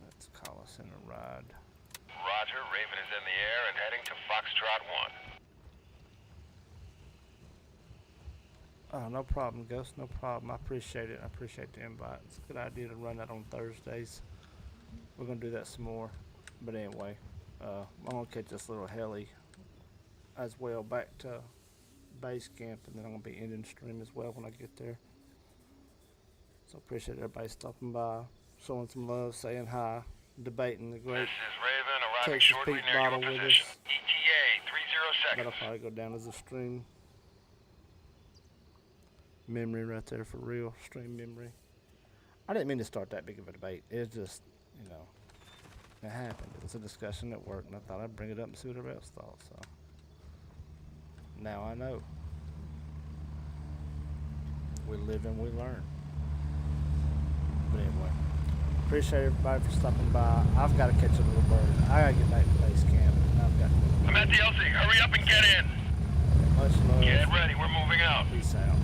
Let's call us in a ride. Roger. Raven is in the air and heading to Foxtrot 1. Oh, no problem, Ghost. No problem. I appreciate it. I appreciate the invite. It's a good idea to run that on Thursdays. We're going to do that some more. But anyway, I'm going to catch this little heli as well back to base camp. And then I'm going to be ending stream as well when I get there. So appreciate everybody stopping by, showing some love, saying hi, debating the great This is Raven arriving Texas shortly Pete near bottle your with position. us. ETA 30 That'll seconds. probably go down as a stream memory right there, for real. Stream memory. I didn't mean to start that big of a debate. It's just, you know, it happened. It was a discussion at work, and I thought I'd bring it up and see what everybody else thought. So now I know. We live and we learn. But anyway, appreciate everybody for stopping by. I've got to catch a little bird. I got to get back to base camp. And I've got to I'm at the LZ. Hurry up and get in. much love. Get ready. We're moving out. Peace out.